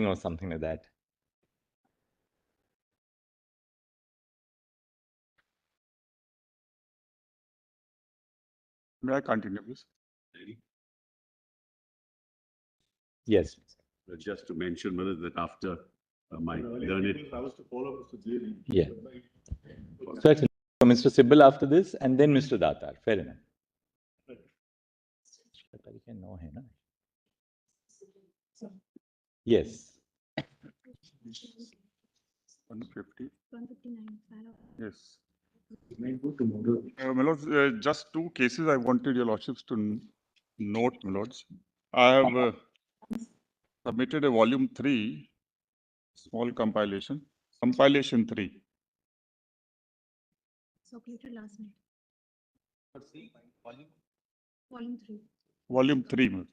or something like that. May I continue, please? Yes. Just to mention whether that after my learned. Yeah. So it's Mr. Sibal after this, and then Mr. Datar. Fair enough. Yes. 150. 159. Yes. My lords, just two cases I wanted your lordships to note, my lords. I have submitted a volume 3, small compilation, compilation 3. Circulated last night. Volume 3. Volume 3, my lords.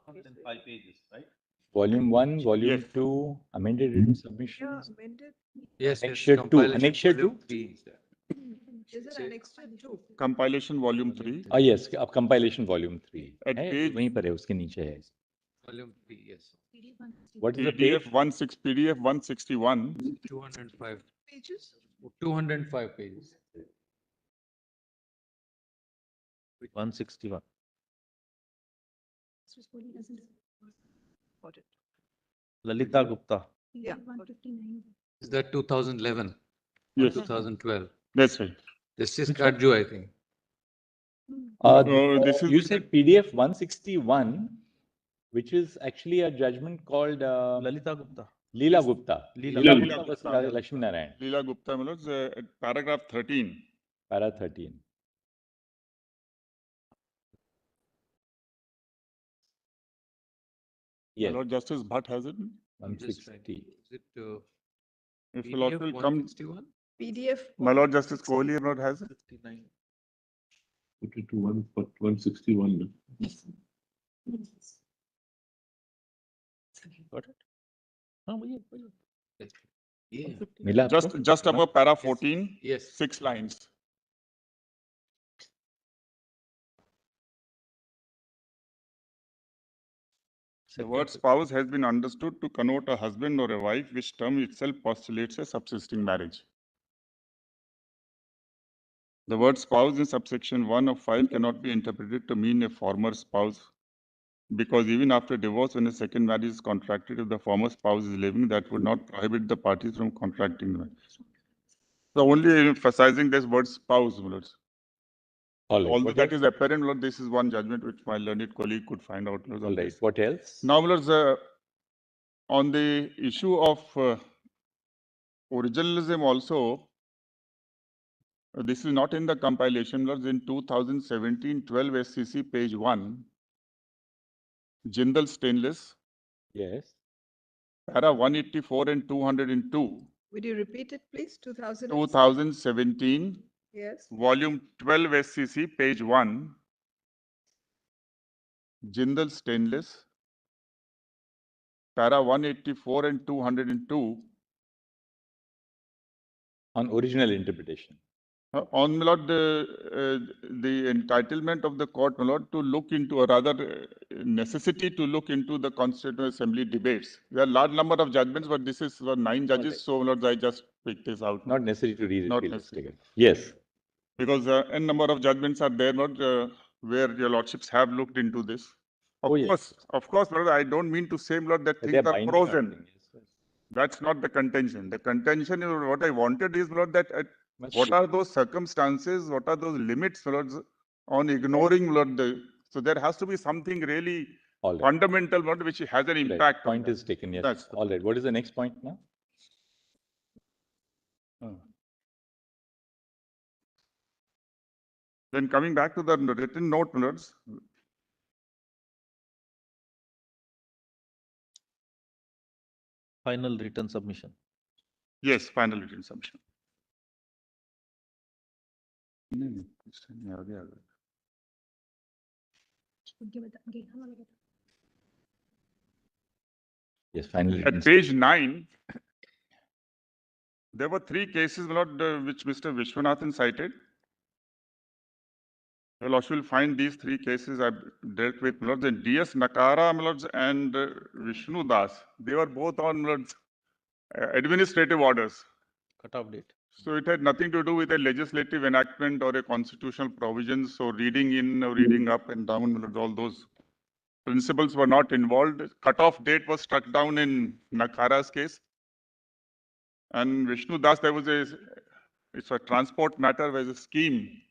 105 pages, right? Volume 1, Volume Yes. 2, amended written submission. Amended. Yes, Annexure 2. Annexure 2? Is it annexure 2? Compilation volume 3. Oh, yes. Compilation Volume 3. At है, page- वहीं पर है, उसके नीचे है. Volume 3, yes. What is the PDF page? PDF 161. 205 Pages? 205 pages. 161. Got it. Lalita Gupta. Yeah. 159. Is that 2011 or Yes, 2012? that's right. Justice Karju, I think. This is You said PDF 161, which is actually a judgment called Lalita Gupta. Leela Gupta. Leela Gupta versus Lakshmi Narayan. Leela Gupta, my lords, at paragraph 13. Para 13. My Yes, Lord Justice Bhatt has it. 160. Is it If the Lord PDF will come, 161? PDF. my Lord Justice Kohli, my Lord has it. Put it to 161. Got it? Yeah. Mila आपको? Just above para 14, Yes. 6 lines. The word spouse has been understood to connote a husband or a wife, which term itself postulates a subsisting marriage. The word spouse in subsection 1 of 5 cannot be interpreted to mean a former spouse, because even after divorce, when a second marriage is contracted, if the former spouse is living, that would not prohibit the parties from contracting the marriage. So only emphasizing this word spouse, my lords. All right. Although What that else? is apparent, my lord, this is one judgment which my learned colleague could find out. my lords, on All right. this. What else? Now, my lords, on the issue of originalism also, this is not in the compilation, lords. In 2017-12 SCC, page 1, Jindal Stainless, Yes. para 184 and 202, Would you repeat it, please? 2000. 2017, Yes. volume 12 SCC, page 1, Jindal Stainless, para 184 and 202, On original interpretation. on, my lord, the entitlement of the court, my lord, to look into, or rather necessity to look into the Constitutional Assembly debates. There are a large number of judgments, but this is for 9 judges, right. so, my lord, I just picked this out. Not necessary to read it. Not we'll just necessary. take it. Yes. Because a number of judgments are there, not where your lordships have looked into this. Oh, yes. Of course, Lord, I don't mean to say, Lord, that But things they're are binding frozen. on things, yes. That's not the contention. The contention is what I wanted is, Lord, that Much- what are those circumstances, what are those limits, Lord, on ignoring, Lord, so there has to be something really All right. fundamental, Lord, which has an Right. impact. on Point that. is taken. Yes. That's the All right. What is the next point now? Then coming back to the written note, Lords, Final written submission. yes, final written submission. नहीं, नहीं, आगे आ गए। Yes. Finally. At page 9, there were 3 cases, my lord, which Mr. Vishwanathan cited. Well, you will find these three cases I've dealt with, my lords, and DS Nakara, my lords, and Vishnu Das. They were both on, my lords, administrative orders. Cut-off date. So it had nothing to do with a legislative enactment or a constitutional provision. So reading in or reading up and down, my lords, all those principles were not involved. Cut-off date was struck down in Nakara's case. And Vishnu Das, there was it's a transport matter, was a scheme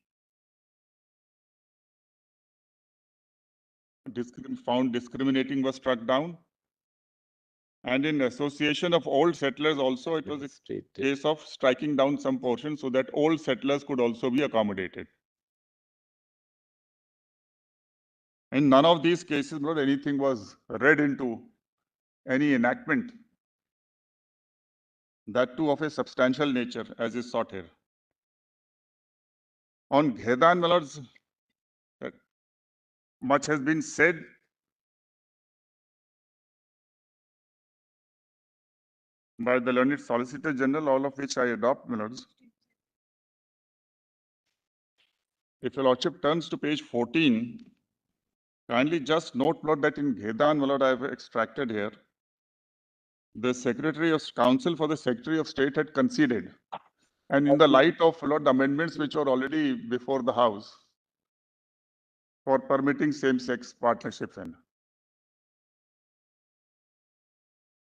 found discriminating was struck down. And in association of old settlers also, it was a case of striking down some portion so that old settlers could also be accommodated. In none of these cases, not anything was read into any enactment, that too of a substantial nature, as is sought here. On Ghedan, my lords, much has been said. By the learned Solicitor General, all of which I adopt, my lords. If your lordship turns to page 14, kindly just note, my lord, that in Ghedan, my lord, I have extracted here, the Secretary of Council for the Secretary of State had conceded. And in the light of, my lord, amendments which were already before the House for permitting same-sex partnerships. And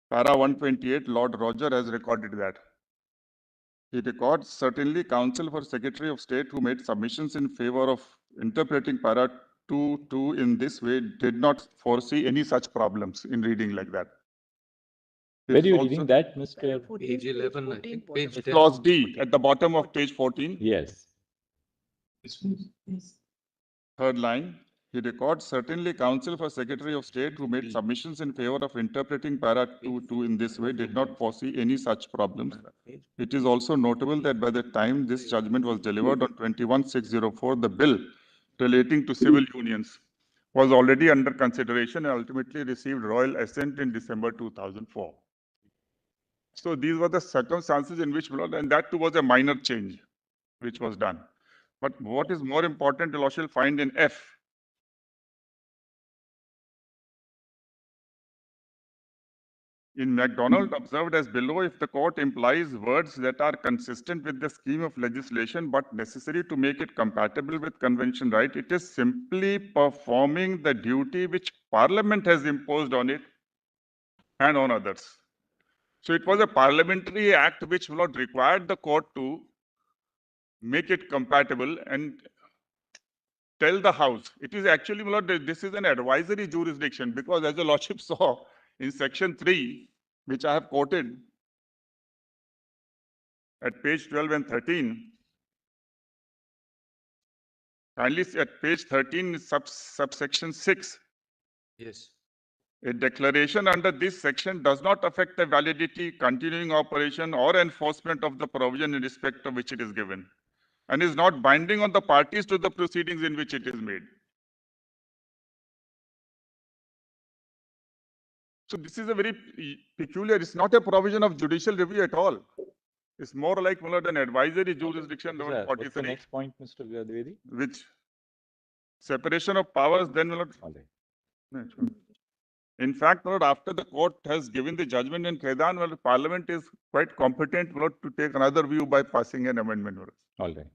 Para 128, Lord Roger has recorded that. He records, certainly Council for Secretary of State who made submissions in favor of interpreting Para 2.2 in this way did not foresee any such problems in reading like that. Where are It's you also reading that, Mr.? Page 11, I think. Page 10. Clause D at the bottom of page 14, Yes. third line. He records, certainly Council for Secretary of State who made submissions in favor of interpreting Para 2.2 in this way did not foresee any such problems. It is also notable that by the time this judgment was delivered on 21/604, the bill relating to civil unions was already under consideration and ultimately received royal assent in December 2004. So these were the circumstances in which, and that too was a minor change which was done. But what is more important, you shall find in F. In MacDonald, observed as below, if the court implies words that are consistent with the scheme of legislation but necessary to make it compatible with convention right, it is simply performing the duty which Parliament has imposed on it and on others. So it was a parliamentary act which required the court to make it compatible and tell the House. It is actually, this is an advisory jurisdiction because as the Lordship saw in section 3, which I have quoted at page 12 and 13, kindly see at page 13, subsection 6. Yes. A declaration under this section does not affect the validity, continuing operation, or enforcement of the provision in respect of which it is given, and is not binding on the parties to the proceedings in which it is made. So this is a very peculiar, it's not a provision of judicial review at all. It's more like an advisory jurisdiction. What's the next point, Mr. Dwivedi? Which separation of powers, then All right. in fact, after the court has given the judgment in Kedan, Parliament is quite competent to take another view by passing an amendment. All right.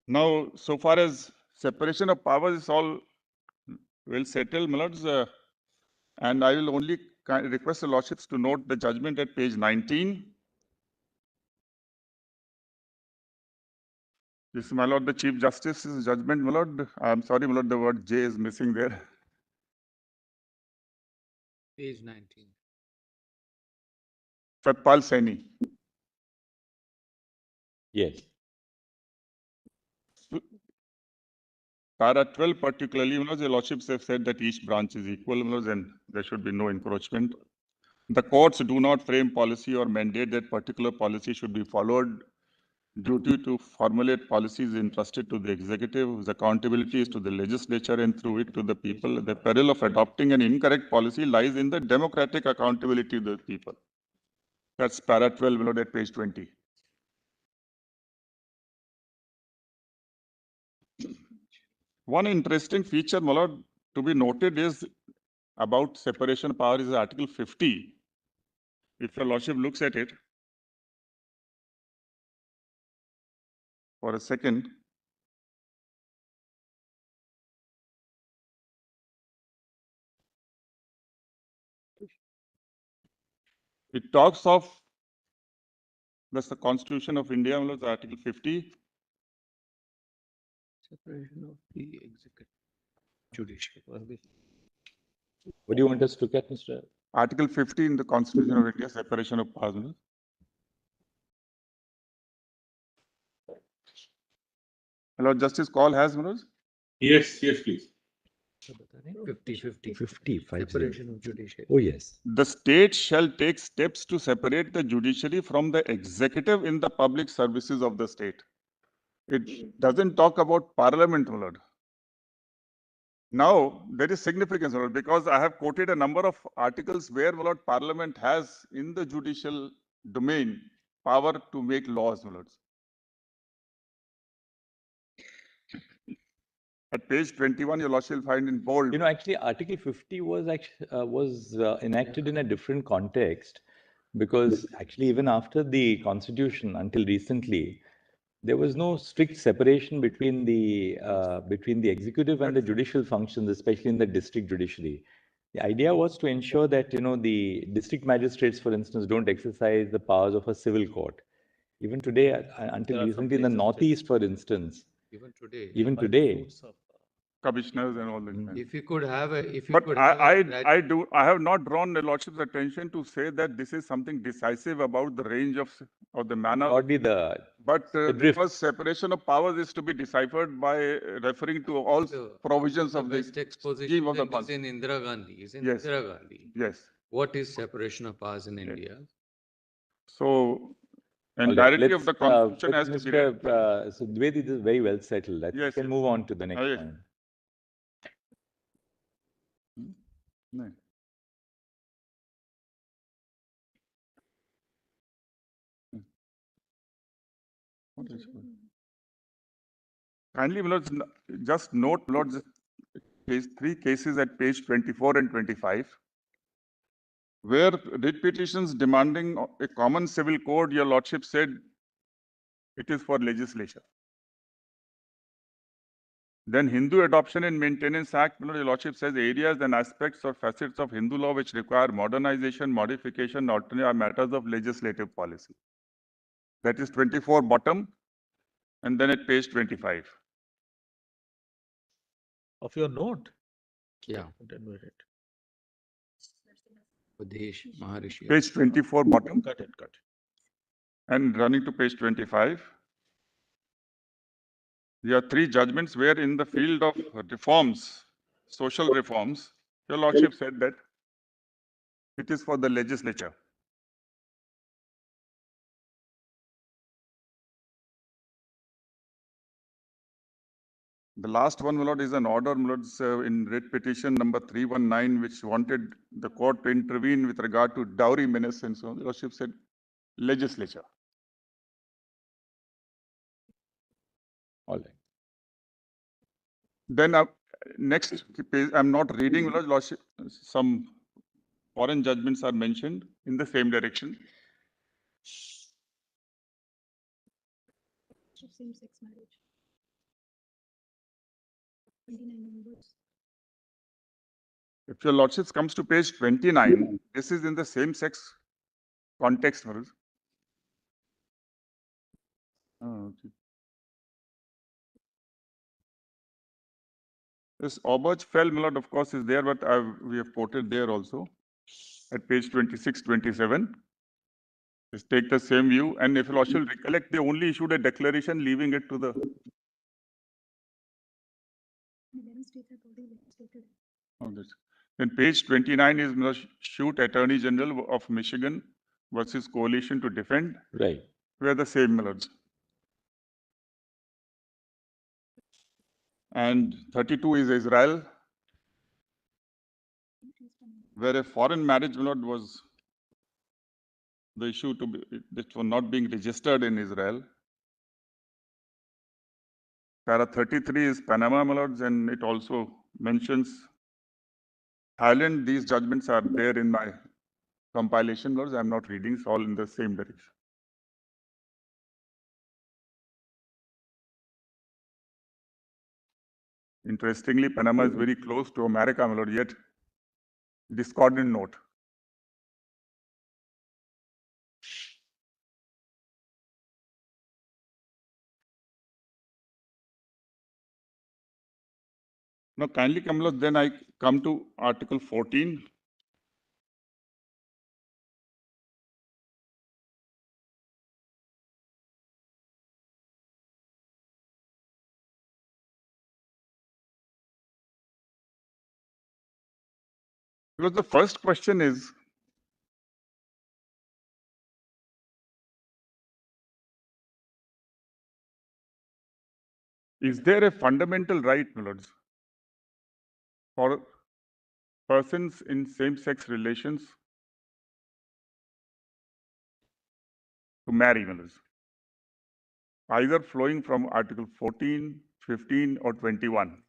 Now, so far as separation of powers is all well settled, and I will only request the Lordships to note the judgment at page 19. This is, my Lord, the Chief Justice's judgment, my Lord. I'm sorry, my Lord, the word J is missing there. Page 19. Satpal Saini. Yes. Para 12 particularly, the Lordships have said that each branch is equal, and there should be no encroachment. The courts do not frame policy or mandate that particular policy should be followed. Duty to formulate policies entrusted to the executive, whose accountability is to the legislature and through it to the people. The peril of adopting an incorrect policy lies in the democratic accountability of the people. That's para 12 at page 20. One interesting feature, my lord, to be noted is about separation of power is Article 50. If your lordship looks at it for a second, it talks of that's the Constitution of India, my lord, Article 50. Separation of the executive, judicial. What do you want us to look at, Mr.? Article 50 in the Constitution of India, separation of powers. My lord. My lord, Justice call has, my lord? Yes, please. 50-50. 50, 50. Separation of judicial. Oh, yes. The state shall take steps to separate the judiciary from the executive in the public services of the state. It doesn't talk about parliament, my lord. Now, there is significance, my lord, because I have quoted a number of articles where, my lord, parliament has in the judicial domain power to make laws, my lords. At page 21, your lordship will find in bold. You know, actually, Article 50 was enacted in a different context, because actually, even after the Constitution, until recently, there was no strict separation between the executive and the judicial functions, especially in the district judiciary. The idea was to ensure that, you know, the district magistrates, for instance, don't exercise the powers of a civil court. Even today, until recently, in the Northeast, for instance, Even today. Commissioners and all that. If you could have a, But I have not drawn the lordship's attention to say that this is something decisive about the range of the manner. broadly But the drift. because separation of powers is to be deciphered by referring to all provisions of the best exposition scheme of the is in Indira Gandhi. Yes. Indira Gandhi. Yes. What is separation of powers in India? So, All right, entirety of the Constitution has with to be read. so Dwivedi, this is very well settled. I think Yes, we can yes. move on to the next Yes. point. No. What is it? Kindly, my lords, just note, my lords, three cases at page 24 and 25, where writ petitions demanding a common civil code, your lordship said it is for legislature. Then Hindu Adoption and Maintenance Act, my lord, your lordship says areas and aspects or facets of Hindu law which require modernization, modification, alternate are matters of legislative policy. That is 24 bottom, and then at page 25. Of your note? Yeah. Then we read. Udesh, Maharishi. Page 24 bottom, Got it, got it. and running to page 25. There are three judgments where in the field of reforms, social reforms, your lordship said that it is for the legislature. The last one, my lord, is an order, my lords, in writ petition number 319, which wanted the court to intervene with regard to dowry menace and so on. Your lordship said legislature. All right. Then next page, I'm not reading, my lordship, some foreign judgments are mentioned in the same direction. Same-sex marriage. 29 onwards. If your lordships comes to page 29, this is in the same sex context, my lords. Oh, okay. This Obergefell, my lord, of course, is there, but we have quoted there also at page 26, 27. Just take the same view, and if your lordship recollect, they only issued a declaration leaving it to the. 11 states have already legislated. Oh, this. Then page 29 is shoot Attorney General of Michigan versus Coalition to Defend. Right. We are the same, my lords. And 32 is Israel, where a foreign marriage, my lord, was the issue to be, that for not being registered in Israel. Para 33 is Panama, my lords, and it also mentions Thailand. These judgments are there in my compilation, lords. I'm not reading, it's all in the same direction. Interestingly, Panama is very close to America, my lord, yet discordant note. Now, kindly come, lords, then I come to Article 14. Because the first question is there a fundamental right, my lords, for persons in same-sex relations to marry, my lords, either flowing from Article 14, 15, or 21?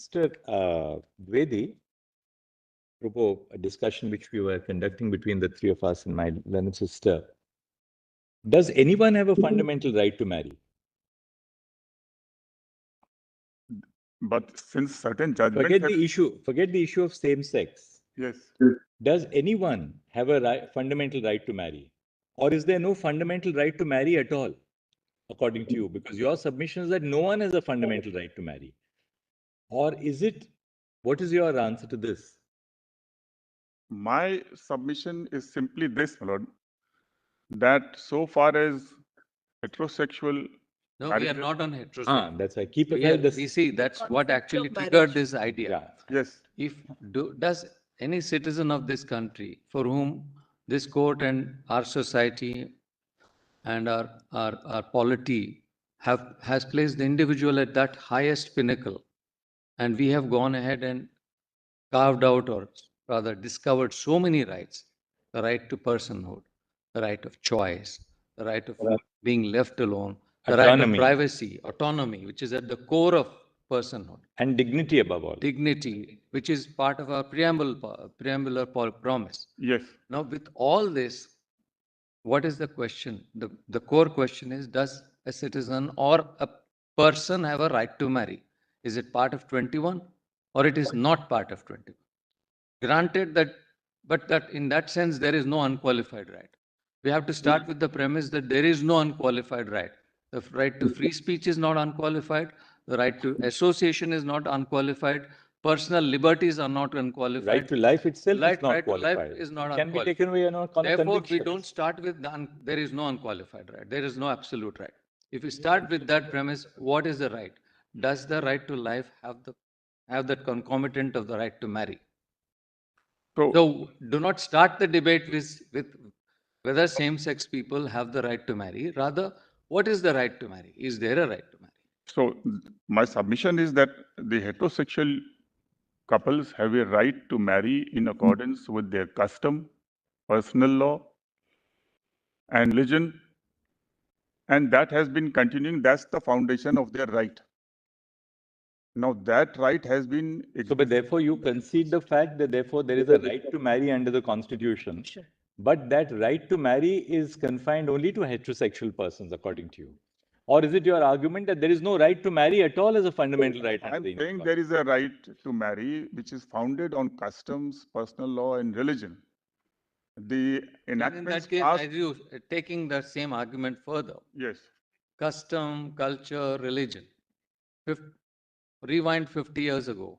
Mr. Dvedi, apropos a discussion which we were conducting between the three of us and my learned sister, does anyone have a fundamental right to marry? But since certain judgments Forget the issue of same sex. yes, Does anyone have a fundamental right to marry? Or is there no fundamental right to marry at all, according to you? Because your submission is that no one has a fundamental right to marry. Or is it, what is your answer to this? my submission is simply this, my lord, that so far as heterosexual No, we are marriages- not on heterosexual. That's why keep We, aside we this. see that's what Concept actually of triggered marriage. this idea. Yeah. yes, If does any citizen of this country for whom this court and our society and our polity has placed the individual at that highest pinnacle, and we have gone ahead and carved out, or rather discovered, so many rights: the right to personhood, the right of choice, the right of being left alone, the right of Autonomy. privacy, autonomy, which is at the core of personhood, And dignity above all. dignity, which is part of our preambular promise. yes. Now, with all this, what is the question? The core question is, does a citizen or a person have a right to marry? Is it part of 21 or it is not part of 21? Granted that, but that in that sense, there is no unqualified right. We have to start with the premise that there is no unqualified right. The right to free speech is not unqualified. The right to association is not unqualified. Personal liberties are not unqualified. Right to life itself Right- is not right to life qualified. is not Can be unqualified. taken away on Therefore, we conviction. don't start with there is no unqualified right. There is no absolute right. If we start with that premise, what is the right? Does the right to life have that concomitant of the right to marry? So do not start the debate with whether same-sex people have the right to marry. Rather, what is the right to marry? Is there a right to marry? So my submission is that the heterosexual couples have a right to marry in accordance with their custom, personal law, and religion, and that has been continuing. That's the foundation of their right. Now that right has been So, but therefore you concede the fact that therefore there is a right to marry under the Constitution, Sure. but that right to marry is confined only to heterosexual persons, according to you. Or is it your argument that there is no right to marry at all as a fundamental right under I'm the Indian saying there is a right to marry which is founded on customs, personal law, and religion. The And in enactments that case, passed, as you taking the same argument further, yes, custom, culture, religion. Rewind 50 years ago,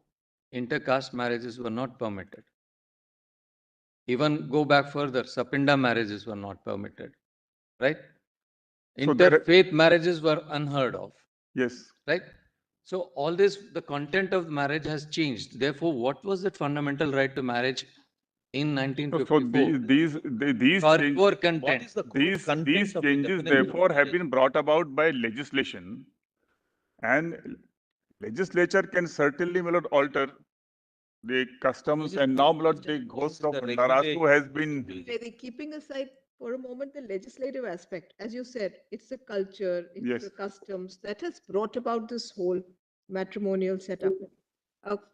intercaste marriages were not permitted. Even go back further, Sapinda marriages were not permitted, right? So there- Interfaith marriages were unheard of, yes. right? So all this, the content of marriage has changed. Therefore, what was that fundamental right to marriage in So 1954? these Core change- What content. is the core these content of the changes definition of therefore have marriage? been brought about by legislation, and legislature can certainly, my lord, alter the customs, and now, my lord, the ghost of Narasu has been, Maybe keeping aside for a moment the legislative aspect, as you said, it's the culture, it's Yes. the customs that has brought about this whole matrimonial setup.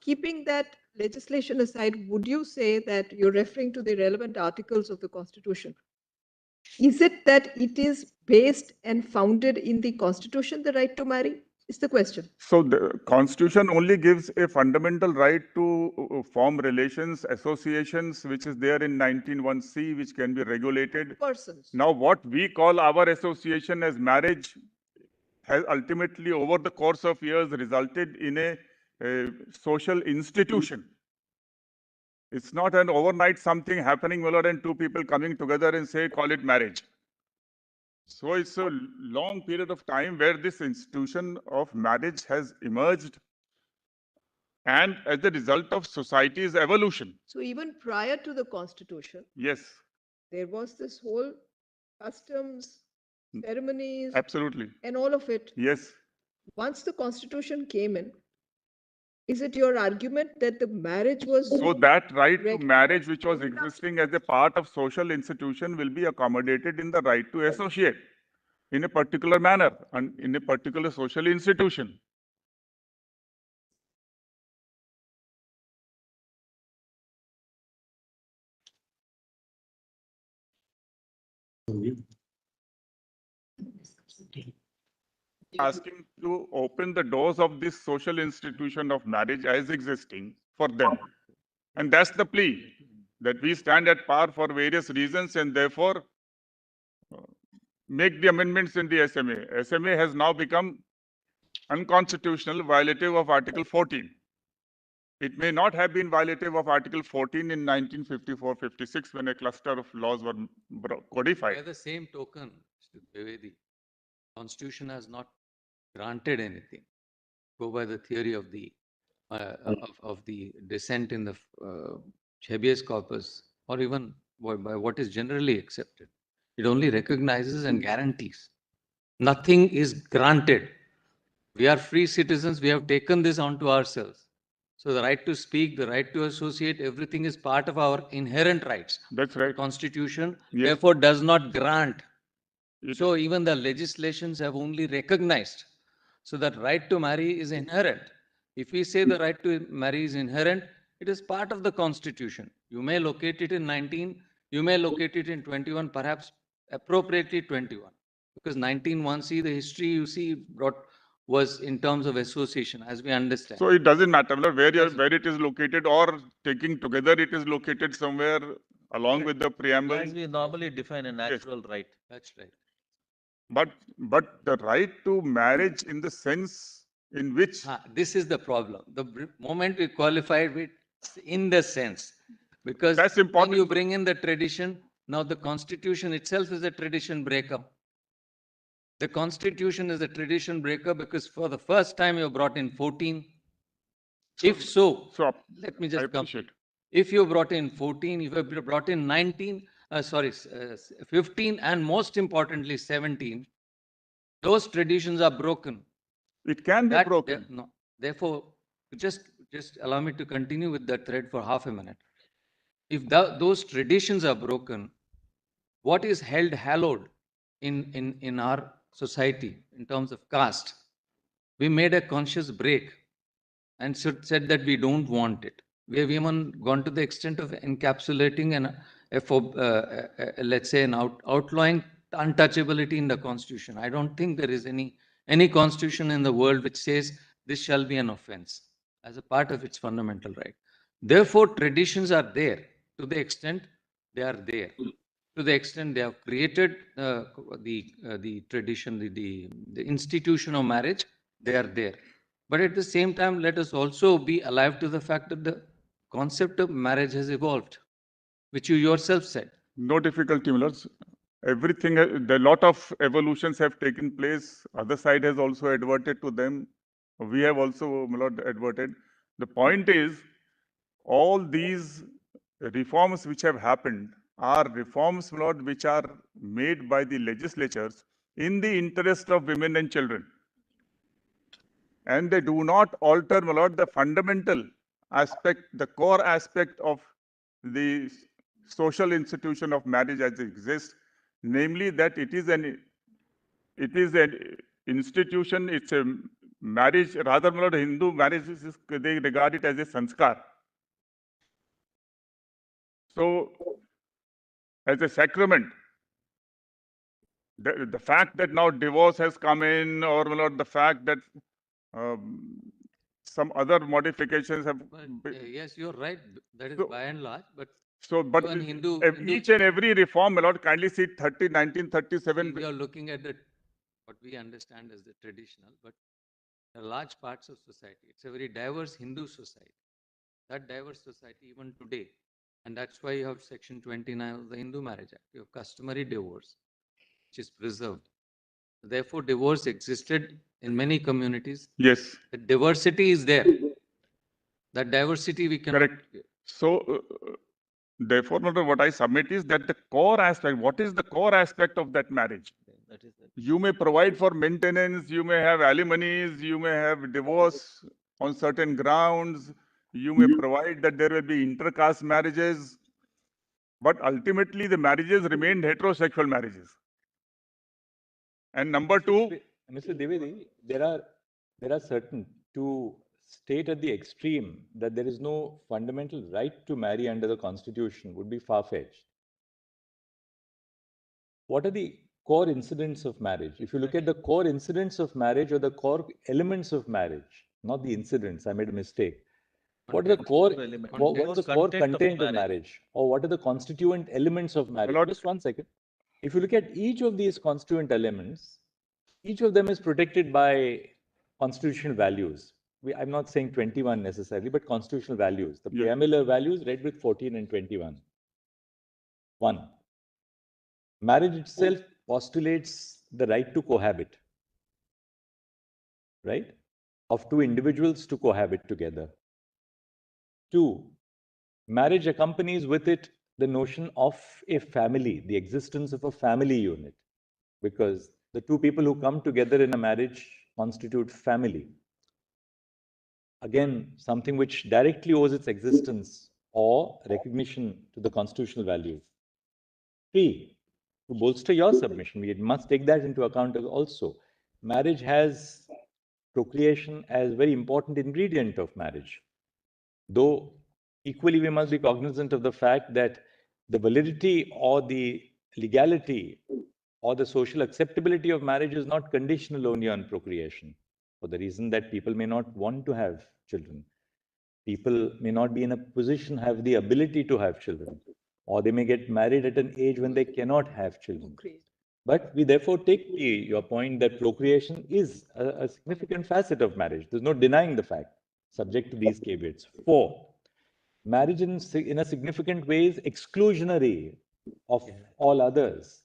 Keeping that legislation aside, would you say that you're referring to the relevant articles of the Constitution? Is it that it is based and founded in the Constitution, the right to marry? Is the question. so the Constitution only gives a fundamental right to form relations, associations, which is there in 19(1)(c), which can be regulated. Persons. Now, what we call our association as marriage has ultimately, over the course of years, resulted in a social institution. It's not an overnight something happening, my lord, and two people coming together and say, call it marriage. So it's a long period of time where this institution of marriage has emerged, and as a result of society's evolution. So even prior to the Constitution, Yes, there was this whole customs, ceremonies, absolutely. and all of it. Yes. Once the Constitution came in, is it your argument that the marriage was So that right to Reg- marriage, which was existing as a part of social institution, will be accommodated in the right to associate in a particular manner and in a particular social institution. Asking to open the doors of this social institution of marriage as existing for them. And that's the plea, that we stand at par for various reasons and therefore make the amendments in the SMA. SMA has now become unconstitutional, violative of Article 14. It may not have been violative of Article 14 in 1954-56 when a cluster of laws were codified. By the same token, Mr. Dwivedi, Constitution has not granted anything. Go by the theory of the dissent in the habeas corpus, or even by what is generally accepted. It only recognizes and guarantees. Nothing is granted. We are free citizens. We have taken this onto ourselves. So the right to speak, the right to associate, everything is part of our inherent rights. That's The right. Constitution, Yes. therefore, does not grant. It- So even the legislations have only recognized. So that right to marry is inherent. If we say the right to marry is inherent, it is part of the Constitution. You may locate it in 19, you may locate it in 21, perhaps appropriately 21. Because 19(1)(c), the history you see brought was in terms of association, as we understand. So it doesn't matter where Doesn't. where it is located, or taking together it is located somewhere along with the preamble. As we normally define a natural right. That's right. But the right to marriage in the sense in which This is the problem. The moment we qualified it in the sense, because That's when important. you bring in the tradition, now the Constitution itself is a tradition breaker. The Constitution is a tradition breaker because for the first time you brought in 14. If so, so let me I just come. appreciate. If you brought in 14, if you brought in 19, 15, and most importantly 17, those traditions are broken. It can be That- broken. No. Therefore, just allow me to continue with that thread for half a minute. If those traditions are broken, what is held hallowed in our society in terms of caste? We made a conscious break and said that we don't want it. We have even gone to the extent of encapsulating let's say, outlawing untouchability in the Constitution. I don't think there is any constitution in the world which says this shall be an offense as a part of its fundamental right. Therefore, traditions are there to the extent they are there. To the extent they have created the tradition, the institution of marriage, they are there. But at the same time, let us also be alive to the fact that the concept of marriage has evolved, which you yourself said. No difficulty, Millers. Everything, a lot of evolutions have taken place. Other side has also adverted to them. We have also, my lord, adverted. The point is, all these reforms which have happened are reforms, my lord, which are made by the legislatures in the interest of women and children. And they do not alter, my lord, the fundamental aspect, the core aspect of the social institution of marriage as it exists, namely that it is an institution, it's a marriage, rather, my lord, Hindu marriage, they regard it as a sanskar. So, as a sacrament, the fact that now divorce has come in, or my lord, the fact that some other modifications have. But, yes, you're right. That is So- by and large. But So, but even Hindu- each and every reform, my lord, kindly see 1937. we are looking at what we understand as the traditional, but there are large parts of society. It's a very diverse Hindu society. That diverse society, even today, and that's why you have Section 29 of the Hindu Marriage Act. You have customary divorce, which is preserved. Therefore, divorce existed in many communities. Yes, The diversity is there. That diversity we cannot. correct. So, therefore, my lord, what I submit is that the core aspect, what is the core aspect of that marriage? That is the You may provide for maintenance, you may have alimonies, you may have divorce on certain grounds, you may provide that there will be intercaste marriages, but ultimately the marriages remained heterosexual marriages. And number two, Mr. Devedi, there are certain, to state at the extreme that there is no fundamental right to marry under the Constitution would be far-fetched. what are the core incidents of marriage? If you look at the core incidents of marriage or the core elements of marriage, not the incidents, I made a mistake. What are the core, what is the core content of marriage? Or what are the constituent elements of marriage? Lord- Just 1 second. If you look at each of these constituent elements, each of them is protected by constitutional values. I'm not saying 21 necessarily, but constitutional values. The Yes. preambular values read with 14 and 21. 1. Marriage itself postulates the right to cohabit, right? Of two individuals to cohabit together. 2. Marriage accompanies with it the notion of a family, the existence of a family unit, because the two people who come together in a marriage constitute family. Again, something which directly owes its existence or recognition to the constitutional values. 3. To bolster your submission, we must take that into account also. Marriage has procreation as a very important ingredient of marriage. Though equally we must be cognizant of the fact that the validity or the legality or the social acceptability of marriage is not conditional only on procreation, for the reason that people may not want to have children. People may not be in a position, have the ability to have children, or they may get married at an age when they cannot have children. But we therefore take your point that procreation is a significant facet of marriage. There's no denying the fact, subject to these caveats. 4, marriage in a significant way is exclusionary of all others.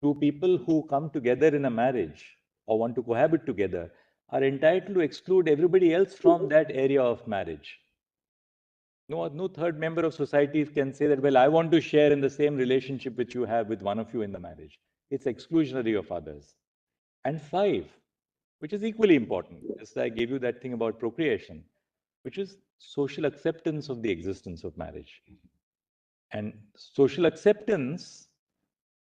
Two people who come together in a marriage or want to cohabit together are entitled to exclude everybody else from that area of marriage. No third member of society can say that, well, I want to share in the same relationship which you have with one of you in the marriage. It's exclusionary of others. And 5, which is equally important, as I gave you that thing about procreation, which is social acceptance of the existence of marriage. And social acceptance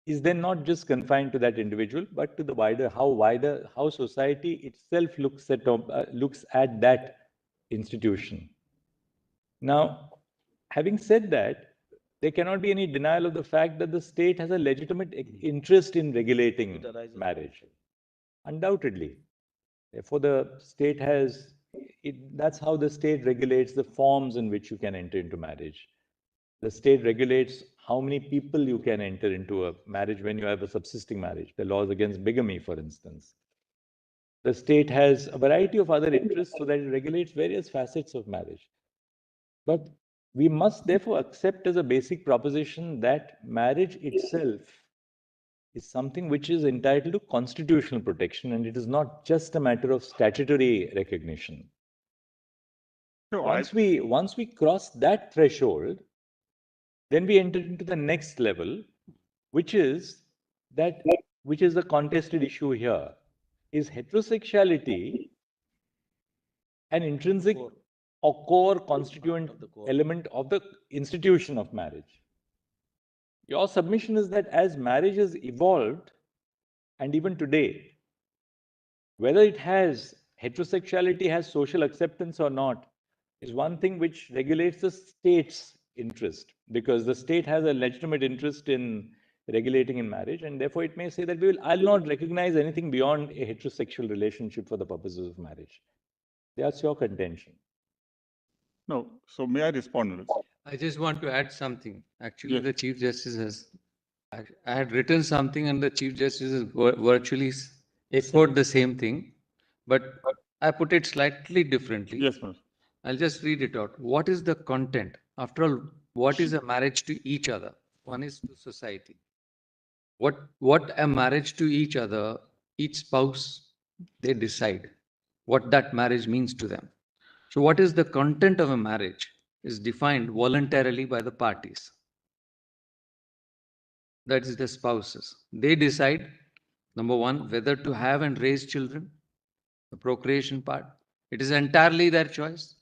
is then not just confined to that individual, but to the how society itself looks at that institution. Now, having said that, there cannot be any denial of the fact that the state has a legitimate interest in regulating marriage. Undoubtedly. Therefore, the state has, that's how the state regulates the forms in which you can enter into marriage. The state regulates how many people you can enter into a marriage when you have a subsisting marriage. The laws against bigamy, for instance. The state has a variety of other interests so that it regulates various facets of marriage. But we must therefore accept as a basic proposition that marriage itself is something which is entitled to constitutional protection, and it is not just a matter of statutory recognition. No, Once we cross that threshold, then we enter into the next level, which is the contested issue here. Is heterosexuality an intrinsic or core constituent element of the institution of marriage? Your submission is that as marriage has evolved, and even today, whether heterosexuality has social acceptance or not, is one thing which regulates the state's interest, because the state has a legitimate interest in regulating in marriage, and therefore it may say that I'll not recognize anything beyond a heterosexual relationship for the purposes of marriage. That's your contention. no. So may I respond on this? I just want to add something. Actually, Yes. the Chief Justice has, I had written something and the Chief Justice has virtually echoed the same thing, but I put it slightly differently. Yes, Manoj. I'll just read it out. What is the content? After all, what is a marriage to each other? One is to society. What a marriage to each other, each spouse, they decide what that marriage means to them. So what is the content of a marriage is defined voluntarily by the parties. That is the spouses. They decide, number one, whether to have and raise children, the procreation part. It is entirely their choice.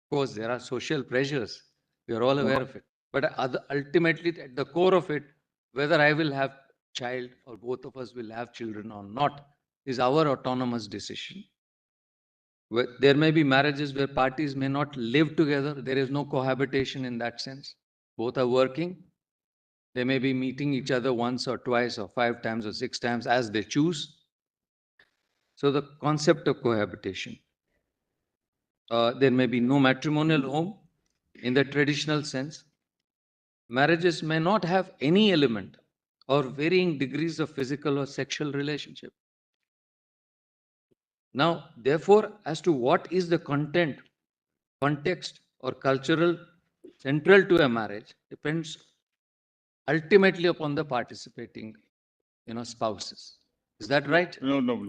Of course, there are social pressures. We are all aware of it. But ultimately, at the core of it, whether I will have child or both of us will have children or not is our autonomous decision. There may be marriages where parties may not live together. There is no cohabitation in that sense. Both are working. They may be meeting each other once or twice or 5 times or 6 times as they choose. So the concept of cohabitation. There may be no matrimonial home in the traditional sense. Marriages may not have any element or varying degrees of physical or sexual relationship. Now, therefore, as to what is the content, context, or cultural central to a marriage depends ultimately upon the participating, spouses. Is that right? No.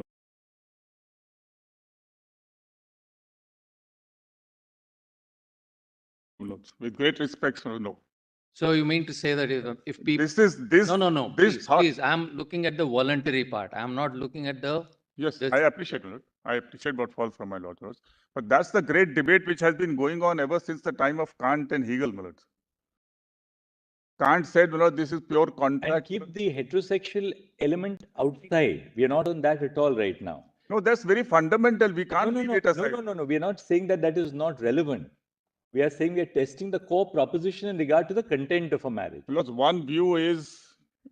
With great respect, no. So you mean to say that if people... This No, this please, I'm looking at the voluntary part. I'm not looking at the... Yes, I appreciate it. I appreciate what falls from my Lord. But that's the great debate which has been going on ever since the time of Kant and Hegel, my lords. Kant said, this is pure contract. And keep the heterosexual element outside. We are not on that at all right now. No, that's very fundamental. We can't leave it aside. No. We are not saying that that is not relevant. We are saying we are testing the core proposition in regard to the content of a marriage. Because one view is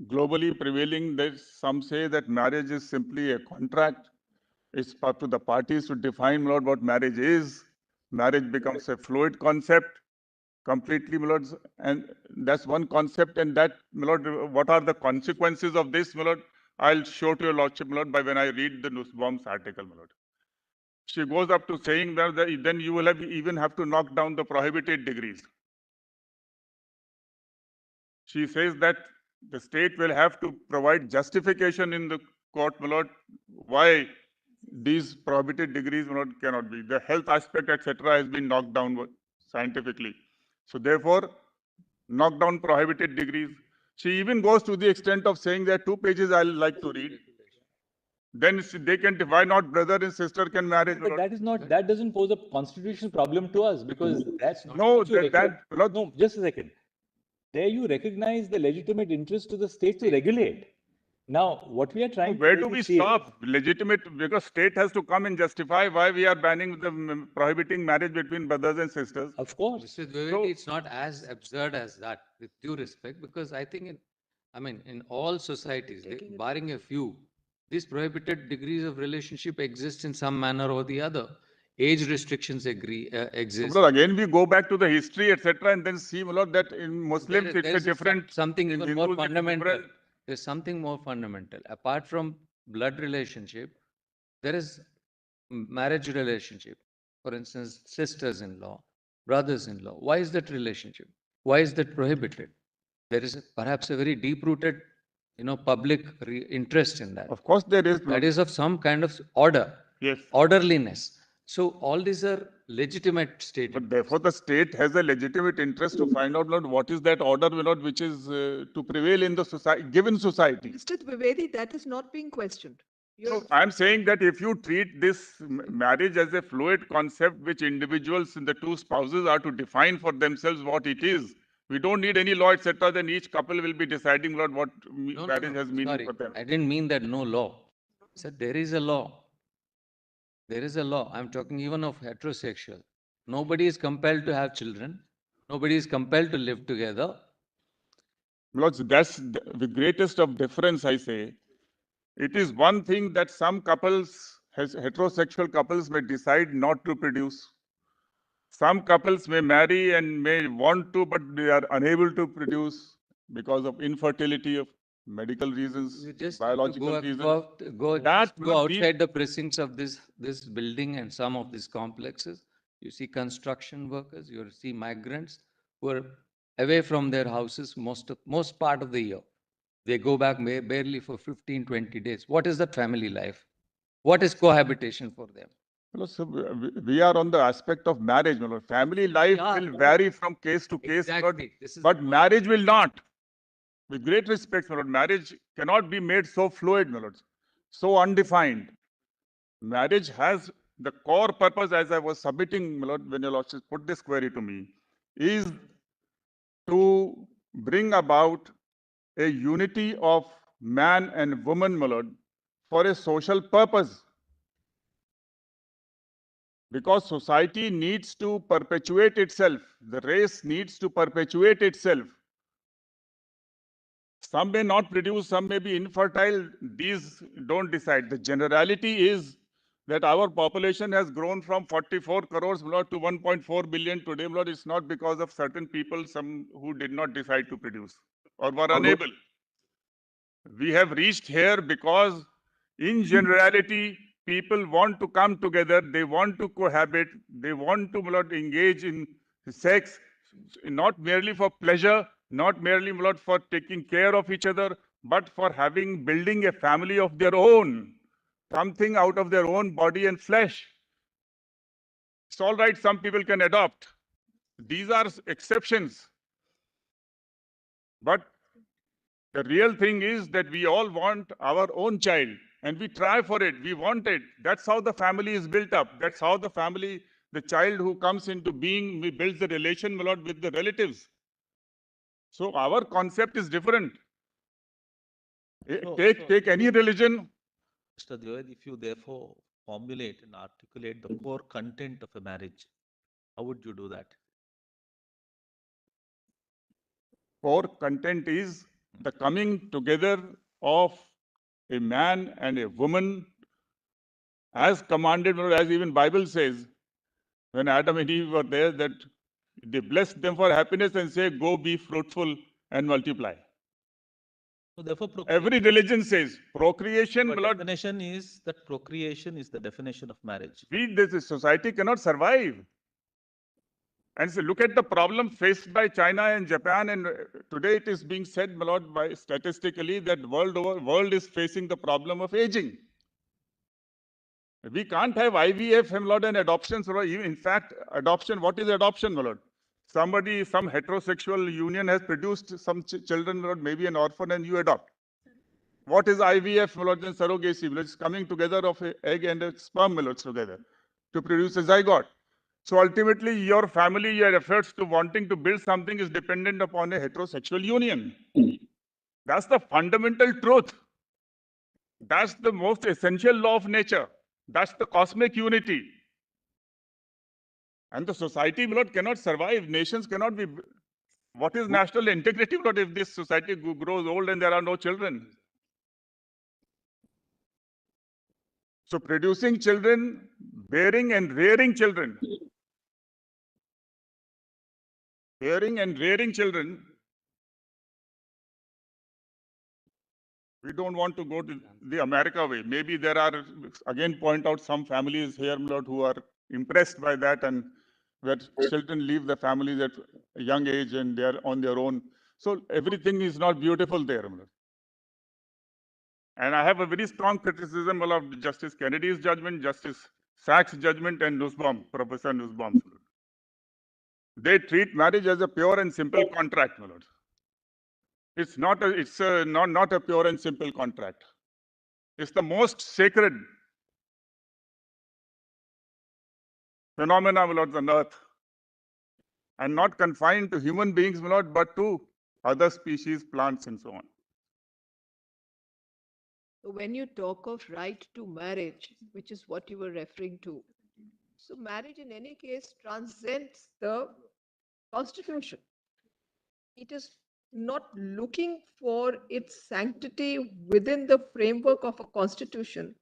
globally prevailing that some say that marriage is simply a contract. It's up to the parties to define, my lord, what marriage is. Marriage becomes a fluid concept completely, my lords, and that's one concept. And that, my lord, what are the consequences of this, my lord? I'll show to your lordship, my lord, by when I read the Nussbaum's article, my lord. She goes up to saying that then you will even have to knock down the prohibited degrees. She says that the state will have to provide justification in the court, my lord, why these prohibited degrees, my lord, cannot be. The health aspect, etc., has been knocked down scientifically. So therefore, knock down prohibited degrees. She even goes to the extent of saying there are 2 pages I'll like to read. Then they can, why not brother and sister can marry? But that is not, that doesn't pose a constitutional problem to us because that's not... No, No, just a second. There you recognize the legitimate interest to the state to regulate. Now, what we are trying where to do we see stop? Legitimate, because state has to come and justify why we are banning the prohibiting marriage between brothers and sisters. Of course. Mr. Dwivedi, it's not as absurd as that, with due respect, because I think in all societies, barring a few, these prohibited degrees of relationship exist in some manner or the other. Age restrictions exist. So, again, we go back to the history, etc., and then see, my lord, that in Muslims it's a different... Something even more Hindus, fundamental. There's something more fundamental. Apart from blood relationship, there is marriage relationship. For instance, sisters-in-law, brothers-in-law. Why is that relationship? Why is that prohibited? There is perhaps a very deep-rooted, public interest in that. Of course, there is. That is of some kind of order. Yes. Orderliness. So all these are legitimate statements. But therefore, the state has a legitimate interest to find out, Lord, what is that order, Lord, which is to prevail in the society, given society. Mr. Dwivedi, that is not being questioned. So I'm saying that if you treat this marriage as a fluid concept, which individuals in the 2 spouses are to define for themselves what it is, we don't need any law, etc. Then each couple will be deciding, Lord, what marriage has meaning for them. I didn't mean that no law. I said there is a law. There is a law. I'm talking even of heterosexual. Nobody is compelled to have children. Nobody is compelled to live together. Lord, that's the greatest of difference, I say. It is one thing that some couples, heterosexual couples, may decide not to produce. Some couples may marry and may want to, but they are unable to produce because of infertility, of medical reasons, biological reasons. Go outside the precincts of this building and some of these complexes. You see construction workers, you see migrants who are away from their houses most part of the year. They go back barely for 15, 20 days. What is that family life? What is cohabitation for them? So we are on the aspect of marriage. Family life will vary from case to case, exactly. but marriage will not. With great respect, my lord, marriage cannot be made so fluid, my lord, so undefined. Marriage has the core purpose, as I was submitting, my lord, when your lordship put this query to me, is to bring about a unity of man and woman, my lord, for a social purpose. Because society needs to perpetuate itself, the race needs to perpetuate itself. Some may not produce, some may be infertile. These don't decide. The generality is that our population has grown from 44 crores, my lord, to 1.4 billion today, my lord. It's not because of certain people, some who did not decide to produce or were unable. We have reached here because, in generality, people want to come together, they want to cohabit, they want to, my lord, engage in sex, not merely for pleasure, not merely, my lord, for taking care of each other, but for building a family of their own, something out of their own body and flesh. It's all right, some people can adopt. These are exceptions. But the real thing is that we all want our own child and we try for it. We want it. That's how the family is built up. That's how the family, the child who comes into being, we builds the relation, my lord, with the relatives. So our concept is different. Take any religion. Mr. Dwivedi, if you therefore formulate and articulate the core content of a marriage, how would you do that? Core content is the coming together of a man and a woman as commanded, as even Bible says, when Adam and Eve were there, that they blessed them for happiness and say, go be fruitful and multiply. So therefore, Every religion says procreation. the definition is that procreation is the definition of marriage. This society cannot survive. And so look at the problem faced by China and Japan. And today it is being said, my lord, by statistically that world is facing the problem of aging. We can't have IVF, my lord, and adoptions. In fact, adoption, what is adoption, my lord? Some heterosexual union has produced some children, my lord, maybe an orphan, and you adopt. What is IVF, my lord, and surrogacy? Well, it's coming together of an egg and a sperm, my lord, together to produce a zygote. So ultimately, your family, your efforts to wanting to build something is dependent upon a heterosexual union. That's the fundamental truth. That's the most essential law of nature. That's the cosmic unity. And the society, my lord, cannot survive. Nations cannot be. What is national integrity, my lord, if this society grows old and there are no children? So producing children, bearing and rearing children. Bearing and rearing children. We don't want to go to the America way. Maybe there are, again, point out some families here, my lord, who are impressed by that and where children leave the families at a young age and they are on their own. So everything is not beautiful there, my lord. And I have a very strong criticism of Justice Kennedy's judgment, Justice Sachs' judgment, and Nussbaum, Professor Nussbaum. They treat marriage as a pure and simple contract, my lord. It's not a pure and simple contract. It's the most sacred phenomena, my lord, on earth, and not confined to human beings, my lord, but to other species, plants, and so on. So when you talk of right to marriage, which is what you were referring to, so marriage in any case transcends the constitution. It is not looking for its sanctity within the framework of a constitution,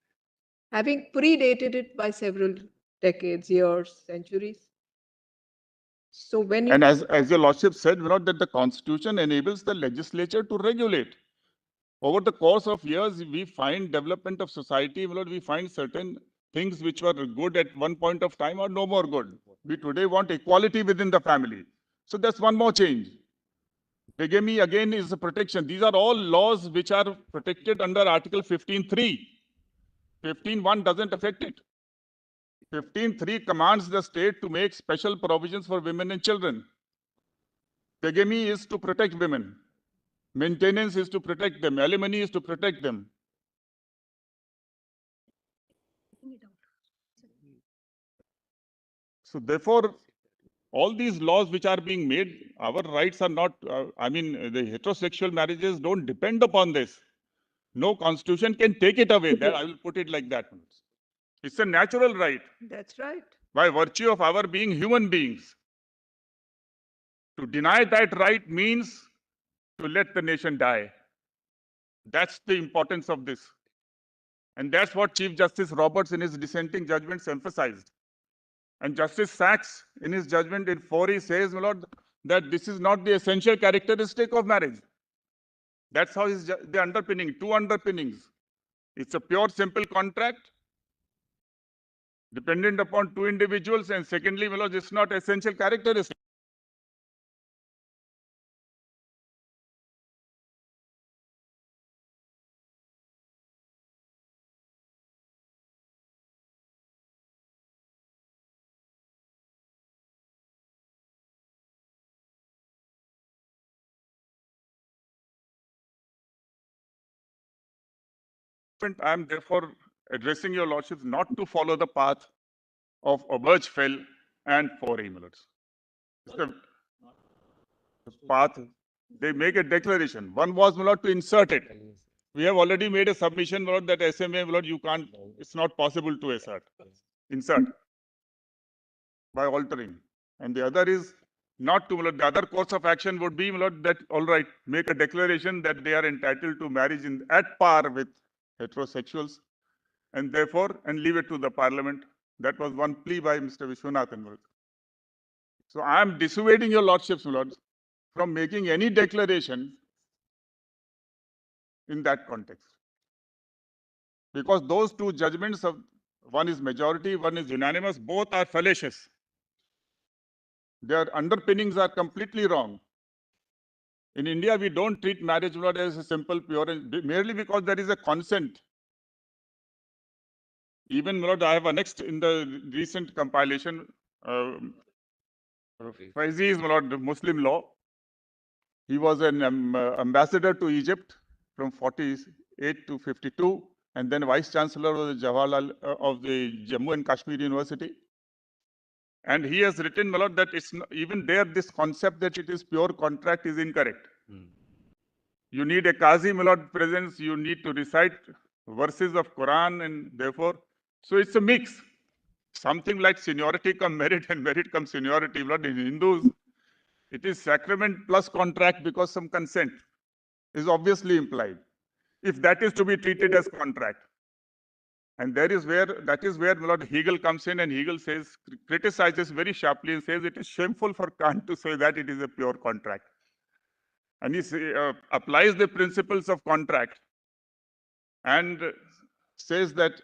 having predated it by several decades, years, centuries. So when you... And as your lordship said, my lord, that the constitution enables the legislature to regulate. Over the course of years, we find development of society, my lord, we find certain things which were good at one point of time are no more good. We today want equality within the family. So that's one more change. Bigamy again is a protection. These are all laws which are protected under Article 15.3. 15.1 doesn't affect it. 15.3 commands the state to make special provisions for women and children. Bigamy is to protect women. Maintenance is to protect them. Alimony is to protect them. So therefore, all these laws which are being made, our rights are not, the heterosexual marriages don't depend upon this. No constitution can take it away. I will put it like that. It's a natural right. That's right. By virtue of our being human beings. To deny that right means to let the nation die. That's the importance of this. And that's what Chief Justice Roberts in his dissenting judgments emphasized. And Justice Sachs in his judgment in 4 says, my lord, that this is not the essential characteristic of marriage. That's how the underpinning, two underpinnings. It's a pure, simple contract dependent upon two individuals, and secondly, my lord, it's not essential characteristic. I am therefore addressing your lordships not to follow the path of Obergefell and 4 millets. The path, they make a declaration. One was, my lord, to insert it. We have already made a submission, my lord, that SMA, my lord, you can't, it's not possible to insert by altering. And the other is not to, my lord, the other course of action would be, my lord, that, all right, make a declaration that they are entitled to marriage at par with heterosexuals, and therefore, and leave it to the parliament. That was one plea by Mr. Vishwanathan. So I am dissuading your lordships, my lords, from making any declaration in that context. Because those two judgments of one is majority, one is unanimous, both are fallacious. Their underpinnings are completely wrong. In India, we don't treat marriage, my lord, as a simple, pure, merely because there is a consent. Even, my lord, I have annexed in the recent compilation, Faizi's, my lord, Muslim law. He was an ambassador to Egypt from 48 to 52, and then vice chancellor of the Jawaharlal of the Jammu and Kashmir University. And he has written, my lord, that it's not, even there this concept that it is pure contract is incorrect. You need a Qazi, my lord, presence. You need to recite verses of Quran, and therefore, so it's a mix. Something like seniority come merit and merit come seniority. My lord, in Hindus, it is sacrament plus contract because some consent is obviously implied. If that is to be treated as contract. And that is where, my lord, Hegel comes in, and Hegel says, criticizes very sharply and says it is shameful for Kant to say that it is a pure contract. And he applies the principles of contract and says that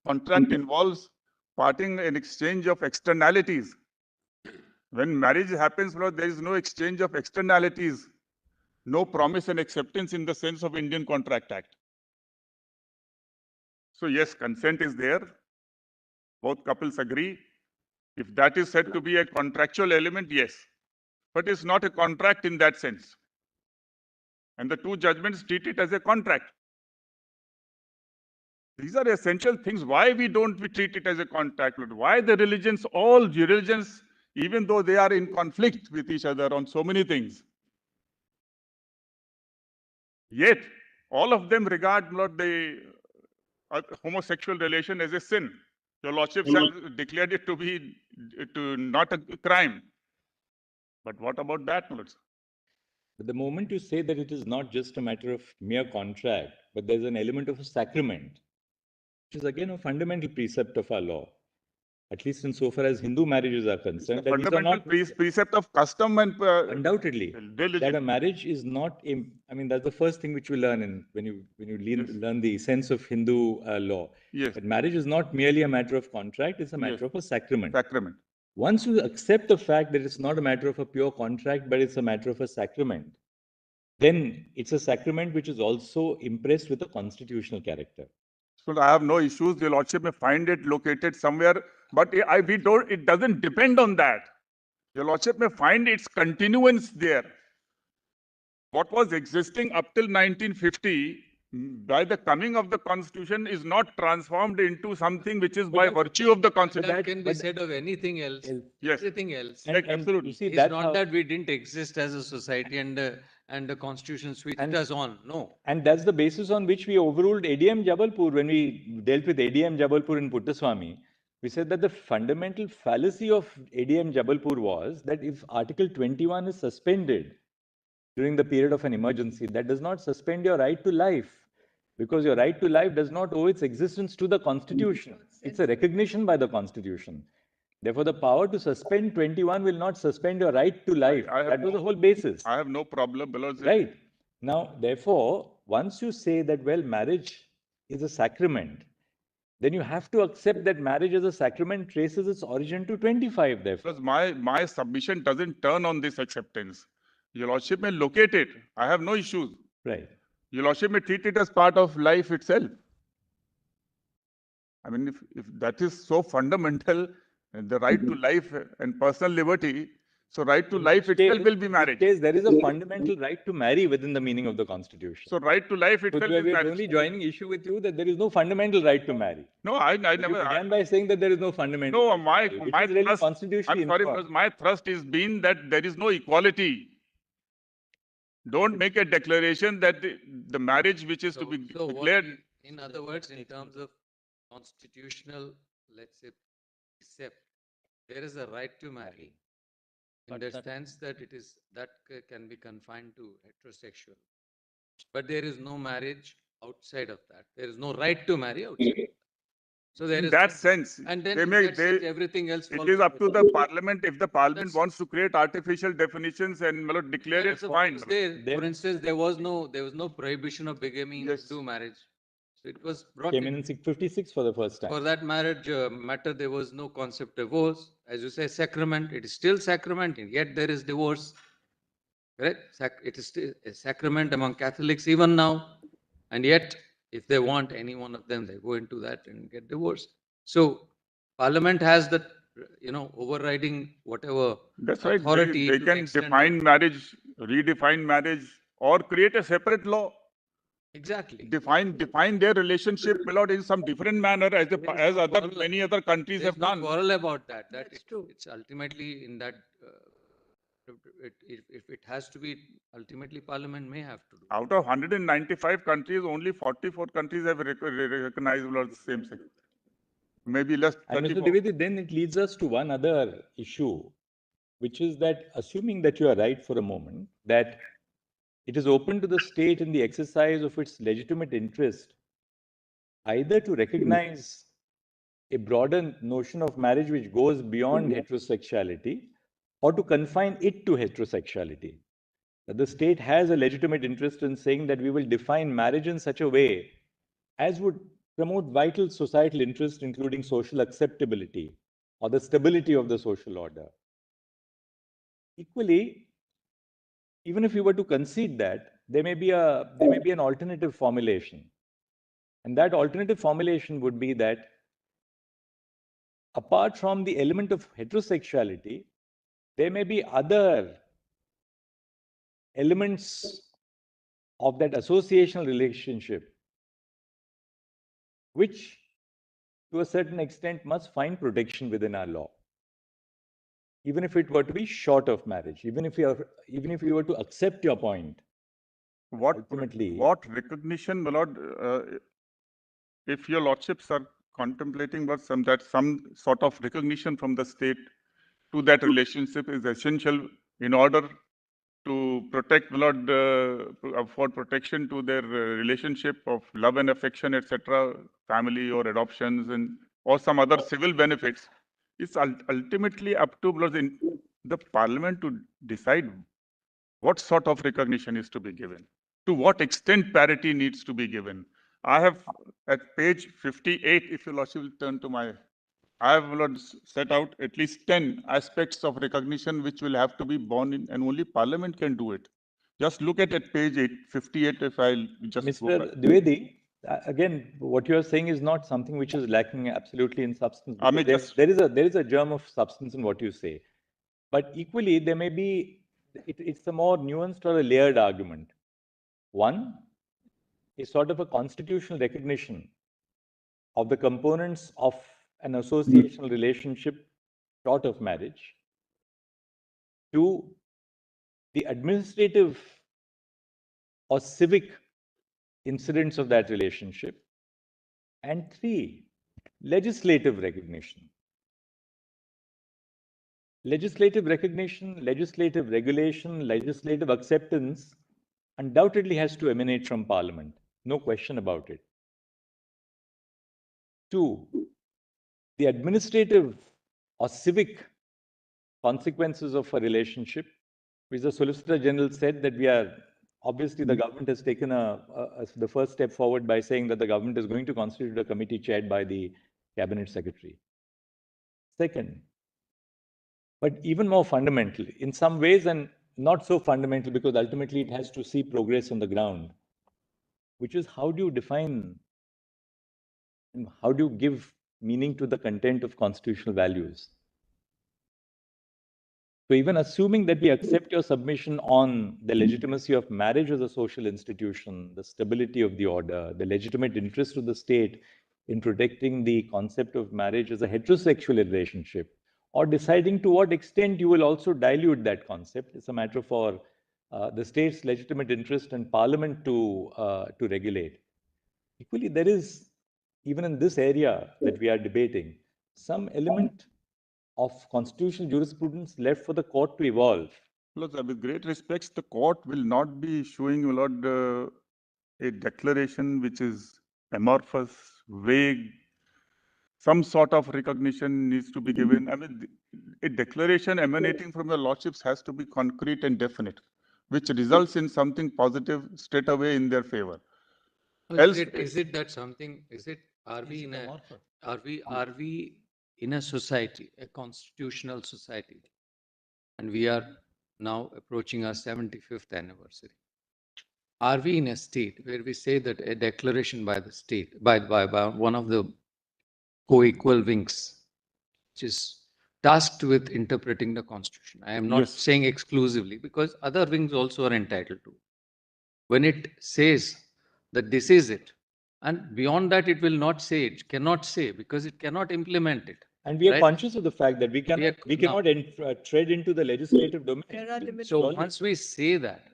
contract involves parting and exchange of externalities. When marriage happens, Lord, there is no exchange of externalities, no promise and acceptance in the sense of Indian Contract Act. So yes, consent is there. Both couples agree. If that is said to be a contractual element, yes. But it's not a contract in that sense. And the two judgments treat it as a contract. These are essential things. Why we treat it as a contract? Why the religions, all religions, even though they are in conflict with each other on so many things, yet all of them regard not the homosexual relation as a sin. Your lordships have declared it to be not a crime. But what about that, lords? But the moment you say that it is not just a matter of mere contract, but there's an element of a sacrament, which is again a fundamental precept of our law, at least insofar as Hindu marriages are concerned. The fundamental precept of custom and undoubtedly that a marriage is not. I mean, that's the first thing which we learn when you learn the sense of Hindu law. Yes. But marriage is not merely a matter of contract; it's a matter of a sacrament. Sacrament. Once you accept the fact that it's not a matter of a pure contract, but it's a matter of a sacrament, then it's a sacrament which is also impressed with a constitutional character. So I have no issues. The lordship may find it located somewhere, but it doesn't depend on that. Your lordship may find its continuance there. What was existing up till 1950, by the coming of the constitution, is not transformed into something which is by virtue of the constitution. That can be said of anything else. Yes. Everything else. Absolutely. You see, It's not that we didn't exist as a society and the constitution switched us on. No. And that's the basis on which we overruled ADM Jabalpur when we dealt with ADM Jabalpur in Puttaswamy. We said that the fundamental fallacy of ADM Jabalpur was that if Article 21 is suspended, during the period of an emergency, that does not suspend your right to life, because your right to life does not owe its existence to the Constitution. It's a recognition by the Constitution. Therefore, the power to suspend 21 will not suspend your right to life. That was the whole basis. I have no problem, because Right. Now, therefore, once you say that, well, marriage is a sacrament, then you have to accept that marriage as a sacrament traces its origin to 25, therefore. because my submission doesn't turn on this acceptance. Your Lordship may locate it. I have no issues. Right. Your Lordship may treat it as part of life itself. I mean, if that is so fundamental, the right to life and personal liberty, so right to life itself will be marriage. There is a fundamental right to marry within the meaning of the Constitution. So right to life So itself we is are marriage. only joining issue with you that there is no fundamental right to marry. No, I But never. you began by saying that there is no fundamental No, right to my marry, which is really thrust, constitutionally I'm sorry, informed. because my thrust is been that there is no equality. Don't make a declaration that the marriage which is to be So what declared. in other words, in terms of constitutional, let's say, precept, there is a right to marry. Understands that it is that can be confined to heterosexual, but there is no marriage outside of that. There is no right to marry outside. So there In is that no, sense, and then they in may, that sense, everything else it follows. is up to the parliament. If the parliament That's- wants to create artificial definitions and declare it, So fine. for instance, there was no prohibition of bigamy in Yes. Hindu marriage. So it was brought Came in. in 56 for the first time. For that marriage matter, there was no concept of divorce. As you say, sacrament, it is still sacrament, and yet there is divorce. Correct? It is still a sacrament among Catholics even now. And yet, if they want any one of them, they go into that and get divorced. So Parliament has that, overriding whatever That's right. authority. They to can extend- define marriage, redefine marriage, or create a separate law. Exactly. Define their relationship, my lord, in some different manner as many other countries There's have no done. quarrel about that. That's true. It's ultimately in that, if it has to be, ultimately Parliament may have to do. Out of 195 countries, only 44 countries have recognized the same sex. Maybe less. And Mr. 34. Dwivedi, then it leads us to one other issue, which is that, assuming that you are right for a moment, that it is open to the state in the exercise of its legitimate interest either to recognize a broader notion of marriage which goes beyond heterosexuality, or to confine it to heterosexuality. That the state has a legitimate interest in saying that we will define marriage in such a way as would promote vital societal interests, including social acceptability or the stability of the social order. Equally, even if you were to concede that, there may be an alternative formulation. And that alternative formulation would be that apart from the element of heterosexuality, there may be other elements of that associational relationship, which to a certain extent must find protection within our law. Even if it were to be short of marriage, even if you were to accept your point, ultimately, what recognition, my lord, if your lordships are contemplating some sort of recognition from the state to that relationship is essential in order to protect, my lord, afford protection to their relationship of love and affection, etc., family or adoptions, or some other civil benefits. It's ultimately up to the parliament to decide what sort of recognition is to be given, to what extent parity needs to be given. I have at page 58, if your lordship will turn to I have set out at least 10 aspects of recognition which will have to be born in, and only parliament can do it. Just look at page 58, if I'll just Mr. Dwivedi, again, what you are saying is not something which is lacking absolutely in substance. I may There is a germ of substance in what you say. But equally, there may be, it's a more nuanced or a layered argument. One is sort of a constitutional recognition of the components of an associational relationship short of marriage. Two, the administrative or civic incidents of that relationship. And three, legislative recognition. Legislative recognition, legislative regulation, legislative acceptance undoubtedly has to emanate from Parliament. No question about it. Two, the administrative or civic consequences of a relationship, which the Solicitor General said that we are, obviously the government has taken the first step forward by saying that the government is going to constitute a committee chaired by the Cabinet Secretary. Second, but even more fundamental, in some ways, and not so fundamental because ultimately it has to see progress on the ground, which is how do you define and how do you give meaning to the content of constitutional values? So even assuming that we accept your submission on the legitimacy of marriage as a social institution, the stability of the order, the legitimate interest of the state in protecting the concept of marriage as a heterosexual relationship, or deciding to what extent you will also dilute that concept, it's a matter for the state's legitimate interest and Parliament to regulate. Equally, there is, even in this area that we are debating, some element of constitutional jurisprudence left for the court to evolve. Look, with great respects, the court will not be issuing a declaration which is amorphous, vague. Some sort of recognition needs to be given. I mean, a declaration emanating from the lordships has to be concrete and definite, which results in something positive straight away in their favor. Is it that something? Are we in a society, a constitutional society, and we are now approaching our 75th anniversary? Are we in a state where we say that a declaration by the state, by one of the co-equal wings, which is tasked with interpreting the constitution? I am not saying exclusively, because other wings also are entitled to. When it says that this is it, and beyond that it will not say, it cannot say, because it cannot implement it. And we are conscious of the fact that we cannot tread into the legislative domain. So once we say that,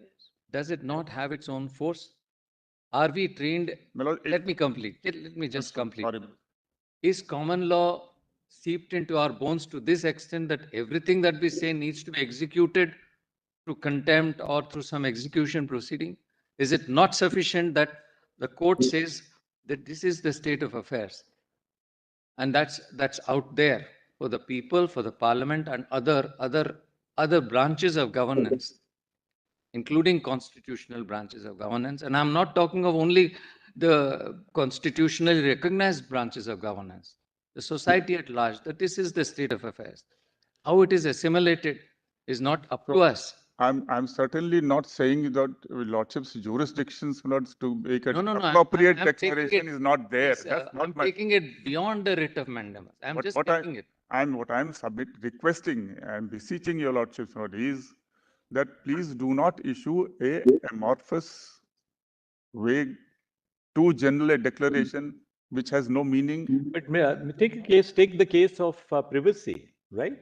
does it not have its own force? Are we trained? Let me complete. Let me just complete. Sorry. Is common law seeped into our bones to this extent that everything that we say needs to be executed through contempt or through some execution proceeding? Is it not sufficient that the court says that this is the state of affairs? And that's out there for the people, for the Parliament, and other branches of governance, including constitutional branches of governance. And I'm not talking of only the constitutionally recognized branches of governance, the society at large, that this is the state of affairs. How it is assimilated is not up to us. I'm certainly not saying that lordship's jurisdictions to make an No, appropriate declaration is not there. Yes, I'm taking it beyond the writ of mandamus. I'm just taking it. What I'm requesting and beseeching your lordships is that please do not issue a amorphous, vague, too general a declaration which has no meaning. But take the case of privacy, right?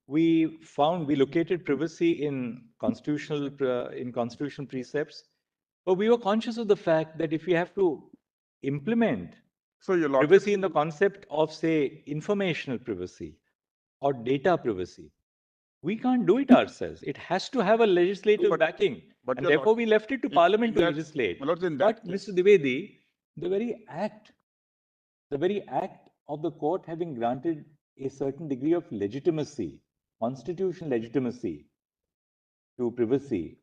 We located privacy in constitutional precepts, but we were conscious of the fact that if we have to implement privacy in the concept of, say, informational privacy or data privacy, we can't do it ourselves. It has to have a legislative backing, and therefore we left it to Parliament to legislate. But Mr. Dwivedi, the very act of the court having granted a certain degree of legitimacy, constitutional legitimacy to privacy,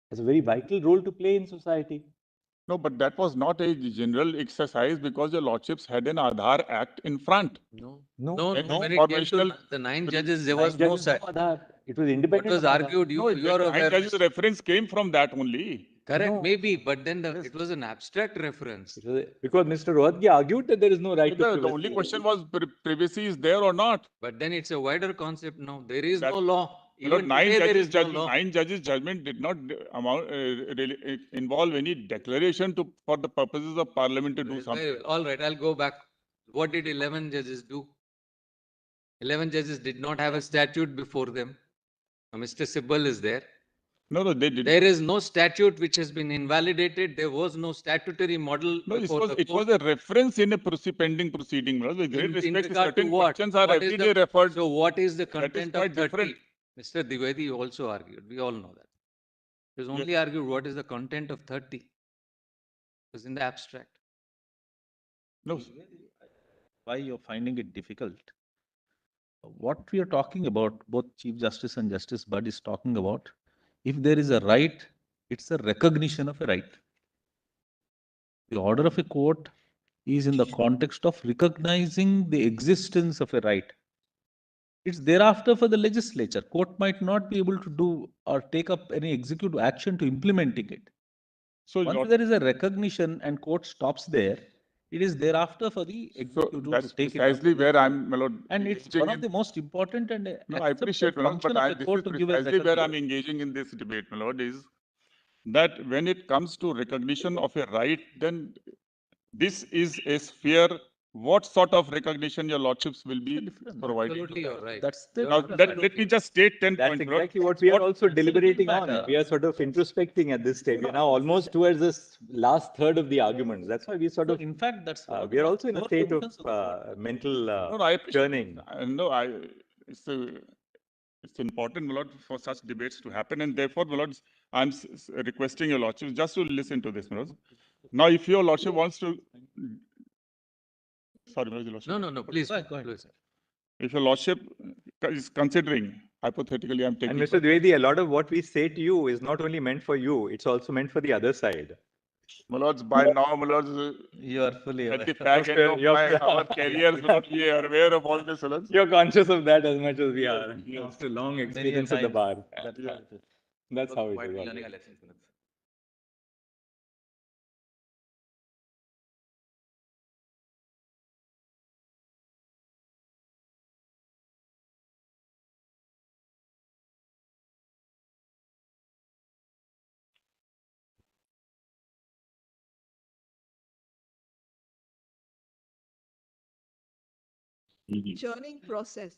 has a very vital role to play in society. No, but that was not a general exercise because your lordships had an Aadhaar Act in front. No. When it came to the 9 judges, there was no Aadhaar. It was independent. What was argued? You are aware. 9 judges reference came from that only. Correct, maybe, but then it was an abstract reference. Because Mr. Rohatgi argued that there is no right to privacy. The only question was privacy is there or not. But then it's a wider concept. No, there is no law. Even 9 judges' judgment did not involve any declaration for the purposes of Parliament to do something. All right, I'll go back. What did 11 judges do? 11 judges did not have a statute before them. Now, Mr. Sibal is there. No, they did. There is no statute which has been invalidated. There was no statutory model No, before the it was court. a reference in a pending proceeding. With great In respect, regard to certain what? questions are What is every day the- referred. So what is the That is content quite of 30? different. Mr. Dwivedi also argued. We all know that. It was Yes. only argued what is the content of 30. It was in the abstract. No, Why you're finding it difficult? What we are talking about, both Chief Justice and Justice Budd is talking about, if there is a right, it's a recognition of a right. The order of a court is in the context of recognizing the existence of a right. It's thereafter for the legislature. Court might not be able to do or take up any executive action to implementing it. so Once there is a recognition and court stops there, it is thereafter for the executive to that's take it up. precisely where I'm, my lord, And it's engaging one of in- the most important and No, I accepted appreciate, my lord, function but of a this court is to give a precisely where I'm recognition. engaging in this debate, my lord, is that when it comes to recognition of a right, then this is a sphere. What sort of recognition your lordships will be providing? Absolutely, you're right. That's the Now, let me just state 10 That's points. my lord. exactly what we are also deliberating on. matter. We are sort of introspecting at this stage. We are now almost towards this last third of the arguments. That's why we sort So of, in fact, that's one of we are the also in a core state of functions the court. mental No, I appreciate. churning. It's important, my lord, for such debates to happen, and therefore, my lords, I'm requesting your lordship just to listen to this, my lords. Now, if your lordship wants to, sorry, my lordship. No, please. Go ahead. Please. If your lordship is considering, hypothetically, I'm taking. And Mr. Dwivedi, a lot of what we say to you is not only meant for you, it's also meant for the other side. My lords, by now, my lords, You are fully at the aware. fag end of our careers, my lord, we are aware of all this, my lords. You're conscious of that as much as we are. After long Many a experience at the times. bar. That's how it is. That's how it Quite is. learning a lesson from it. churning process.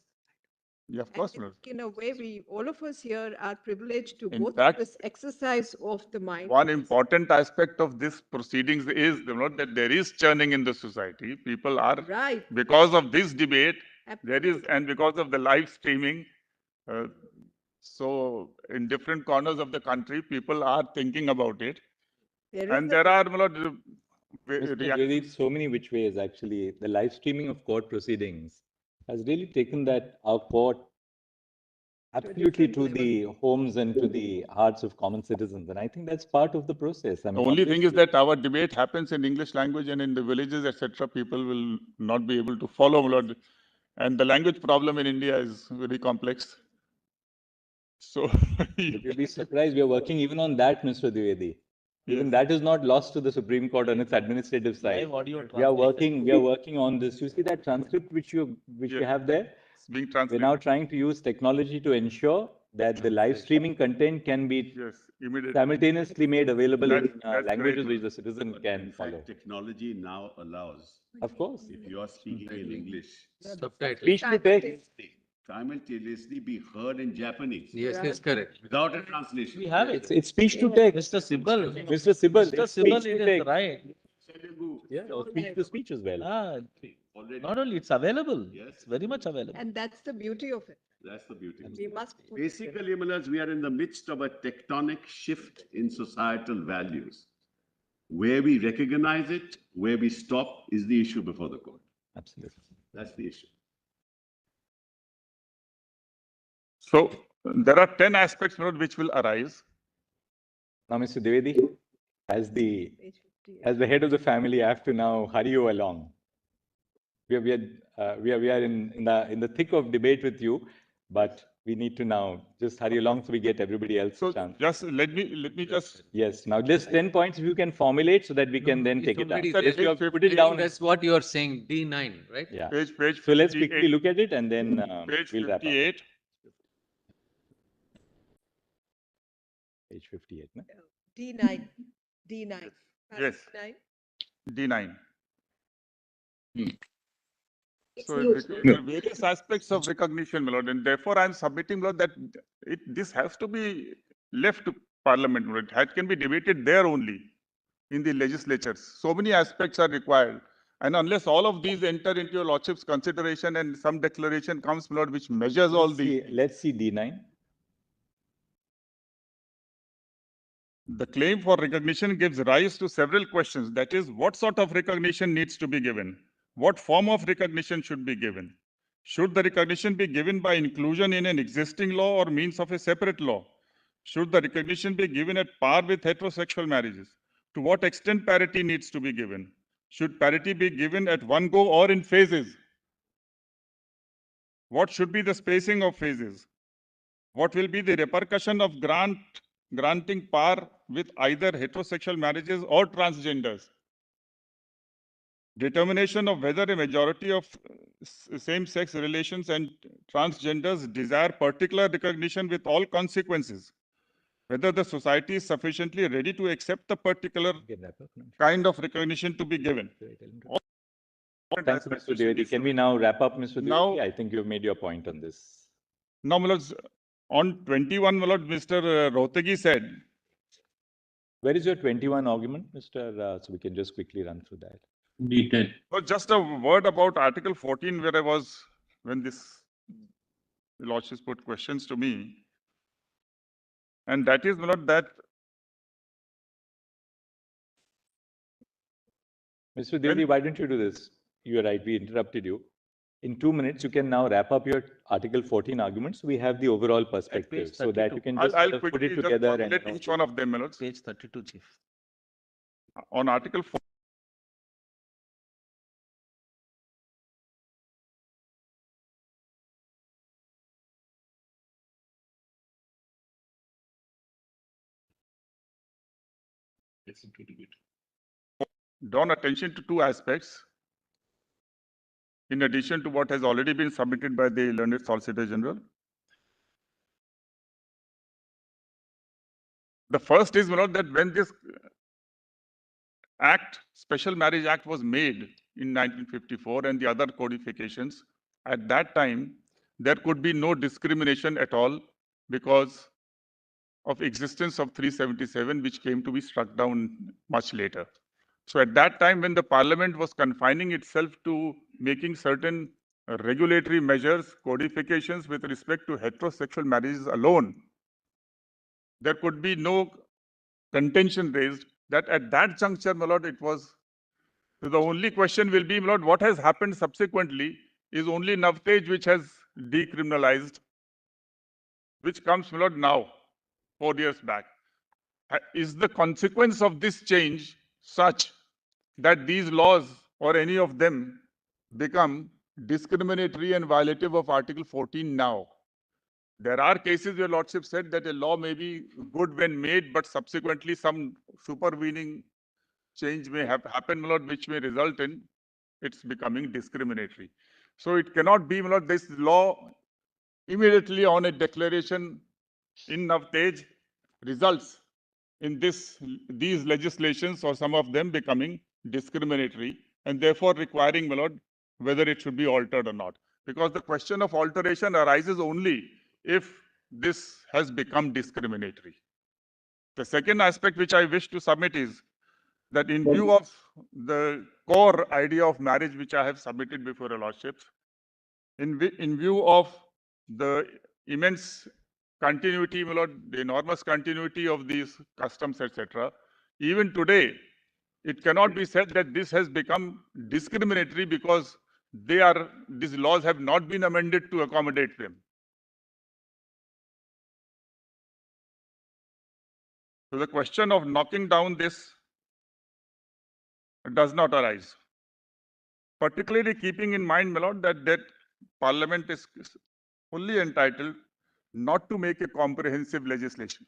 Yeah, of And course, I my lord. think in a way, we, all of us here are privileged to In go through fact, this exercise of the mind. One important aspect of this proceedings is, you know, that there is churning in the society. People are, Right. because of this debate, there is, Absolutely. and because of the live streaming, so in different corners of the country, people are thinking about it. There is And a- there are, my lord, Mr. reactions. Dwivedi, so many which ways actually. The live streaming of court proceedings has really taken that our court absolutely different to level. the homes and to the hearts of common citizens. And I think that's part of the process. I The mean, only thing is obviously- that our debate happens in English language, and in the villages, etc., people will not be able to follow, my lord. And the language problem in India is very complex. So, But you'll be surprised, we are working even on that, Mr. Dwivedi. Even Yes. that is not lost to the Supreme Court on its administrative side. Live audio We are translation. working on this. You see that transcript which you Yes. have there? it's being We're translated. now trying to use technology to ensure that the live streaming content can be Yes, immediately. simultaneously made available That's- in that's languages right. which the citizen But can in follow. fact, technology now allows, Of course. if you are speaking in English, Subtitle. Speech to text. simultaneously be heard in Japanese Yes, correct. without a translation. We have it. It's speech to text. Mr. Sibal. Mr. Sibal, Mr. it's Sibal, speech it to is text. right. Telugu Yeah, or speech to speech as well. already. Not only it's available, Yes. it's very much available. And that's the beauty of it. That's the beauty. We must put it Basically, Malas, we are in the midst of a tectonic shift in societal values. Where we recognize it, where we stop is the issue before the court. Absolutely. That's the issue. So there are 10 aspects, my lord, which will arise. Now, Mr. Dwivedi, as the page 58. as the head of the family, I have to now hurry you along. We are in the thick of debate with you, but we need to now just hurry along so we get everybody else So a chance. just let me just, Yes, now just 10 points if you can formulate so that we can then It's take it up. already Sir, there. Just you have put it page down. That's what you are saying, D9, right? Yeah. page So let's 58, quickly look at it and then page we'll wrap up. 58. Page 58. No? D9. D9. Yes. D9. D9. Hmm. So there are various aspects of recognition, my lord, and therefore I am submitting, my lord, that this has to be left to Parliament. It can be debated there only in the legislatures. So many aspects are required. And unless all of these enter into your Lordship's consideration and some declaration comes, my Lord, which measures all these. Let's see D9. The claim for recognition gives rise to several questions. That is, what sort of recognition needs to be given? What form of recognition should be given? Should the recognition be given by inclusion in an existing law or means of a separate law? Should the recognition be given at par with heterosexual marriages? To what extent parity needs to be given? Should parity be given at one go or in phases? What should be the spacing of phases? What will be the repercussion of granting par with either heterosexual marriages or transgenders? Determination of whether a majority of same-sex relations and transgenders desire particular recognition with all consequences. Whether the society is sufficiently ready to accept the particular kind of recognition to be given. Thank you, Mr. Dwivedi. Can we now wrap up, Mr. Dwivedi? Now, I think you've made your point on this. Now, my lords, on 21, my lord, Mr. Rohtegi said. Where is your 21 argument, Mr. So we can just quickly run through that. Detail. Well, just a word about Article 14, where I was, when this Lordships put questions to me. And that is, my lord, that. Mr. Dwivedi, why don't you do this? You are right, we interrupted you. In 2 minutes, you can now wrap up your Article 14 arguments. We have the overall perspective so that you can just I'll put it together and each one of them, my lords. Page 32, Chief. On Article 14. Drawn attention to two aspects, in addition to what has already been submitted by the learned Solicitor General. The first is, my lord, that when this Act, Special Marriage Act, was made in 1954 and the other codifications, at that time, there could be no discrimination at all because of existence of 377, which came to be struck down much later. So at that time, when the Parliament was confining itself to making certain regulatory measures, codifications with respect to heterosexual marriages alone, there could be no contention raised that at that juncture, my lord, it was, the only question will be, my lord, what has happened subsequently is only navtage which has decriminalized, which comes, my lord, now, 4 years back. Is the consequence of this change such that these laws or any of them become discriminatory and violative of Article 14 now? There are cases where Lordship said that a law may be good when made, but subsequently some supervening change may have happened, my lord, which may result in its becoming discriminatory. So it cannot be, my lord, this law immediately on a declaration in navtage results in these legislations or some of them becoming discriminatory and therefore requiring, my lord, whether it should be altered or not. Because the question of alteration arises only if this has become discriminatory. The second aspect which I wish to submit is that in view of the core idea of marriage which I have submitted before your lordships, in view of the immense continuity, my lord, the enormous continuity of these customs, etc., even today, it cannot be said that this has become discriminatory because these laws have not been amended to accommodate them. So the question of knocking down this does not arise. Particularly keeping in mind, my lord, that Parliament is fully entitled not to make a comprehensive legislation.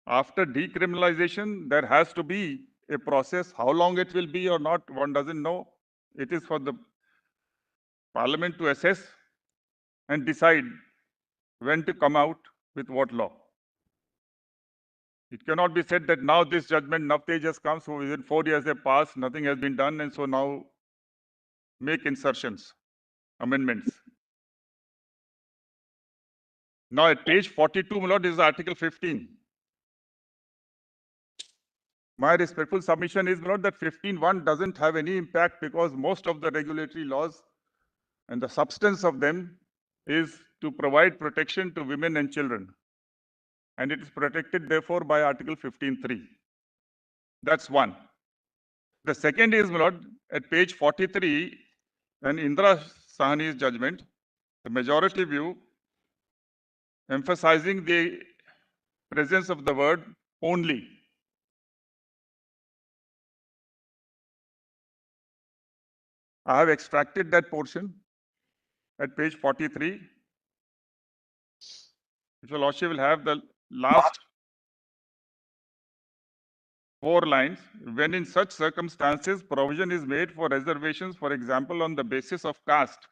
After decriminalization, there has to be a process. How long it will be or not, one doesn't know. It is for the Parliament to assess and decide when to come out with what law. It cannot be said that now this judgment, navtage has come, so within 4 years have passed, nothing has been done, and so now make insertions. amendments. Now at page 42, my lord, is Article 15. My respectful submission is, my lord, that 15.1 doesn't have any impact because most of the regulatory laws and the substance of them is to provide protection to women and children. And it is protected, therefore, by Article 15.3. That's one. The second is, my lord, at page 43, in Indra Sahni's judgment, the majority view emphasizing the presence of the word only. I have extracted that portion at page 43. If your lordship will have the last 4 lines, when in such circumstances provision is made for reservations, for example, on the basis of caste,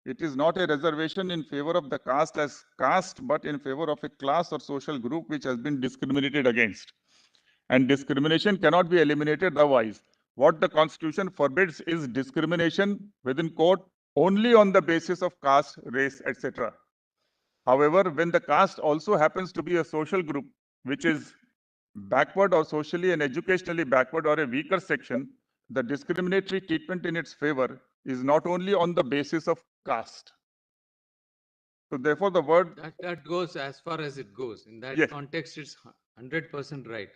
it is not a reservation in favor of the caste as caste, but in favor of a class or social group which has been discriminated against. And discrimination cannot be eliminated otherwise. What the Constitution forbids is discrimination within court only on the basis of caste, race, etc. However, when the caste also happens to be a social group which is backward or socially and educationally backward or a weaker section, the discriminatory treatment in its favor is not only on the basis of caste. So therefore the word... That goes as far as it goes. In that Yes. context, it's 100% right.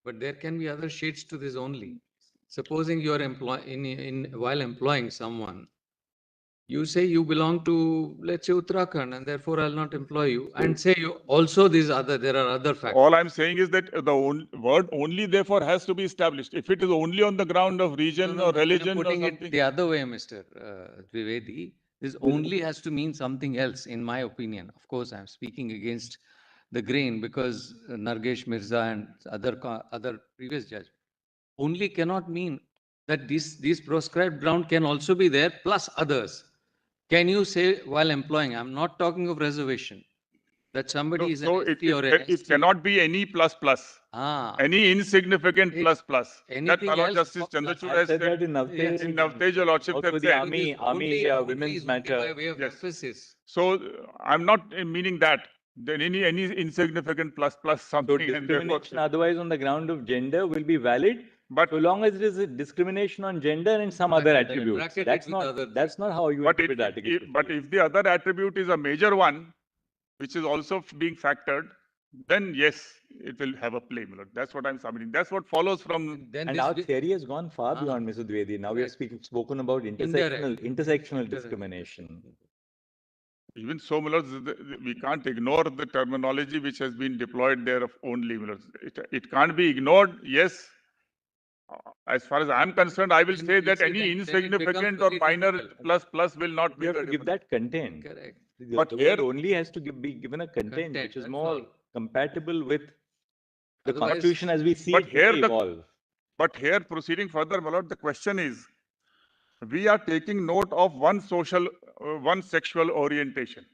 But there can be other shades to this only. Supposing you are while employing someone, you say you belong to, let's say, Uttarakhand, and therefore I'll not employ you. And say you also there are other factors. All I'm saying is that the word only therefore has to be established. If it is only on the ground of region or religion I'm putting or something... it the other way, Mr. Dwivedi. This only has to mean something else, in my opinion. Of course, I'm speaking against the grain because Nargesh Mirza and other previous judges. Only cannot mean that these proscribed ground can also be there plus others. Can you say while employing? I'm not talking of reservation. That somebody is So an ST or an it ST. cannot be any plus. Any insignificant plus. That anything my Lord else Justice or plus. Chandrachud I has said that said in Navtej. in Navtej, your lordship Also has the said. army women's Only matter. by way of Yes. emphasis. So I'm not meaning that. Then any insignificant plus So something. And therefore, discrimination otherwise on the ground of gender will be valid, but so long as it is a discrimination on gender and some other attributes. Bracket it That's with other that's not how you but interpret Article 50. but if the other attribute is a major one, which is also being factored, then yes, it will have a play. My Lord. That's what I'm submitting. That's what follows from. Then And this our theory has gone far beyond, Mr. Dwivedi. Now we have spoken about intersectional Indirect. discrimination. Even so, my Lord, we can't ignore the terminology which has been deployed there of only. My Lord. It can't be ignored. Yes. As far as I'm concerned, I will say that any insignificant or minor plus will not be. You have to give that content. Correct. But The here word only has to be given a content which is that's more all. compatible with the Otherwise- Constitution as we see But it here today evolve. But here, proceeding further, my Lord, the question is, we are taking note of one sexual orientation.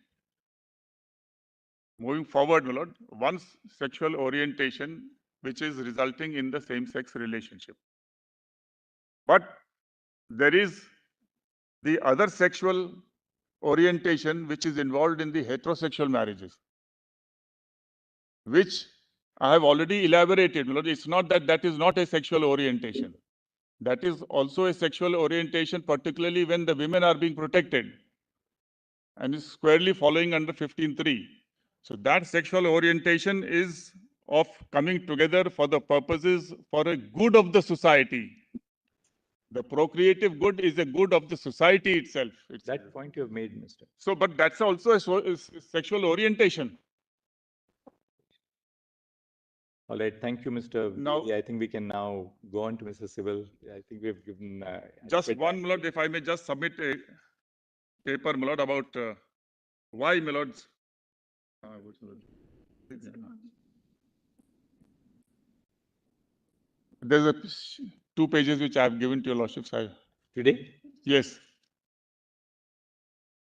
Moving forward, my Lord, one sexual orientation which is resulting in the same-sex relationship. But there is the other sexual orientation which is involved in the heterosexual marriages, which I have already elaborated. My Lord, it's not that that is not a sexual orientation. That is also a sexual orientation, particularly when the women are being protected and is squarely following under 15.3. So that sexual orientation is of coming together for the purposes for a good of the society. The procreative good is a good of the society itself. That point you have made, Mr. So, but that's also a sexual orientation. All right, thank you, Mr. Now- Vidi. I think we can now go on to Mr. Civil. I think we've given... Just adequate one, time. my Lord, if I may just submit a paper, my Lord, about why, my Lords. There's 2 pages which I have given to your Lordship. Today? Yes.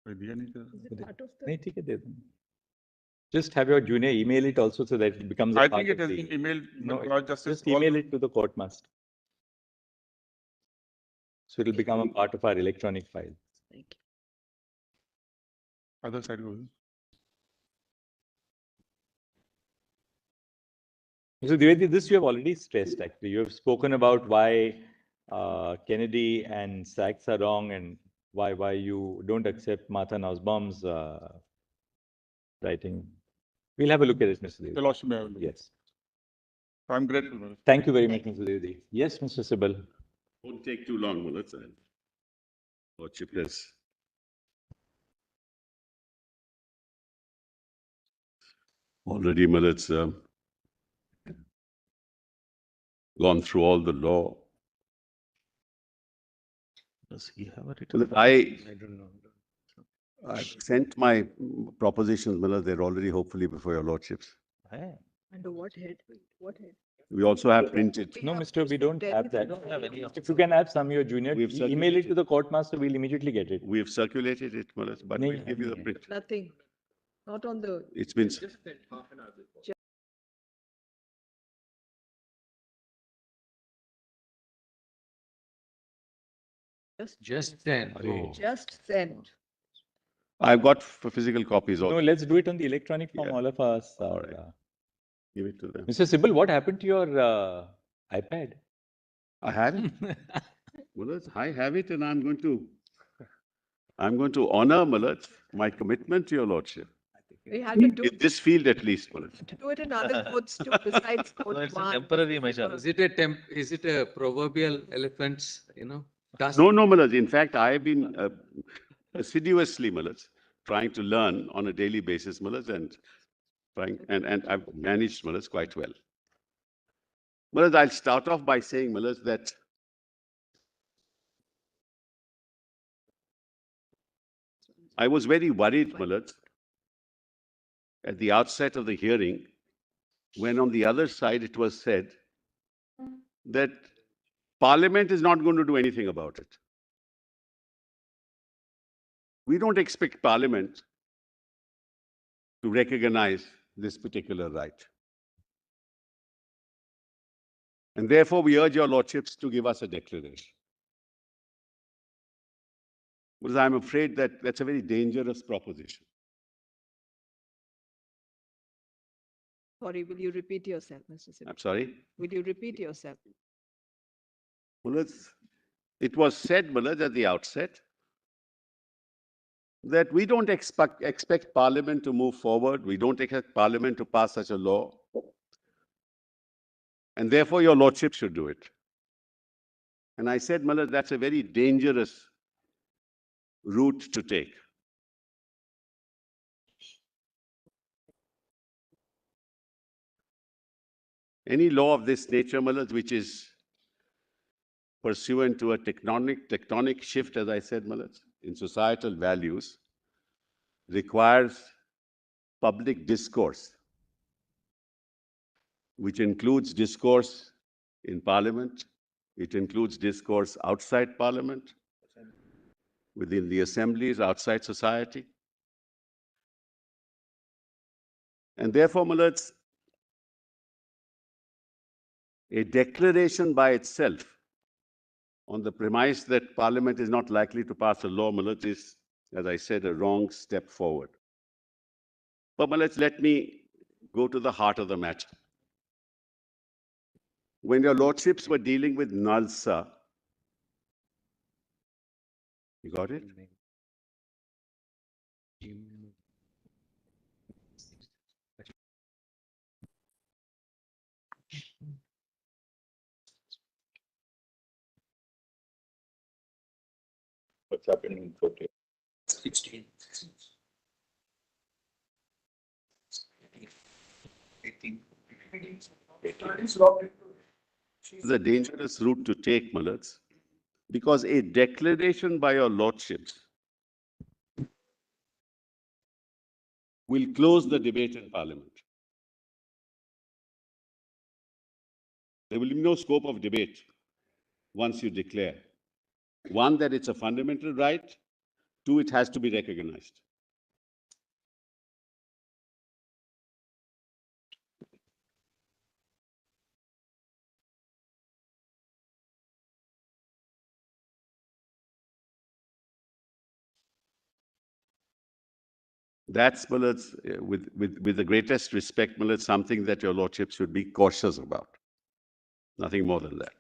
Is it part of the? नहीं, ठीक है, दे दो. Just have your junior email it also so that it becomes a I part think it of has the... been emailed. No, but Lord Justice, just email it to the court master. So it will become a part of our electronic file. Thank you. Other side goes. So Dwivedi, this you have already stressed actually. You have spoken about why Kennedy and Sachs are wrong and why you don't accept Martha Nussbaum's writing. We'll have a look at it, Mr. The Dwivedi. Lordship may have a look. Yes. I'm grateful, my lord. Thank you very much, Mr. Dwivedi. Yes, Mr. Sibal. Won't take too long, Mullah. Lordship has already, Mullah, gone through all the law. Does he have a written? Mullah, I don't know. I've sent my propositions, Mullah. They're already hopefully before your lordships. Hey, Under what head? What head? We also have printed. No, have Mr. We don't there have is that. don't have any of If you can have some, your junior, We've email it to circulated. the court master, we'll immediately get it. We've circulated it, Mullah, but Nahi, we'll give you the nahi. print. Nothing. Not on the. It's been. Just then. Oh. Just sent. I've got physical copies No, also. let's do it on the electronic form, Yeah. all of us. All right. Give it to them. Mr. Sibal, what happened to your iPad? I have it. Mullah, I have it, and I'm going to honor, Mullah, my commitment to your lordship. We had to do, In this field, at least, Mullah. to do it in other courts too, besides So court it's a one. temporary measure. Is it a proverbial elephant's, dust? No, Mullah. In fact, I've been assiduously, Mullah, trying to learn on a daily basis, Mullah, and I've managed, Mullah, quite well. Mullah, I'll start off by saying, Mullah, that I was very worried, Mullah, at the outset of the hearing, when on the other side it was said that Parliament is not going to do anything about it. We don't expect Parliament to recognize this particular right. And therefore, we urge your lordships to give us a declaration. Because I'm afraid that that's a very dangerous proposition. Sorry, will you repeat yourself, Mr. Sibal? I'm sorry? Will you repeat yourself? Well, it was said, Mullah, at the outset that we don't expect Parliament to move forward. We don't expect Parliament to pass such a law. And therefore, your lordship should do it. And I said, Mullah, that's a very dangerous route to take. Any law of this nature, Mullah, which is pursuant to a tectonic shift, as I said, Mullah, in societal values, requires public discourse, which includes discourse in Parliament, it includes discourse outside Parliament, within the assemblies, outside society. And therefore, Mullah, a declaration by itself on the premise that Parliament is not likely to pass a law, Mullah, is, as I said, a wrong step forward. But Mullah, let me go to the heart of the matter. When your lordships were dealing with Nalsa, you got it? What's happening in 40? 16. 18. It's a dangerous route to take, Mullah, because a declaration by your lordships will close the debate in Parliament. There will be no scope of debate once you declare. One, that it's a fundamental right. Two, it has to be recognized. That's, with the greatest respect, something that your lordship should be cautious about. Nothing more than that.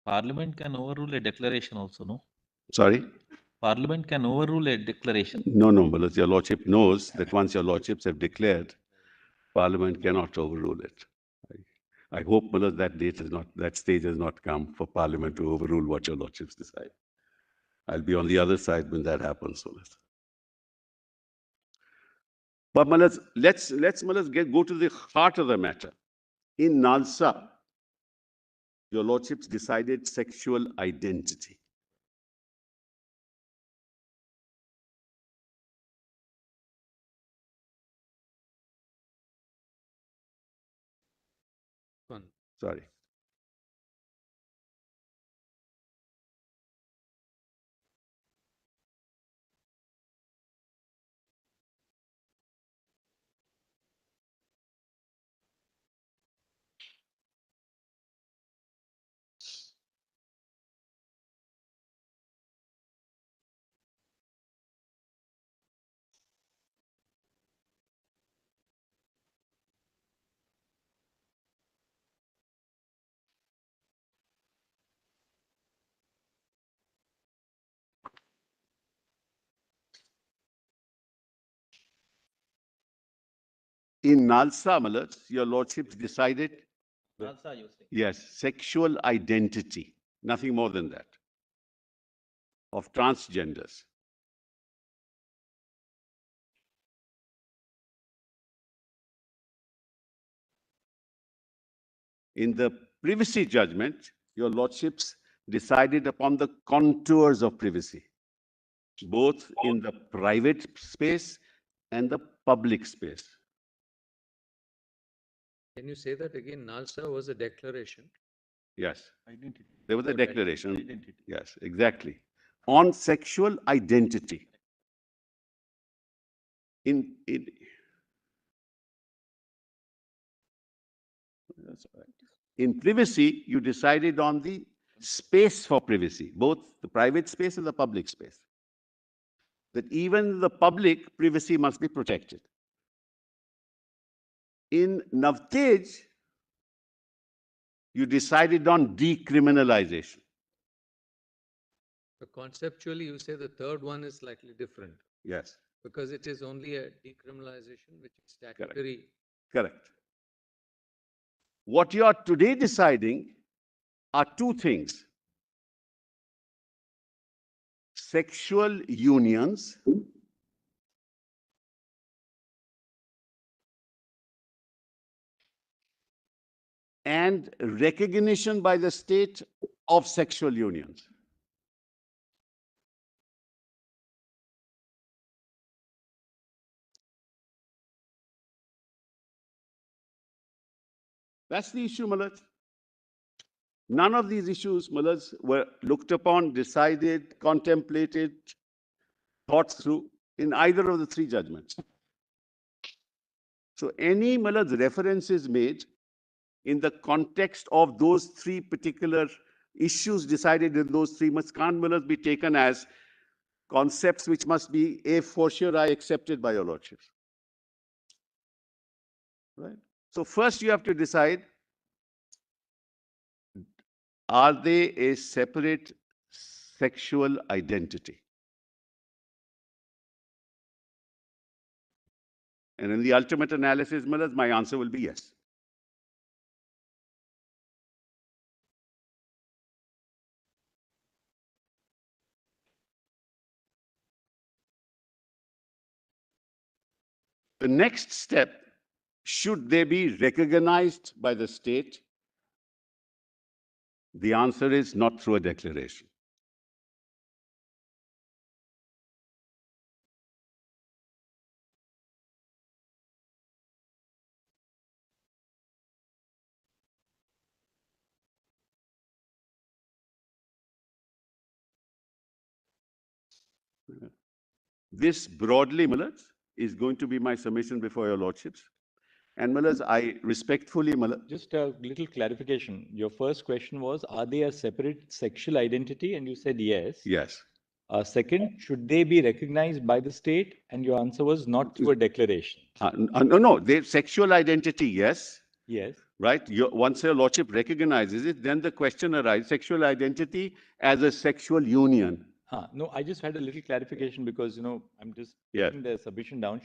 Parliament can overrule a declaration also, no? Sorry? Parliament can overrule a declaration. No, your lordship knows that once your lordships have declared, Parliament cannot overrule it. I hope, that stage has not come for Parliament to overrule what your lordships decide. I'll be on the other side when that happens, But let's go to the heart of the matter. In Nalsa, your lordships decided sexual identity. Sorry. In Nalsa, your lordships decided, Nalsa, you say. yes, sexual identity, nothing more than that, of transgenders. In the privacy judgment, your lordships decided upon the contours of privacy, both in the private space and the public space. Can you say that again? Nalsa was a declaration. Yes. Identity. There was a declaration. Identity. Yes, exactly. On sexual identity. In privacy, you decided on the space for privacy, both the private space and the public space. That even the public privacy must be protected. In Navtej, you decided on decriminalization. So conceptually, you say the third one is slightly different. Yes. Because it is only a decriminalization, which is statutory. Correct. What you are today deciding are two things: sexual unions and recognition by the state of sexual unions. That's the issue, Malaj. None of these issues, Malaj, were looked upon, decided, contemplated, thought through in either of the three judgments. So any, Malaj, reference is made in the context of those three particular issues decided in those three can't, Malaj, be taken as concepts which must be a fortiori accepted by your lordships. Right? So first you have to decide, are they a separate sexual identity? And in the ultimate analysis, Malaj, my answer will be yes. The next step, should they be recognized by the state? The answer is not through a declaration. This broadly, Millets, is going to be my submission before your lordships. And Millets, I respectfully, Millets, Just a little clarification. Your first question was, are they a separate sexual identity? And you said yes. yes. Second, should they be recognized by the state? And your answer was not through a declaration. No, their sexual identity, yes. Yes. Right? Once your lordship recognizes it, then the question arises, sexual identity as a sexual union. No, I just had a little clarification because, I'm just Yes. taking the submission down.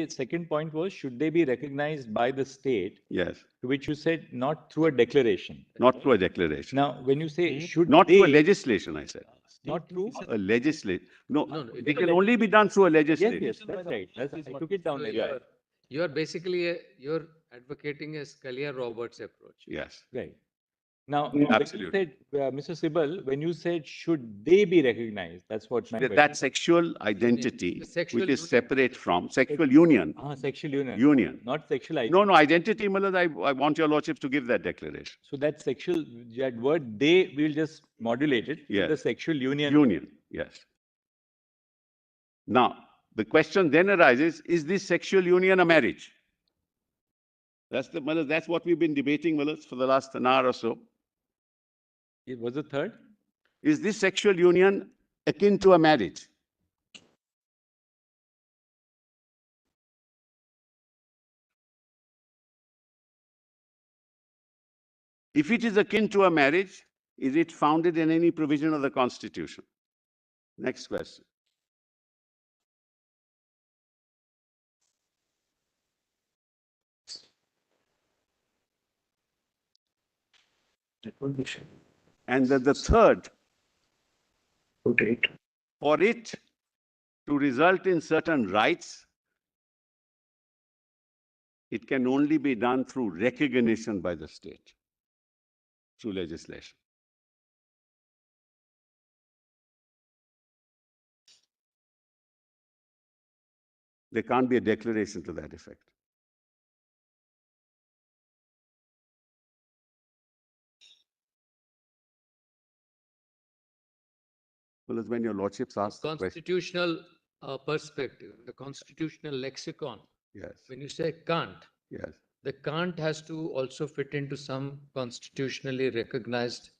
Second point was, should they be recognized by the state? Yes. To which you said not through a declaration. Not through a declaration. Now, when you say should Not they, through a legislation, I said. not through, A legislation. No, No, they can only be done through a yes, legislation. yes, that's right. I took it down. So there. you're basically, you're advocating a Scalia-Roberts approach. Yes. Right. Now, Absolutely. when you said, Mr. Sibal, when you said should they be recognized, that's what my question. That sexual identity, The sexual which is union. separate from sexual union. Sexual union. Union. Not sexual identity. No, identity, Millard, I want your lordships to give that declaration. So that sexual, that word they, we'll just modulate it. Yes. The sexual union. Union, yes. Now, the question then arises, is this sexual union a marriage? That's what we've been debating, Millard, for the last an hour or so. It was the third? Is this sexual union akin to a marriage? If it is akin to a marriage, is it founded in any provision of the Constitution? Next question. And the third, for it to result in certain rights, it can only be done through recognition by the state, through legislation. There can't be a declaration to that effect. Well, as when your lordships ask the question. Constitutional perspective, the constitutional lexicon, Yes, when you say can't, yes. the can't has to also fit into some constitutionally recognized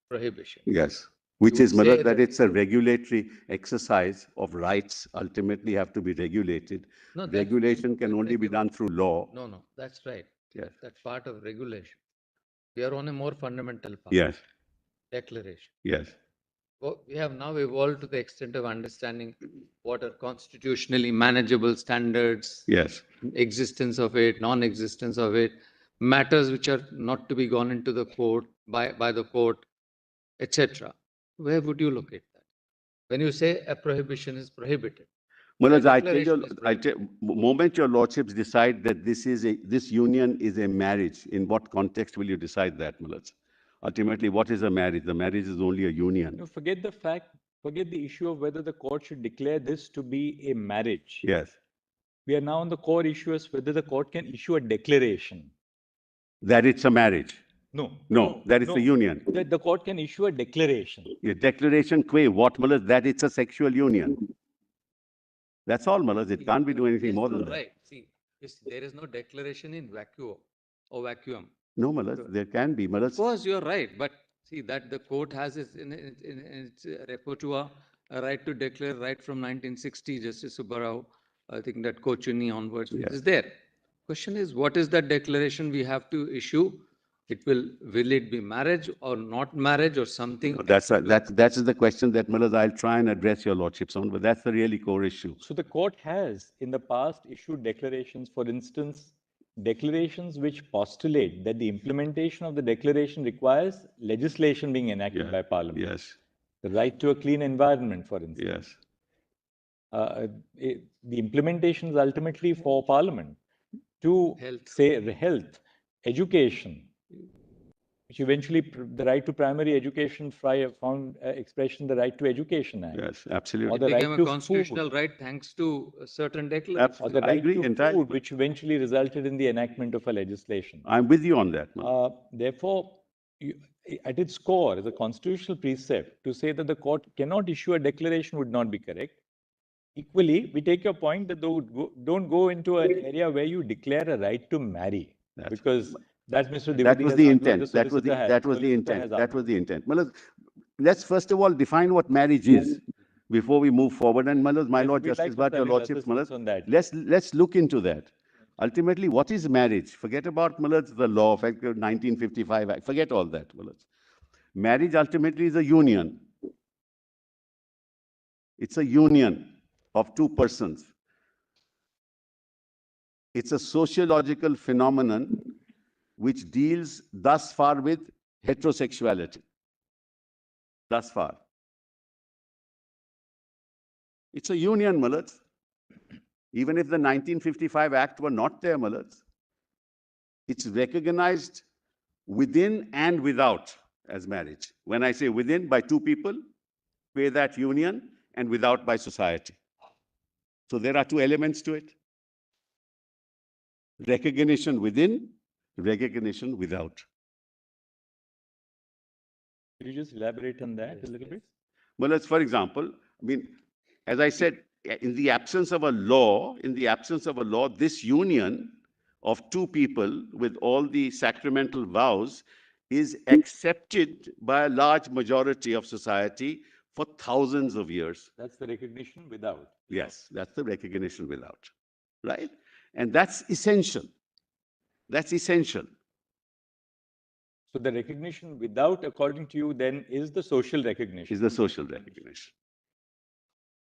prohibition. Yes, which You is, would say Millard, that it's a regulatory exercise of rights ultimately have to be regulated. No, that's- Regulation can only be done through law. No, that's right. Yes, That's part of regulation. We are on a more fundamental path. yes, Declaration. yes, Well, we have now evolved to the extent of understanding what are constitutionally manageable standards, yes. existence of it, non-existence of it, matters which are not to be gone into the court by the court, etc. Where would you locate that? When you say a prohibition is prohibited, Millard, I declaration is tell you, moment your lordships decide that this union is a marriage, in what context will you decide that, Millard? Ultimately, what is a marriage? The marriage is only a union. Forget the issue of whether the court should declare this to be a marriage. Yes. We are now on the core issue as whether the court can issue a declaration. That it's a marriage. No, that it's a union. That the court can issue a declaration. A declaration qua what, Millard? That it's a sexual union. That's all, Millard. It can't be doing anything Yes, more you're than that. right. See, there is no declaration in vacuum. No, Millard, there can be, Millard. Of course, you're right, but see that the court has in its repertoire a right to declare right from 1960, Justice Subbarao, I think that Kochuni onwards is there. Question is, what is that declaration we have to issue? Will it be marriage or not marriage or something? That's the question that, Millard, I'll try and address your lordships on, but that's the really core issue. So the court has in the past issued declarations, for instance, declarations which postulate that the implementation of the declaration requires legislation being enacted by Parliament. Yes, The right to a clean environment, for instance. yes, The implementation is ultimately for Parliament to say health, education, which eventually the right to primary education found expression the Right to Education Act. yes, absolutely. Or the Became right a to constitutional food. right thanks to a certain declaration. Or the I right agree to entirely. food, which eventually resulted in the enactment of a legislation. I'm with you on that, Millard. Therefore, at its core, as a constitutional precept, to say that the court cannot issue a declaration would not be correct. Equally, we take your point that don't go into an area where you declare a right to marry, because that's Mr. That Dwivedi was has the argued, intent. That was the intent. That was the intent. Malad, let's first of all define what marriage is before we move forward. And Malad, my Yes, Lord we'd like Justice, Mr. but your Ali's Lordship's assistance Malad, on that. let's look into that. Ultimately, what is marriage? Forget about Malad, the law, 1955 Act. Forget all that, Malad. Marriage ultimately is a union. It's a union of two persons. It's a sociological phenomenon which deals thus far with heterosexuality. Thus far. It's a union, Malad. Even if the 1955 Act were not there, Malad, it's recognized within and without as marriage. When I say within, by two people, pay that union, and without, by society. So there are two elements to it. Recognition within, recognition without. Could you just elaborate on that a little bit? Well, for example, I mean, as I said, in the absence of a law, this union of two people with all the sacramental vows is accepted by a large majority of society for thousands of years. That's the recognition without. Yes, that's the recognition without, right? And that's essential. That's essential. So the recognition without, according to you, then is the social recognition. Is the social recognition.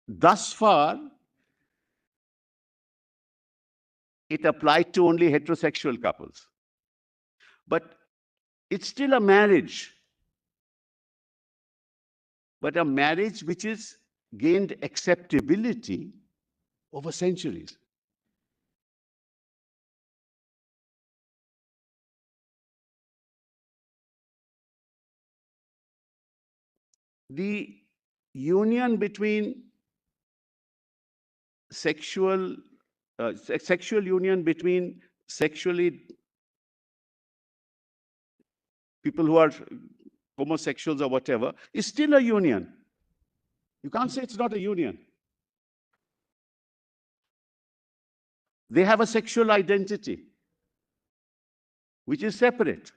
Thus far, it applied to only heterosexual couples. But it's still a marriage. But a marriage which is gained acceptability over centuries. The union between sexual union between sexually people who are homosexuals or whatever is still a union. You can't say it's not a union. They have a sexual identity which is separate.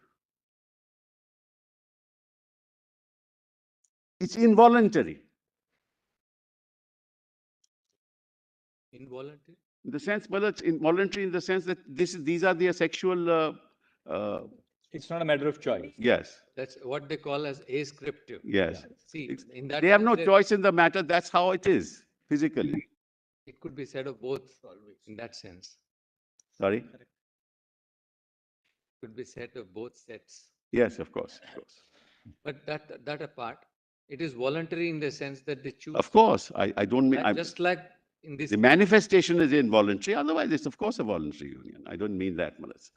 It's involuntary. Involuntary? In the sense, well, it's involuntary in the sense that these are their sexual. It's not a matter of choice. Yes. That's what they call as ascriptive. Yes. See, in that They have no sense, choice in the matter. That's how it is physically. it could be said of both in that sense. Sorry. Could be said of both sets. Yes, of course. But that apart, it is voluntary in the sense that they choose. Of course, I don't mean. Just like in this. The manifestation is involuntary. Otherwise, it's of course a voluntary union. I don't mean that, Malas.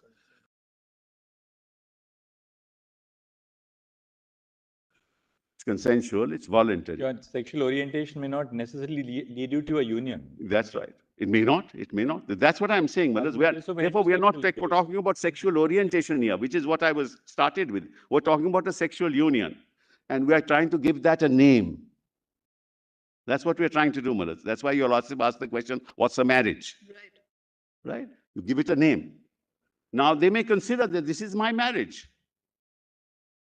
It's consensual. It's voluntary. Your sexual orientation may not necessarily lead you to a union. That's right. It may not. It may not. That's what I'm saying, Manas. Therefore, we are not talking about sexual orientation here, which is what I was started with. We're talking about a sexual union, and we are trying to give that a name. That's what we're trying to do, Manas. That's why you're also asked the question, what's a marriage? Right. Right? You give it a name. Now, they may consider that this is my marriage.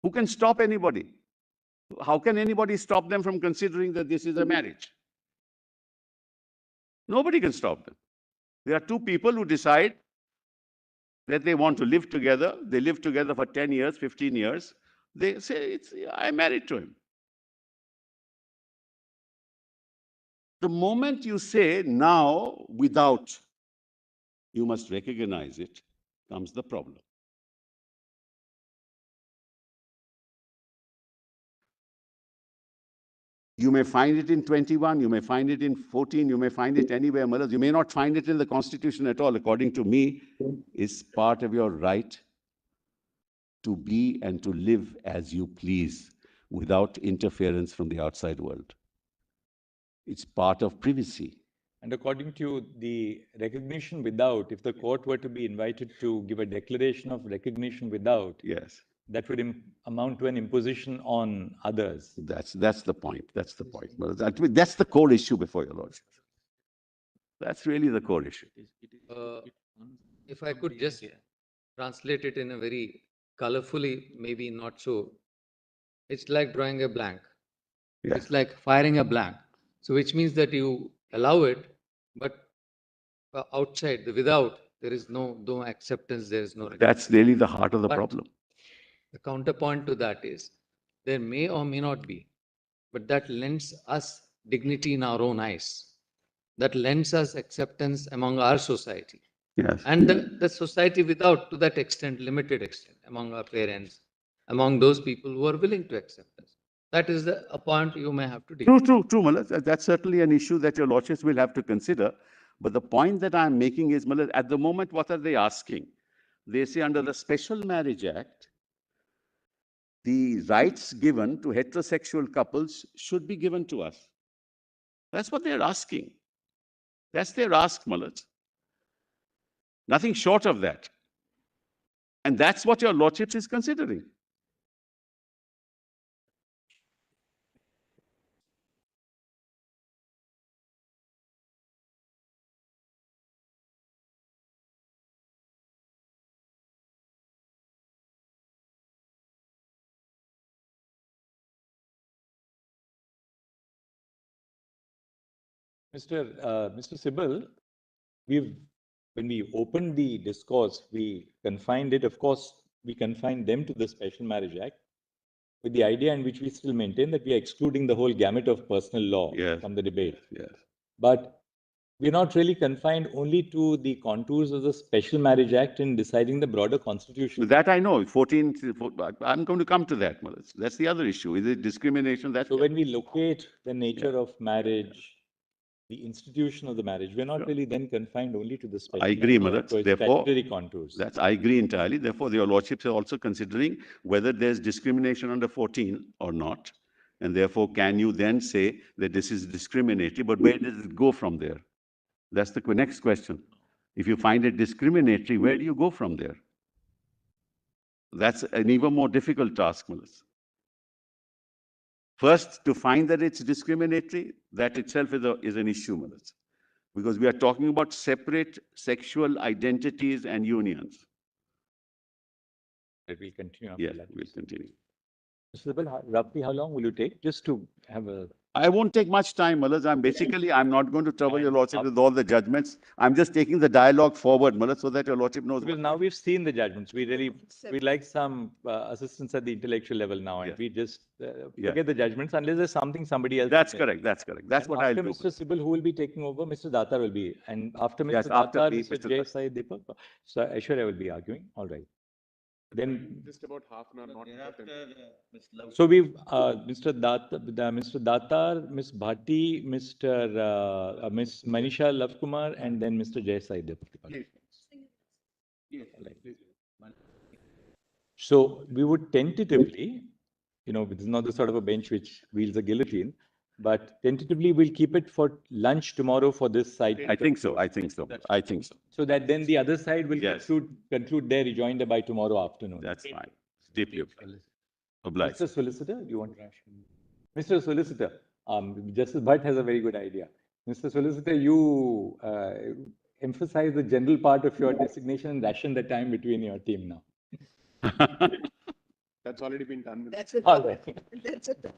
Who can stop anybody? How can anybody stop them from considering that this is a marriage? Nobody can stop them. There are two people who decide that they want to live together. They live together for 10 years, 15 years. They say, I'm married to him. The moment you say now, without, you must recognize it, comes the problem. You may find it in 21, you may find it in 14, you may find it anywhere else. You may not find it in the Constitution at all. According to me, it's part of your right to be and to live as you please without interference from the outside world. It's part of privacy. And according to the recognition without, if the court were to be invited to give a declaration of recognition without, yes, that would amount to an imposition on others. That's the point. That's the point. That's the core issue before your Lordship. That's really the core issue. If I could just translate it in a very colorfully, maybe not so, it's like drawing a blank. Yeah. It's like firing a blank. So which means that you allow it, but outside, without, there is no acceptance, there is no. That's really the heart of the But problem. the counterpoint to that is there may or may not be, but that lends us dignity in our own eyes. That lends us acceptance among our society. Yes. And the society without, to that extent, limited extent, among our parents, among those people who are willing to accept us. That is a point you may have to True, Malad. That's certainly an issue that your lordships will have to consider. But the point that I'm making is, Malad, at the moment, what are they asking? They say under the Special Marriage Act, the rights given to heterosexual couples should be given to us. That's what they're asking. That's their ask, Malad. Nothing short of that. And that's what your lordships is considering. Mr. Sibyl, when we opened the discourse, we confined it, of course, we confined them to the Special Marriage Act with the idea in which we still maintain that we are excluding the whole gamut of personal law from the debate. Yes. But we're not really confined only to the contours of the Special Marriage Act in deciding the broader constitution. That I know. 14, I'm going to come to that, Malad. That's the other issue. Is it discrimination? So when we locate the nature of marriage, the institution of the marriage, we're not really then confined only to the Special I agree, Marriage Act Malad. or its Therefore, statutory contours. I agree entirely. Therefore, your lordships are also considering whether there's discrimination under 14 or not. And therefore, can you then say that this is discriminatory? But where does it go from there? That's the next question. If you find it discriminatory, where do you go from there? That's an even more difficult task, Malad. First, to find that it's discriminatory, that itself is an issue, Malad. Because we are talking about separate sexual identities and unions. We'll continue after Yes, that. we'll continue. Mr. Sibyl, roughly how long will you take just to have a... I won't take much time, Malad. I'm not going to trouble your lordship with all the judgments. I'm just taking the dialogue forward, Malad, so that your lordship knows. Because now we've seen the judgments. We like some assistance at the intellectual level now, and we just forget the judgments unless there's something somebody else. That's correct. That's correct. That's what I'll do. After Mr. Sibyl, who will be taking over? Mr. Datar will be, and after Mr. Yes, after Datar, me, Mr. Mr. Jay Sai Deepak. So Aishwarya will be arguing. All right. Then just about half an hour, not so we've Mr. Datar, Ms. Bhatti, Mr. Ms. Manisha Lavkumar, and then Mr. Jay Sai Deepak. So we would tentatively, this is not the sort of a bench which wields a guillotine, but tentatively we'll keep it for lunch tomorrow for this side. I think so. So that then the other side will conclude their rejoinder by tomorrow afternoon. That's fine. It's deeply obliged. Mr. Solicitor, do you want to? Mr. Solicitor, Justice Bhatt has a very good idea. Mr. Solicitor, you emphasize the general part of your designation and ration the time between your team now. That's already been done. That's it. All right. That's it.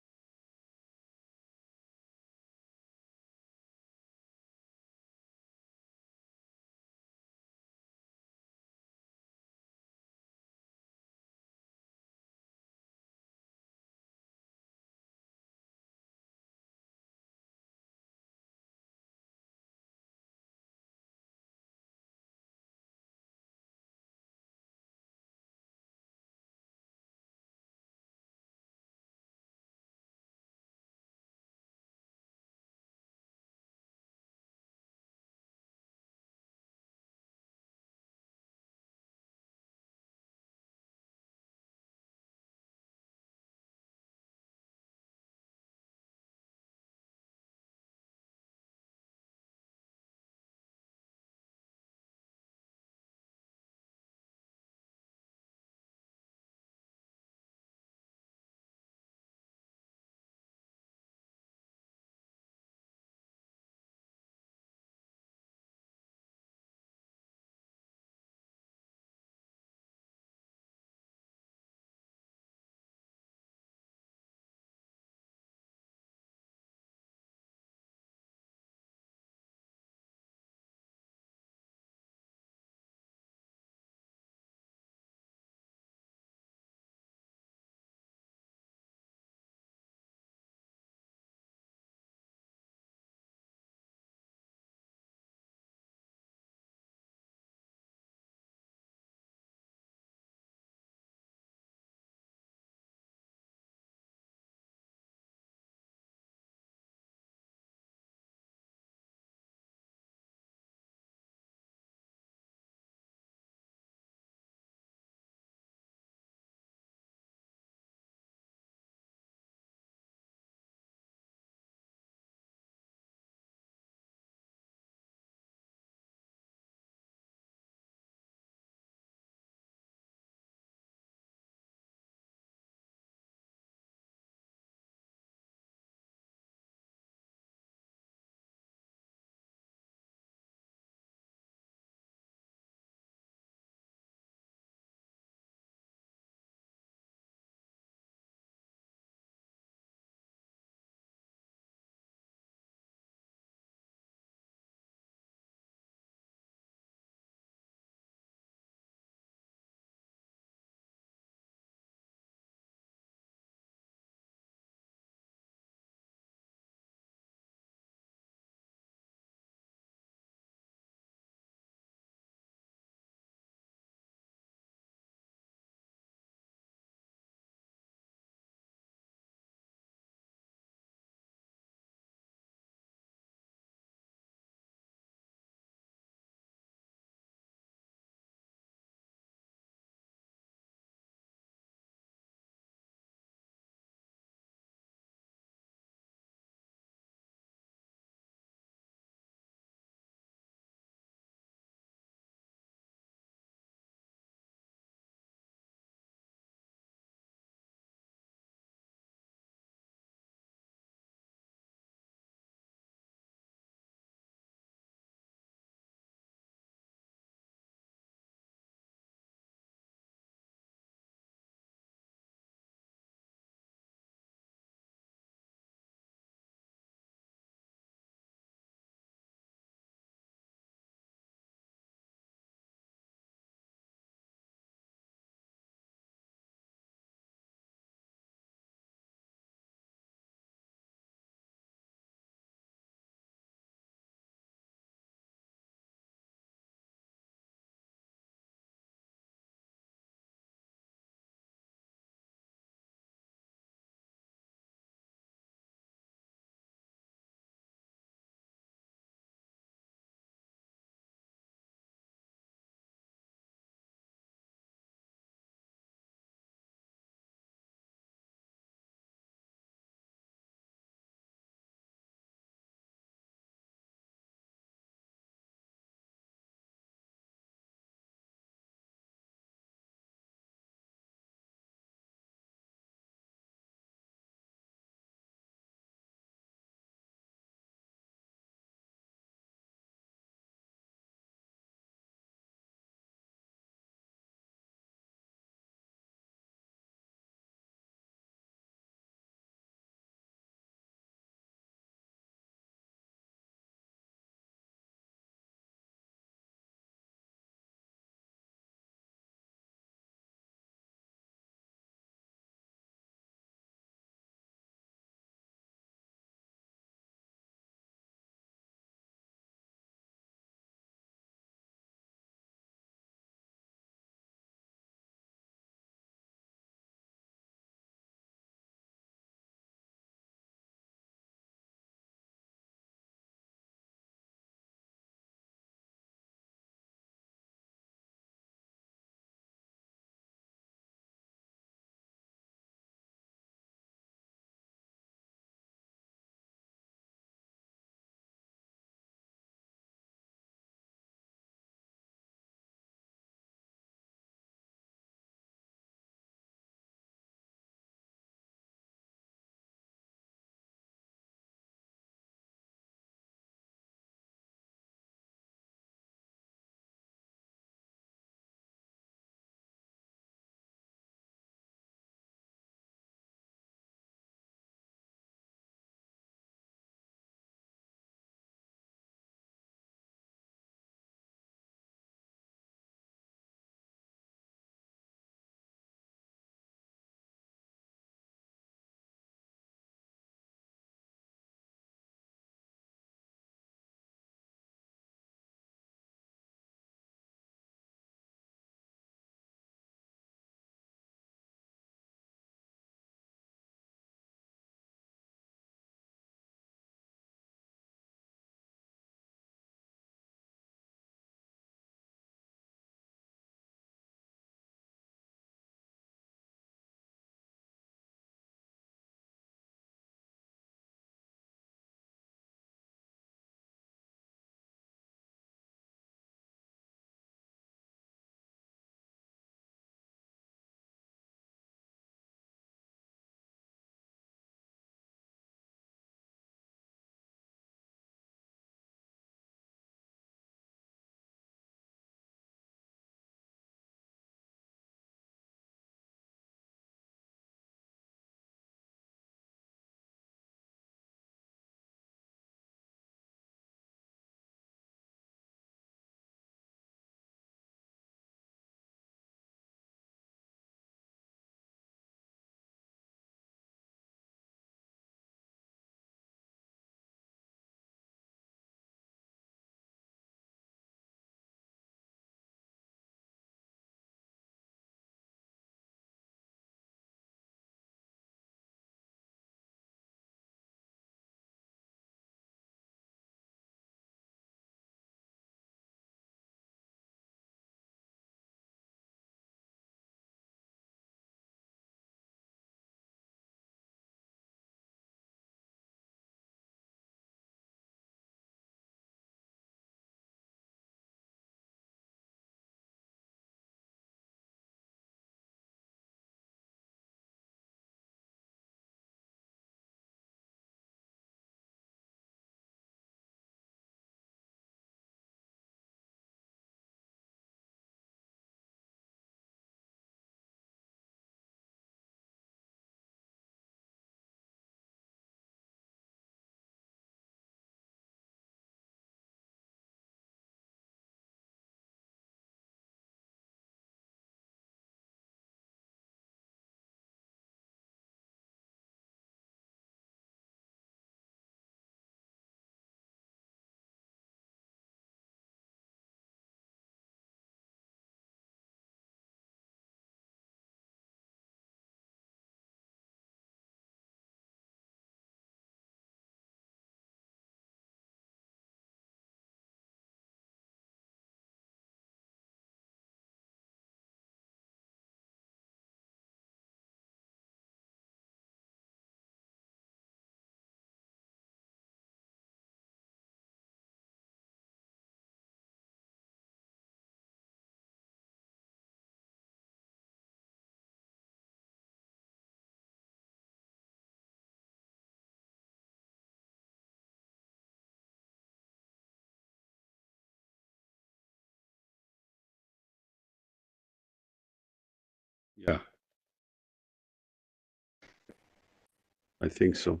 I think so.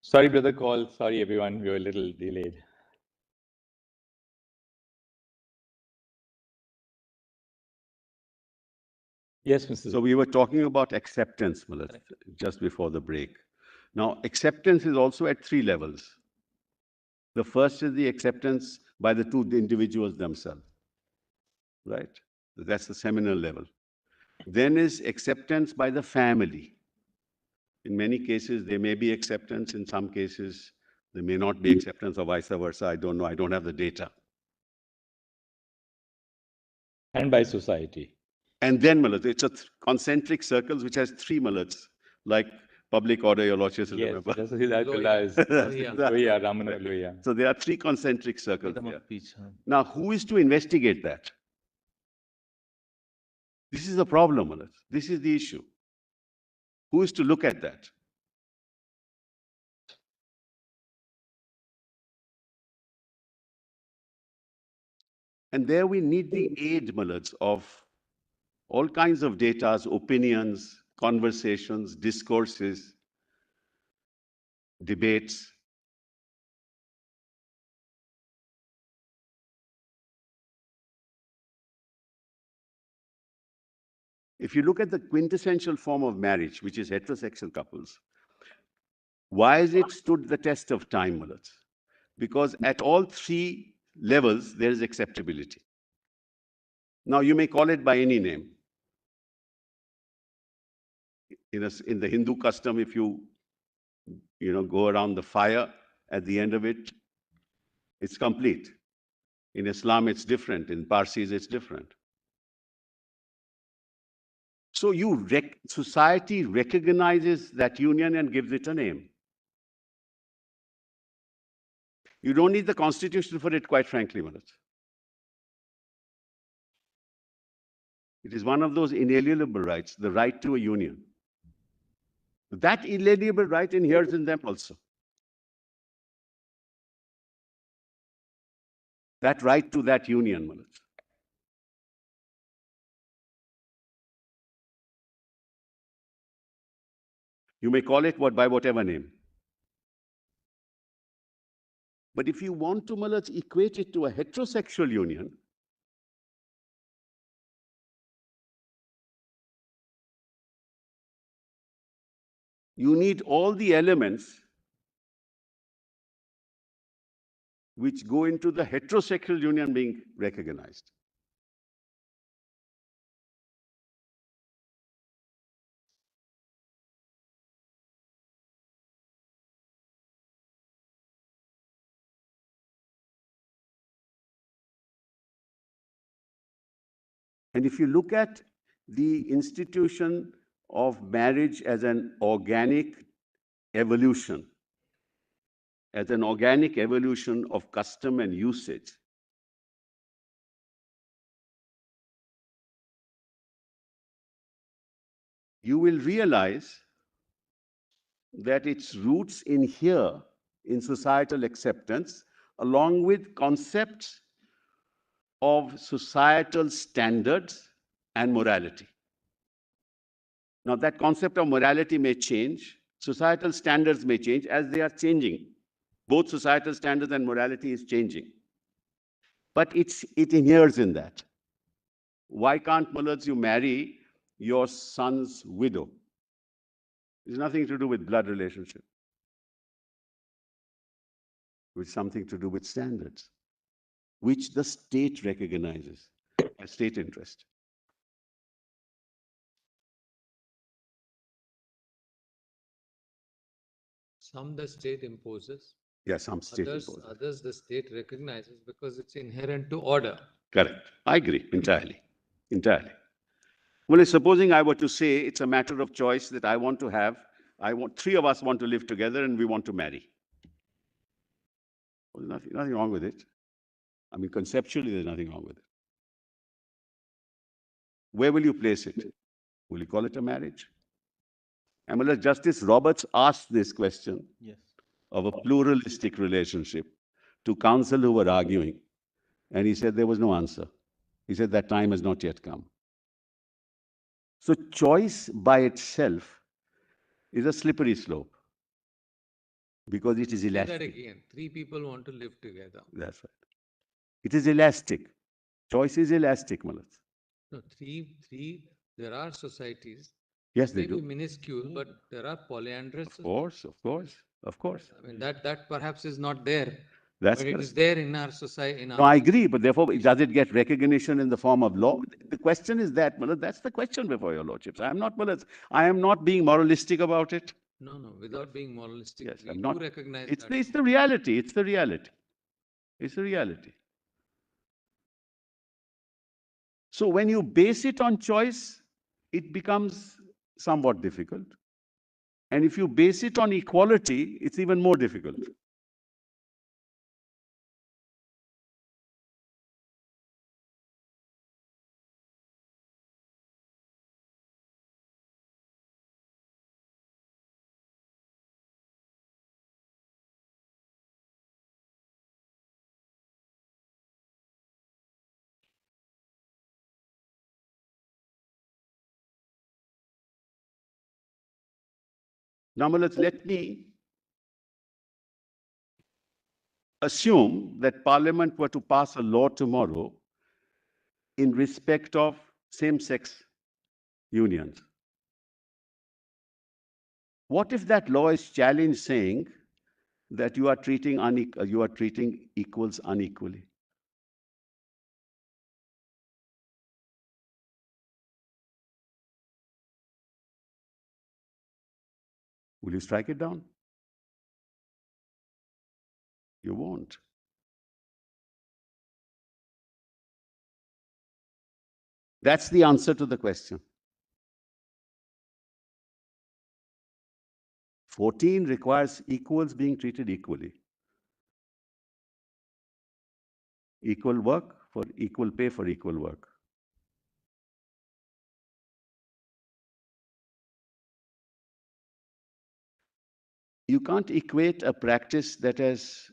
Sorry, brother call. Sorry, everyone. We were a little delayed. Yes, Mrs. So we were talking about acceptance, Malad, just before the break. Now, acceptance is also at 3 levels. The first is the acceptance by the two individuals themselves, right? That's the seminal level. Then is acceptance by the family. In many cases, there may be acceptance. In some cases, there may not be acceptance or vice versa. I don't know. I don't have the data. And by society. And then, Malad, it's a concentric circles which has 3 Malads, like public order, your lordship will Yes, remember. that's what I realized. Loya, Ramana Loya. So there are 3 concentric circles Freedom here. of speech. Now, who is to investigate that? This is the problem, Malad. This is the issue. Who is to look at that? And there we need the aid, Malads, of all kinds of data, opinions, conversations, discourses, debates. If you look at the quintessential form of marriage, which is heterosexual couples, why has it stood the test of time, Malads? Because at all 3 levels, there is acceptability. Now, you may call it by any name. In the Hindu custom, if you go around the fire, at the end of it, it's complete. In Islam, it's different. In Parsis, it's different. So society recognizes that union and gives it a name. You don't need the constitution for it, quite frankly, Manoj. It is one of those inalienable rights, the right to a union. That inalienable right inheres in them also. That right to that union, Manoj. You may call it by whatever name. But if you want to, Malaj, equate it to a heterosexual union, you need all the elements which go into the heterosexual union being recognized. And if you look at the institution of marriage as an organic evolution of custom and usage, you will realize that its roots inhere in societal acceptance, along with concepts of societal standards and morality. Now, that concept of morality may change, societal standards may change as they are changing. Both societal standards and morality is changing. But it inheres in that. Why can't, Malaj, you marry your son's widow? It's nothing to do with blood relationship. It's something to do with standards, which the state recognizes as state interest. Some the state imposes. Yeah, some state imposes. Others the state recognizes because it's inherent to order. Correct. I agree entirely. Entirely. Well, supposing I were to say it's a matter of choice that I want to have, 3 of us want to live together and we want to marry. Well, nothing wrong with it. I mean, conceptually, there's nothing wrong with it. Where will you place it? Will you call it a marriage? And well, Justice Roberts asked this question Yes. of a pluralistic relationship to counsel who were arguing. And he said there was no answer. He said that time has not yet come. So choice by itself is a slippery slope because it is Say that elastic. again. Three people want to live together. That's right. It is elastic. Choice is elastic, Malas. No, there are societies, Yes, they maybe do. minuscule, but there are polyandrous. Of course, of course, of course. I mean, that perhaps is not there, That's but it correct. is there in our society. No, I agree, but therefore, does it get recognition in the form of law? The question is that, Malas, that's the question before your lordships. I am not, Malas, I am not being moralistic about it. No, without being moralistic, Yes, we I'm do not. recognize It's that. the reality. It's the reality. It's the reality. So when you base it on choice, it becomes somewhat difficult. And if you base it on equality, it's even more difficult. Now, let me assume that Parliament were to pass a law tomorrow in respect of same-sex unions. What if that law is challenged saying that you are treating equals unequally? Will you strike it down? You won't. That's the answer to the question. 14 requires equals being treated equally. Equal work for equal pay for equal work. You can't equate a practice that has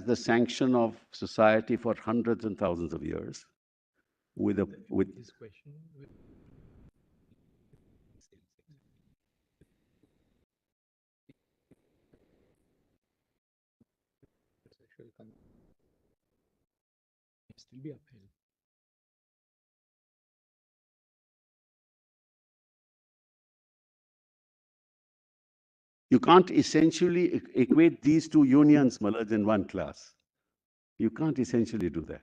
the sanction of society for hundreds and thousands of years with His question with still be upheld. you can't essentially equate these two unions, Malaj, in one class. You can't essentially do that.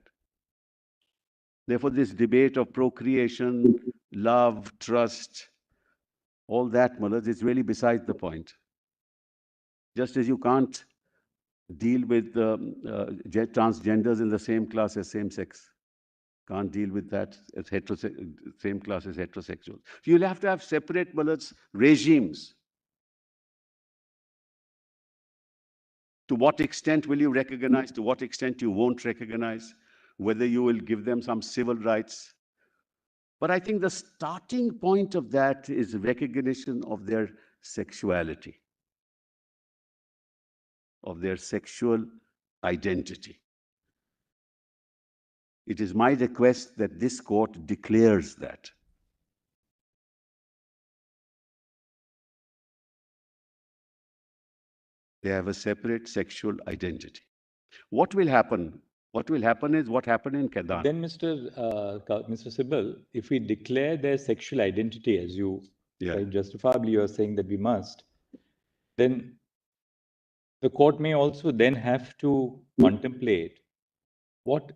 Therefore, this debate of procreation, love, trust, all that, Malaj, is really beside the point. Just as you can't deal with transgenders in the same class as same-sex. Can't deal with that as same class as heterosexuals. So you'll have to have separate regimes. To what extent will you recognize? To what extent you won't recognize? Whether you will give them some civil rights. But I think the starting point of that is recognition of their sexuality, of their sexual identity. It is my request that this court declares that. They have a separate sexual identity. What will happen? What will happen is what happened in Kedan. Then, Mr. Sibal, if we declare their sexual identity, as you quite justifiably you are saying that we must, then the court may also then have to contemplate what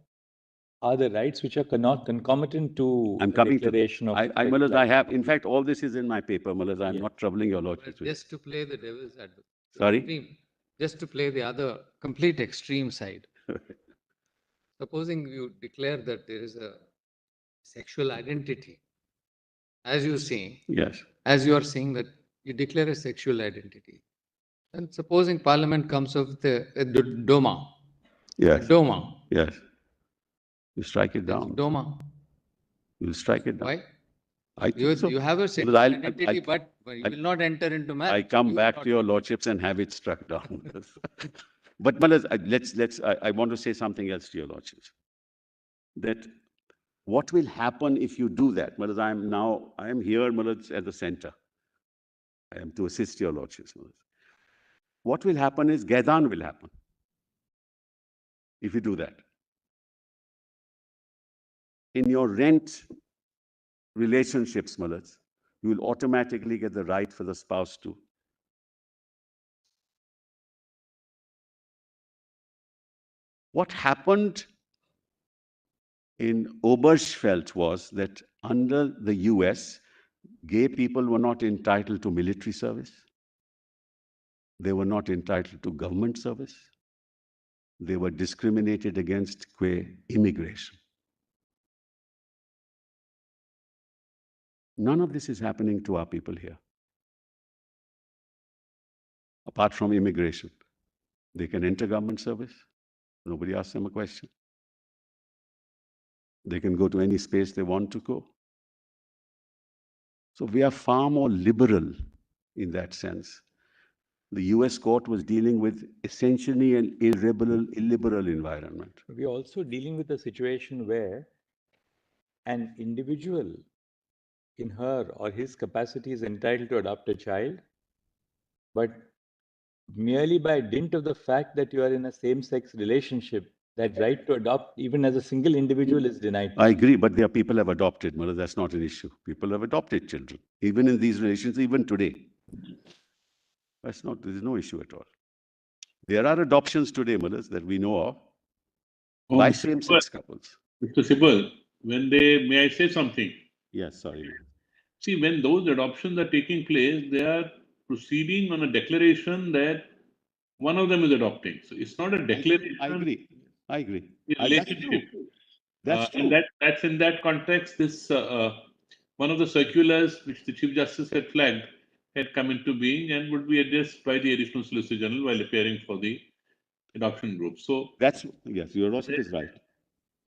are the rights which are not concomitant to I'm the coming declaration to, of Malaz, I have, in fact, all this is in my paper, Malaz. I'm not troubling your lordship. Just to play the devil's advocate. Sorry? Just to play the other complete extreme side. Supposing you declare that there is a sexual identity, as you're saying. Yes. As you are saying that you declare a sexual identity. And supposing Parliament comes up with a Yes. DOMA. Yes. You strike it down. DOMA. You'll strike it down. Why? I think so. You have a sexual I'll- identity, but you will not enter into marriage. I come You will back not- to your lordships and have it struck down. But Malas, I want to say something else to your lordships. That what will happen if you do that? Malas, I am here, Malas, at the center. I am to assist your lordships, Malas. What will happen is Gaidan will happen if you do that. In your rent relationships, Malas, you will automatically get the right for the spouse to. What happened in Obergefell was that under the US, gay people were not entitled to military service. They were not entitled to government service. They were discriminated against qua immigration. None of this is happening to our people here. Apart from immigration, they can enter government service. Nobody asks them a question. They can go to any space they want to go. So we are far more liberal in that sense. The US court was dealing with essentially an illiberal environment. We're also dealing with a situation where an individual in her or his capacity is entitled to adopt a child, but merely by dint of the fact that you are in a same-sex relationship, that right to adopt even as a single individual is denied. I agree, but there are people have adopted, Mother, that's not an issue. People have adopted children, even in these relations, even today. There's no issue at all. There are adoptions today, Mothers, that we know of, by same-sex couples. Mr. Sibal, may I say something? Yes, sorry. Ma'am. See, when those adoptions are taking place, they are proceeding on a declaration that one of them is adopting. So it's not a declaration. I agree. Relationship. That's true. And that's in that context, this one of the circulars which the Chief Justice had flagged had come into being and would be addressed by the Additional Solicitor General while appearing for the adoption group. So yes, your lordship is right.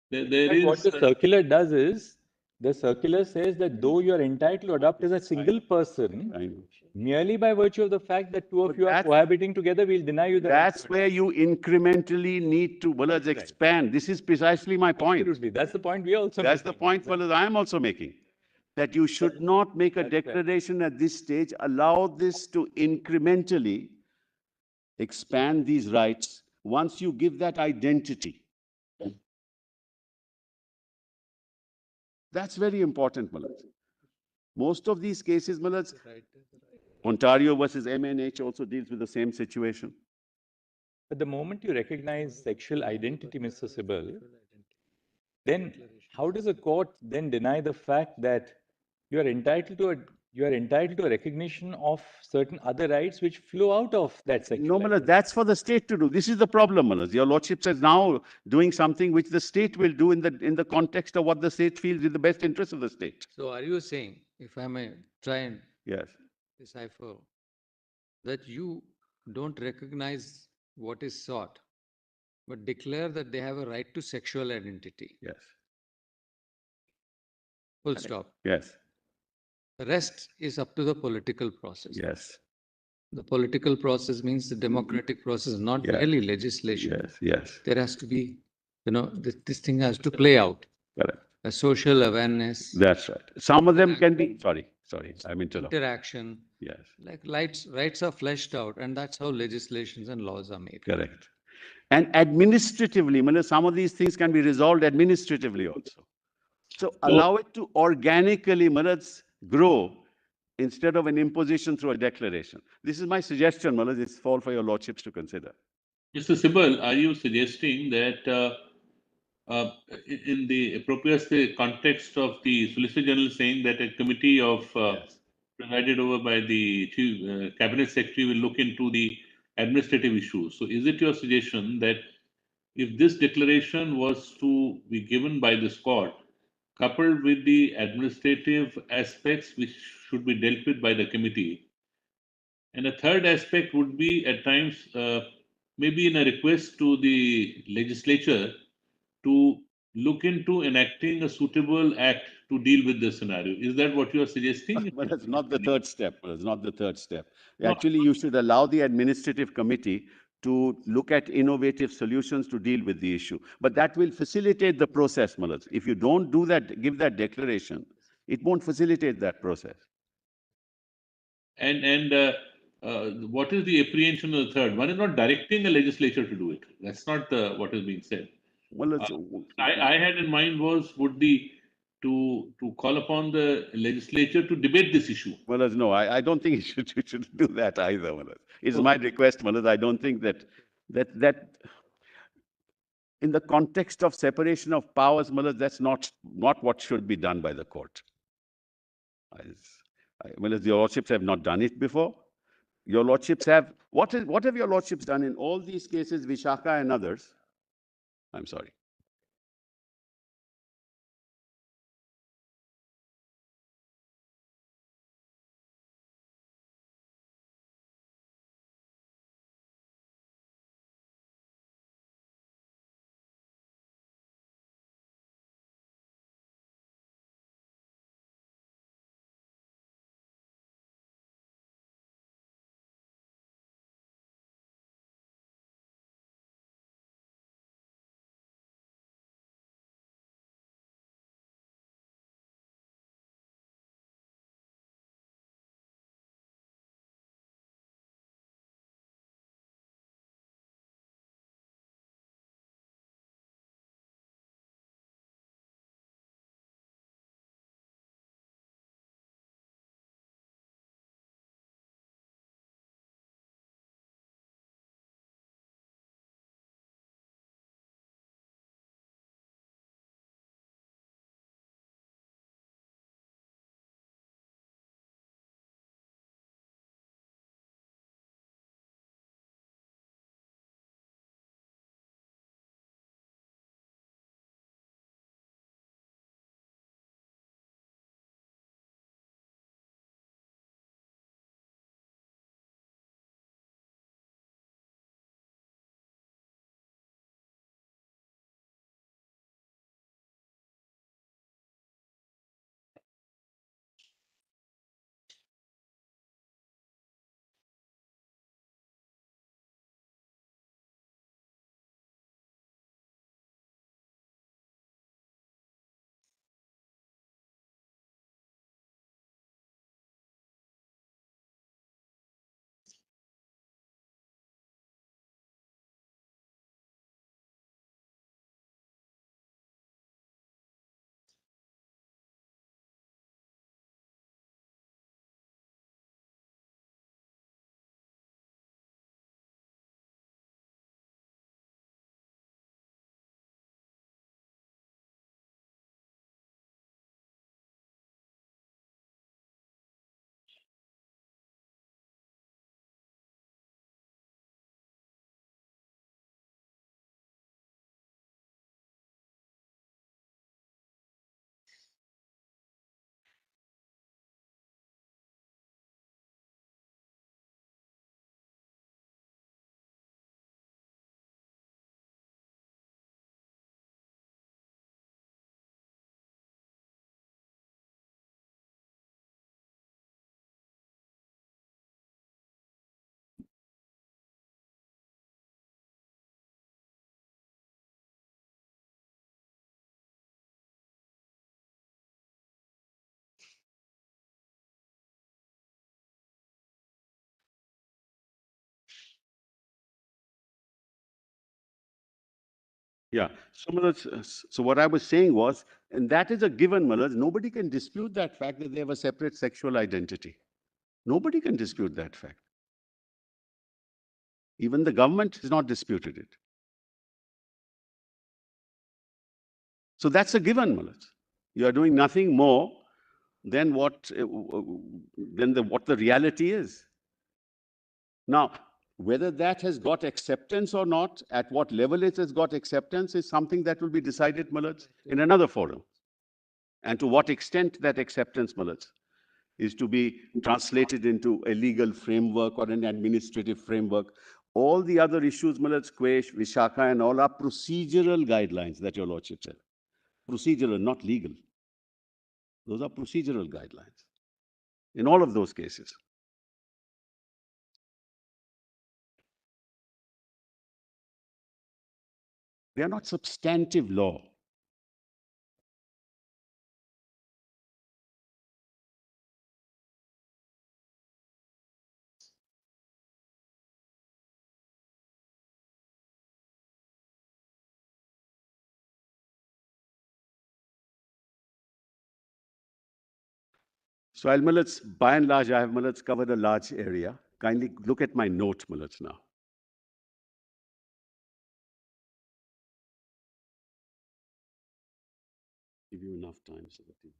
What the circular does is, the circular says that though you are entitled to adopt as a single person, merely by virtue of the fact that two of you are cohabiting together, we'll deny you the That's where you incrementally need to expand. This is precisely my point. Absolutely. That's the point we are also That's making. the point I am also making. That you should not make a declaration at this stage. Allow this to incrementally expand these rights once you give that identity. That's very important, Malad. Most of these cases, Malad, Ontario versus MNH also deals with the same situation. But the moment you recognize sexual identity, Mr. Sibal, then how does a court then deny the fact that you are entitled to a recognition of certain other rights which flow out of that sexual No, Malad, that's for the state to do. This is the problem, Malad. Your lordship is now doing something which the state will do in the context of what the state feels is the best interest of the state. So are you saying, if I may try and Yes. decipher, that you don't recognize what is sought, but declare that they have a right to sexual identity? Yes. Full stop. Yes. The rest is up to the political process. Yes. The political process means the democratic process, not really legislation. Yes. Yes. There has to be, this thing has to play out. Correct. A social awareness. That's right. Some of them can be, sorry, I'm interrupting. Interaction. Yes. Like rights are fleshed out, and that's how legislations and laws are made. Correct. And administratively, some of these things can be resolved administratively also. So allow it to organically, grow instead of an imposition through a declaration. This is my suggestion, it's all for your lordships to consider. Mr. Sibal, are you suggesting that in the appropriate context of the Solicitor General saying that a committee of presided over by the Chief Cabinet Secretary will look into the administrative issues? So is it your suggestion that if this declaration was to be given by this court, coupled with the administrative aspects which should be dealt with by the committee, and a third aspect would be at times maybe in a request to the legislature to look into enacting a suitable act to deal with this scenario. Is that what you are suggesting? But it's not the third step. It's not the third step. No. Actually, you should allow the administrative committee to look at innovative solutions to deal with the issue. But that will facilitate the process, Malaj. If you don't do that, give that declaration, it won't facilitate that process. And what is the apprehension of the third? One is not directing the legislature to do it. That's not what is being said. Well, I had in mind would the to call upon the legislature to debate this issue. Malaj, no, I don't think you should do that either, Malaj. It's my request, Malaj. I don't think that in the context of separation of powers, Malaj, that's not what should be done by the court. Malaj, your lordships have not done it before. Your lordships have, what have your lordships done in all these cases, Vishaka and others? I'm sorry. Yeah. So, Malaj, so what I was saying was, and that is a given, Malaj, nobody can dispute that fact that they have a separate sexual identity. Nobody can dispute that fact. Even the government has not disputed it. So that's a given, Malaj. You are doing nothing more than what the reality is. Now, whether that has got acceptance or not, at what level it has got acceptance is something that will be decided, Malaj, in another forum. And to what extent that acceptance, Malaj, is to be translated into a legal framework or an administrative framework. All the other issues, Malaj, Quesh, Vishaka, and all are procedural guidelines that your lordship said. Procedural, not legal. Those are procedural guidelines in all of those cases. They are not substantive law. So by and large, I have covered a large area. Kindly look at my note, now. Give you enough time so that you...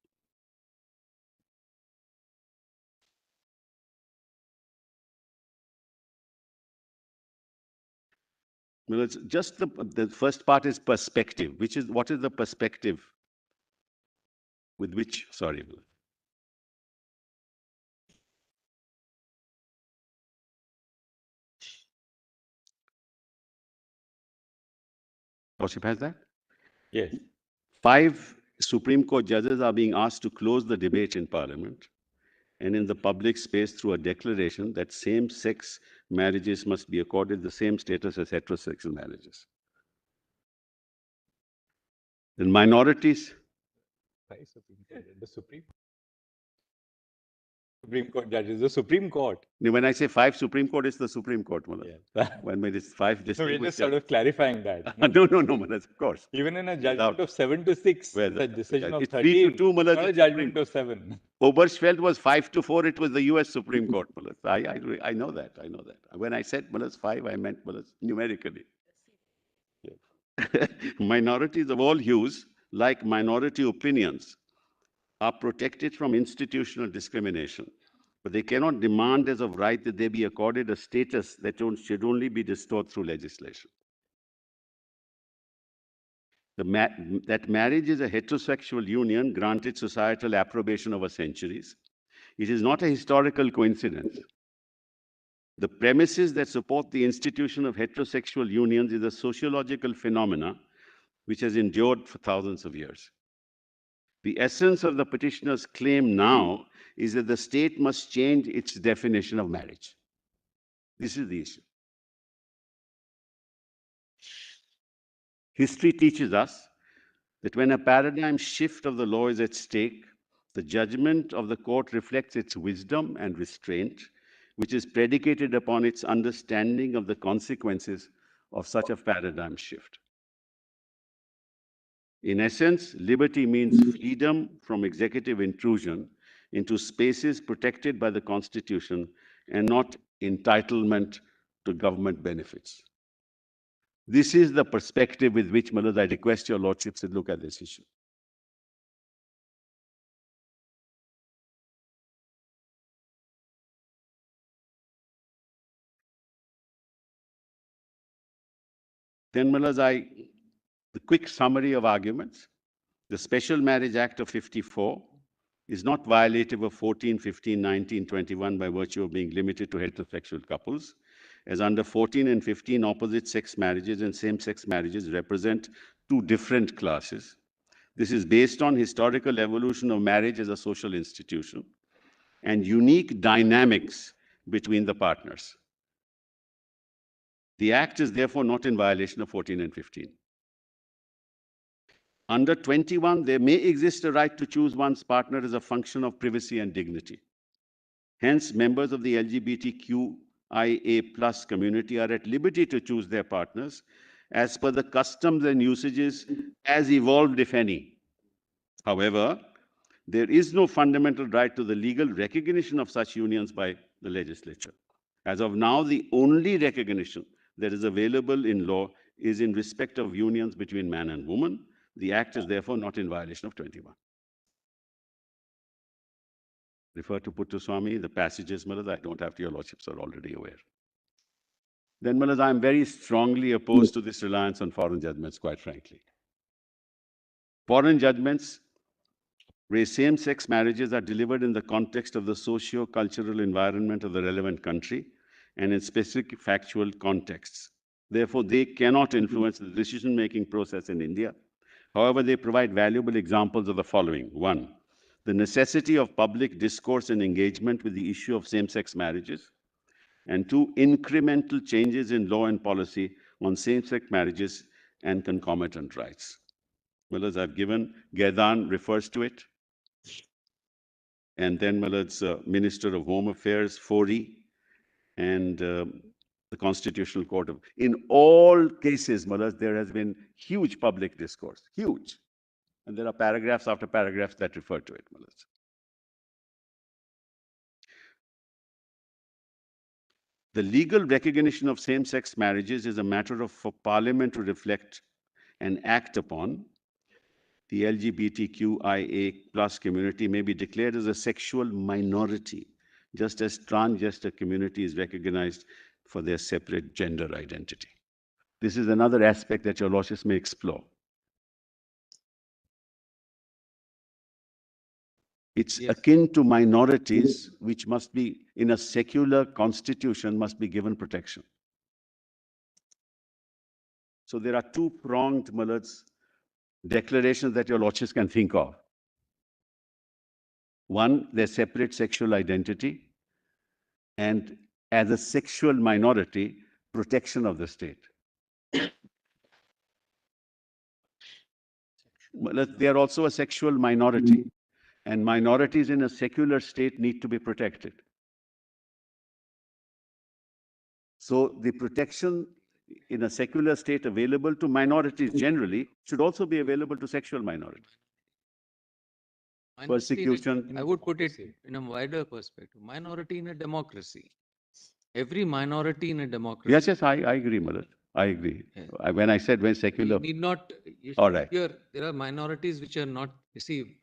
It's just the first part is perspective, what is the perspective with which, sorry. Lordship has that? Yes. 5 Supreme Court judges are being asked to close the debate in Parliament and in the public space through a declaration that same-sex marriages must be accorded the same status as heterosexual marriages. And minorities... The Supreme Court judges, the Supreme Court. When I say 5 Supreme Court, it's the Supreme Court, Yes. When it's 5 No, we're just sort of clarifying that. No, of course. Even in a judgment of 7-6, the decision of it's 13, 3-2, not a judgment of 7. Obergefell was 5-4. It was the U.S. Supreme Court. I know that. When I said 5, I meant numerically. Minorities of all hues, like minority opinions, are protected from institutional discrimination, but they cannot demand as of right that they be accorded a status that should only be bestowed through legislation. That marriage is a heterosexual union granted societal approbation over centuries. It is not a historical coincidence. The premises that support the institution of heterosexual unions is a sociological phenomena which has endured for thousands of years. The essence of the petitioner's claim now is that the state must change its definition of marriage. This is the issue. History teaches us that when a paradigm shift of the law is at stake, the judgment of the court reflects its wisdom and restraint, which is predicated upon its understanding of the consequences of such a paradigm shift. In essence, liberty means freedom from executive intrusion into spaces protected by the Constitution and not entitlement to government benefits. This is the perspective with which, I request your lordships to look at this issue. Then, the quick summary of arguments. The Special Marriage Act of 54 is not violative of 14, 15, 19, 21 by virtue of being limited to heterosexual couples, as under 14 and 15, opposite-sex marriages and same-sex marriages represent 2 different classes. This is based on historical evolution of marriage as a social institution and unique dynamics between the partners. The Act is therefore not in violation of 14 and 15. Under 21, there may exist a right to choose one's partner as a function of privacy and dignity. Hence, members of the LGBTQIA+ community are at liberty to choose their partners as per the customs and usages as evolved, if any. However, there is no fundamental right to the legal recognition of such unions by the legislature. As of now, the only recognition that is available in law is in respect of unions between man and woman. The Act is therefore not in violation of 21. Refer to Puttaswamy, the passages, I don't have to, your lordships are already aware. Then, I am very strongly opposed to this reliance on foreign judgments, quite frankly. Foreign judgments where same-sex marriages are delivered in the context of the socio-cultural environment of the relevant country and in specific factual contexts. Therefore, they cannot influence the decision-making process in India. However, they provide valuable examples of the following. 1, the necessity of public discourse and engagement with the issue of same-sex marriages, and 2, incremental changes in law and policy on same-sex marriages and concomitant rights. Well, as I've given, Gaidan refers to it. And then Millard's Minister of Home Affairs, Fori, and the Constitutional Court of... In all cases, Millard, there has been huge public discourse, huge. And there are paragraphs after paragraphs that refer to it, Millard. The legal recognition of same-sex marriages is a matter for Parliament to reflect and act upon. The LGBTQIA plus community may be declared as a sexual minority, just as transgender community is recognized for their separate gender identity. This is another aspect that your lordships may explore. It's akin to minorities, which must be, in a secular constitution, must be given protection. So there are two-pronged, Millard's, declarations that your lordships can think of. One, their separate sexual identity, and as a sexual minority, protection of the state. They are also a sexual minority, and minorities in a secular state need to be protected. So the protection in a secular state available to minorities generally should also be available to sexual minorities. Persecution. I would put it in a wider perspective. Minority in a democracy. Every minority in a democracy. Yes, I agree, Malad. I agree. Yeah. When I said when secular... You need not... All right. Here, there are minorities which are not... You see,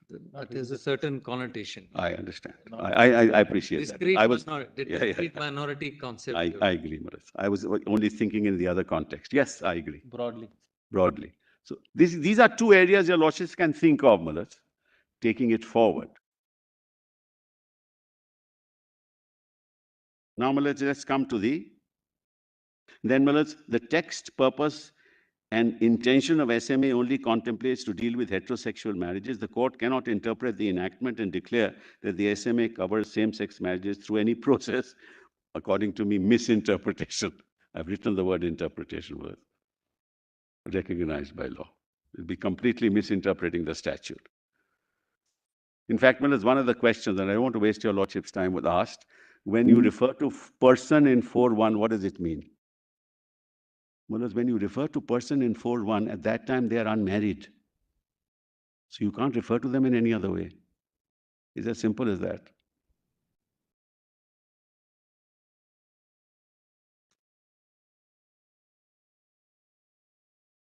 there's a certain connotation. I understand. I appreciate discrete that. I was... discrete minority concept. I agree, Malad. I was only thinking in the other context. Yes, I agree. Broadly. So these are two areas your lordships can think of, Malad, taking it forward. Now, let's come to the... Then, the text, purpose, and intention of SMA only contemplates to deal with heterosexual marriages. The court cannot interpret the enactment and declare that the SMA covers same-sex marriages through any process, according to me, misinterpretation. I've written the word interpretation, recognized by law. It will be completely misinterpreting the statute. In fact, one of the questions, and I don't want to waste your lordship's time, was asked, when you refer to person in 4.1, what does it mean? Well, when you refer to person in 4.1, at that time they are unmarried. So you can't refer to them in any other way. It's as simple as that.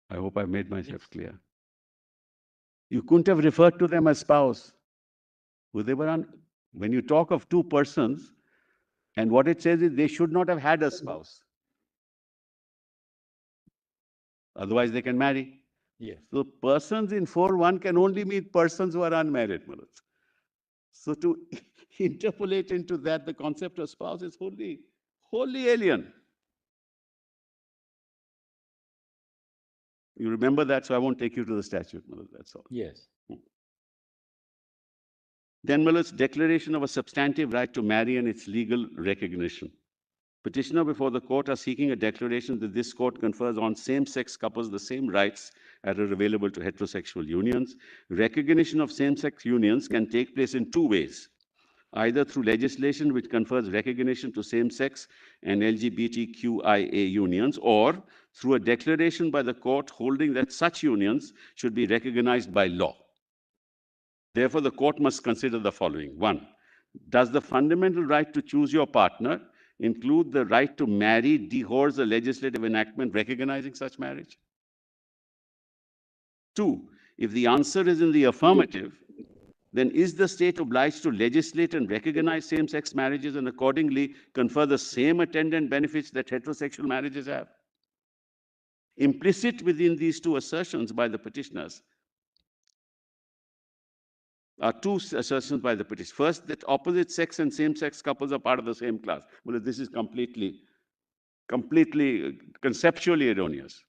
I hope I've made myself clear. You couldn't have referred to them as spouse. Well, they were when you talk of two persons, and what it says is they should not have had a spouse. Otherwise, they can marry. Yes. So persons in 4.1 can only mean persons who are unmarried. So to interpolate into that the concept of spouse is wholly alien. You remember that, so I won't take you to the statute, that's all. Yes. Then Millard's declaration of a substantive right to marry and its legal recognition. Petitioner before the court are seeking a declaration that this court confers on same-sex couples the same rights that are available to heterosexual unions. Recognition of same-sex unions can take place in two ways, either through legislation which confers recognition to same-sex and LGBTQIA unions, or through a declaration by the court holding that such unions should be recognized by law. Therefore, the court must consider the following. 1, does the fundamental right to choose your partner include the right to marry, dehoors a legislative enactment recognizing such marriage? 2, if the answer is in the affirmative, then is the state obliged to legislate and recognize same-sex marriages and accordingly confer the same attendant benefits that heterosexual marriages have? Implicit within these two assertions by the petitioners are two assertions by the petitioner. First, that opposite sex and same-sex couples are part of the same class. Well, this is completely conceptually erroneous.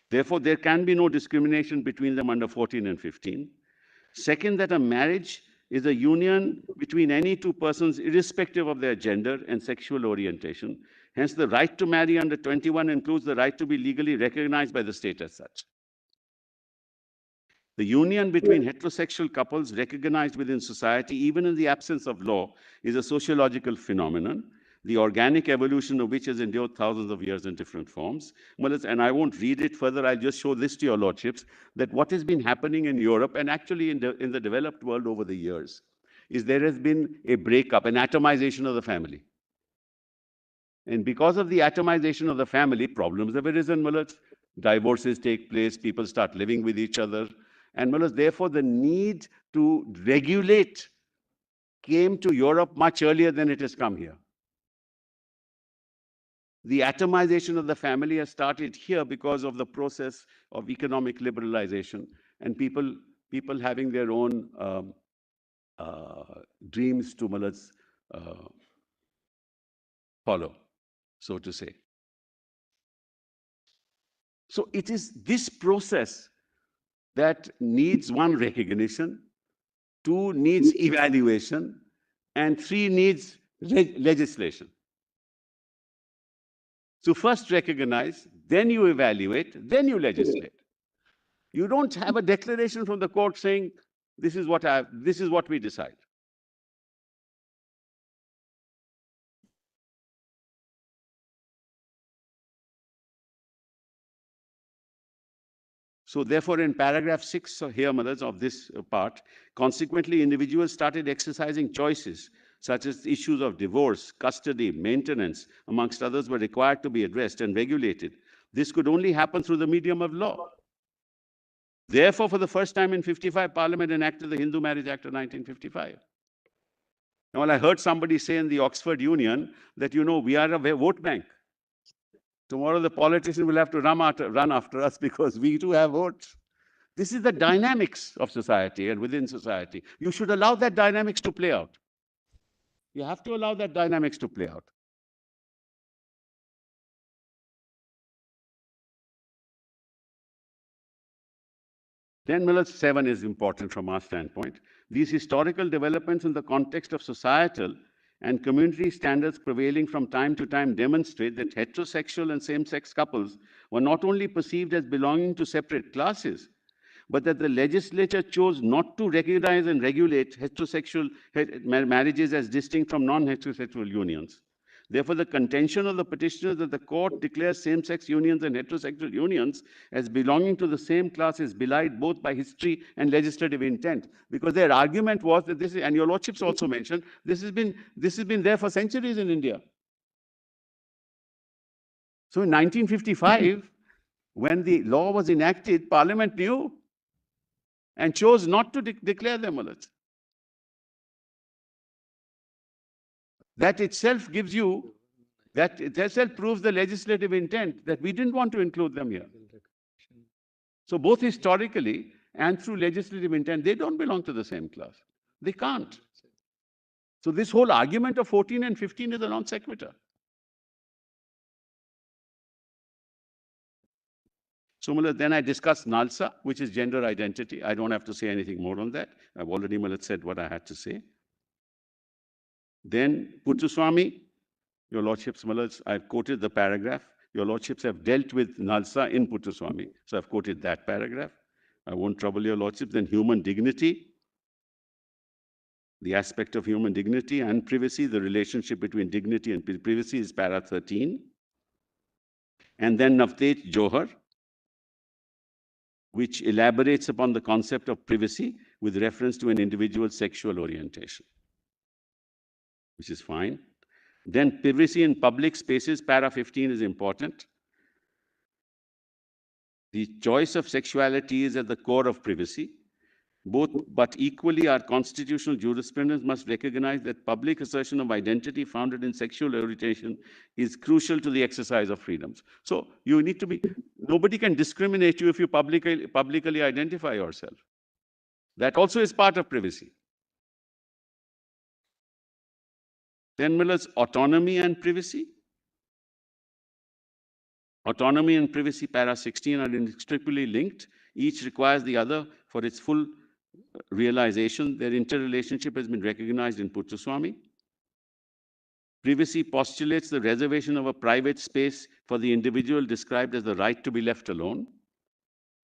Therefore, there can be no discrimination between them under 14 and 15. Second, that a marriage is a union between any two persons irrespective of their gender and sexual orientation. Hence, the right to marry under 21 includes the right to be legally recognized by the state as such. The union between heterosexual couples recognized within society, even in the absence of law, is a sociological phenomenon, the organic evolution of which has endured thousands of years in different forms. And I won't read it further, I'll just show this to your lordships, that what has been happening in Europe and actually in the developed world over the years is there has been a breakup, an atomization of the family. And because of the atomization of the family, problems have arisen, divorces take place, people start living with each other. And therefore, the need to regulate came to Europe much earlier than it has come here. The atomization of the family has started here because of the process of economic liberalization and people having their own dreams to follow, so to say. So it is this process that needs one, recognition, two, needs evaluation, and three, needs legislation. So first recognize, then you evaluate, then you legislate. You don't have a declaration from the court saying, this is what we decide. So therefore, in paragraph 6 here, of this part, consequently, individuals started exercising choices, such as issues of divorce, custody, maintenance, amongst others, were required to be addressed and regulated. This could only happen through the medium of law. Therefore, for the first time in 55, Parliament enacted the Hindu Marriage Act of 1955. Now, I heard somebody say in the Oxford Union that, we are a vote bank. Tomorrow, the politician will have to run after us because we too have votes. This is the dynamics of society and within society. You should allow that dynamics to play out. You have to allow that dynamics to play out. Then 7 is important from our standpoint. These historical developments in the context of societal and community standards prevailing from time to time demonstrate that heterosexual and same-sex couples were not only perceived as belonging to separate classes, but that the legislature chose not to recognize and regulate heterosexual marriages as distinct from non-heterosexual unions. Therefore, the contention of the petitioners that the court declares same-sex unions and heterosexual unions as belonging to the same class is belied both by history and legislative intent. Because their argument was that this is, and your lordships also mentioned, this has been there for centuries in India. So in 1955, when the law was enacted, Parliament knew and chose not to declare them mullahs. That itself gives you, that itself proves the legislative intent that we didn't want to include them here. So both historically and through legislative intent, they don't belong to the same class. They can't. So this whole argument of 14 and 15 is a non sequitur. So then I discussed NALSA, which is gender identity. I don't have to say anything more on that. I've already said what I had to say. Then Puttaswamy, your lordships, I've quoted the paragraph. Your lordships have dealt with NALSA in Puttaswamy. So I've quoted that paragraph. I won't trouble your lordships. Then human dignity, the aspect of human dignity and privacy, the relationship between dignity and privacy is para 13. And then Navtej Johar, which elaborates upon the concept of privacy with reference to an individual's sexual orientation, which is fine. Then privacy in public spaces, para 15 is important. The choice of sexuality is at the core of privacy. But equally, our constitutional jurisprudence must recognize that public assertion of identity founded in sexual orientation is crucial to the exercise of freedoms. So you need to be, nobody can discriminate you if you publicly identify yourself. That also is part of privacy. Then autonomy and privacy. Autonomy and privacy, para 16, are inextricably linked. Each requires the other for its full realization, their interrelationship has been recognized in Puttaswamy. Privacy postulates the reservation of a private space for the individual described as the right to be left alone.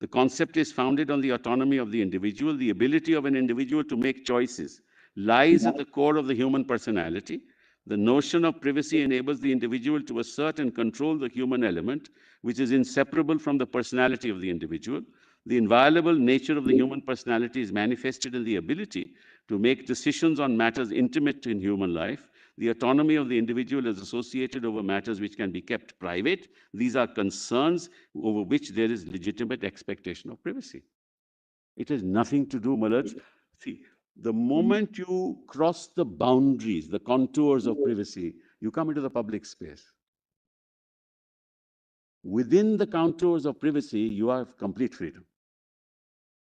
The concept is founded on the autonomy of the individual. The ability of an individual to make choices lies at the core of the human personality. The notion of privacy enables the individual to assert and control the human element, which is inseparable from the personality of the individual. The inviolable nature of the human personality is manifested in the ability to make decisions on matters intimate in human life. The autonomy of the individual is associated over matters which can be kept private. These are concerns over which there is legitimate expectation of privacy. It has nothing to do, Malaj. See, the moment you cross the boundaries, the contours of privacy, you come into the public space. Within the contours of privacy, you have complete freedom.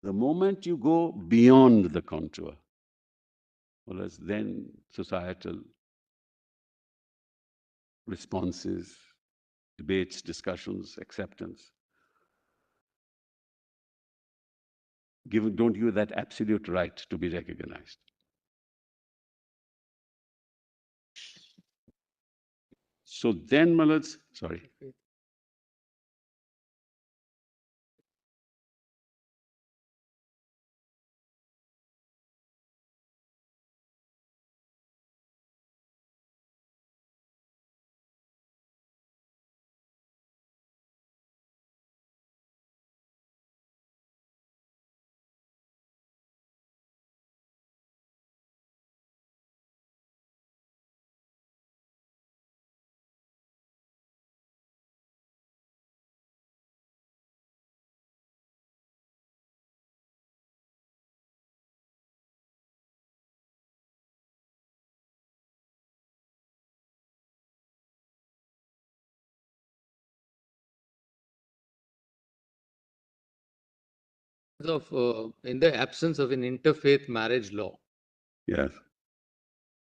The moment you go beyond the contour, well, then societal responses, debates, discussions, acceptance. Don't give that absolute right to be recognized. So then, Malaj, sorry. In the absence of an interfaith marriage law, Yes.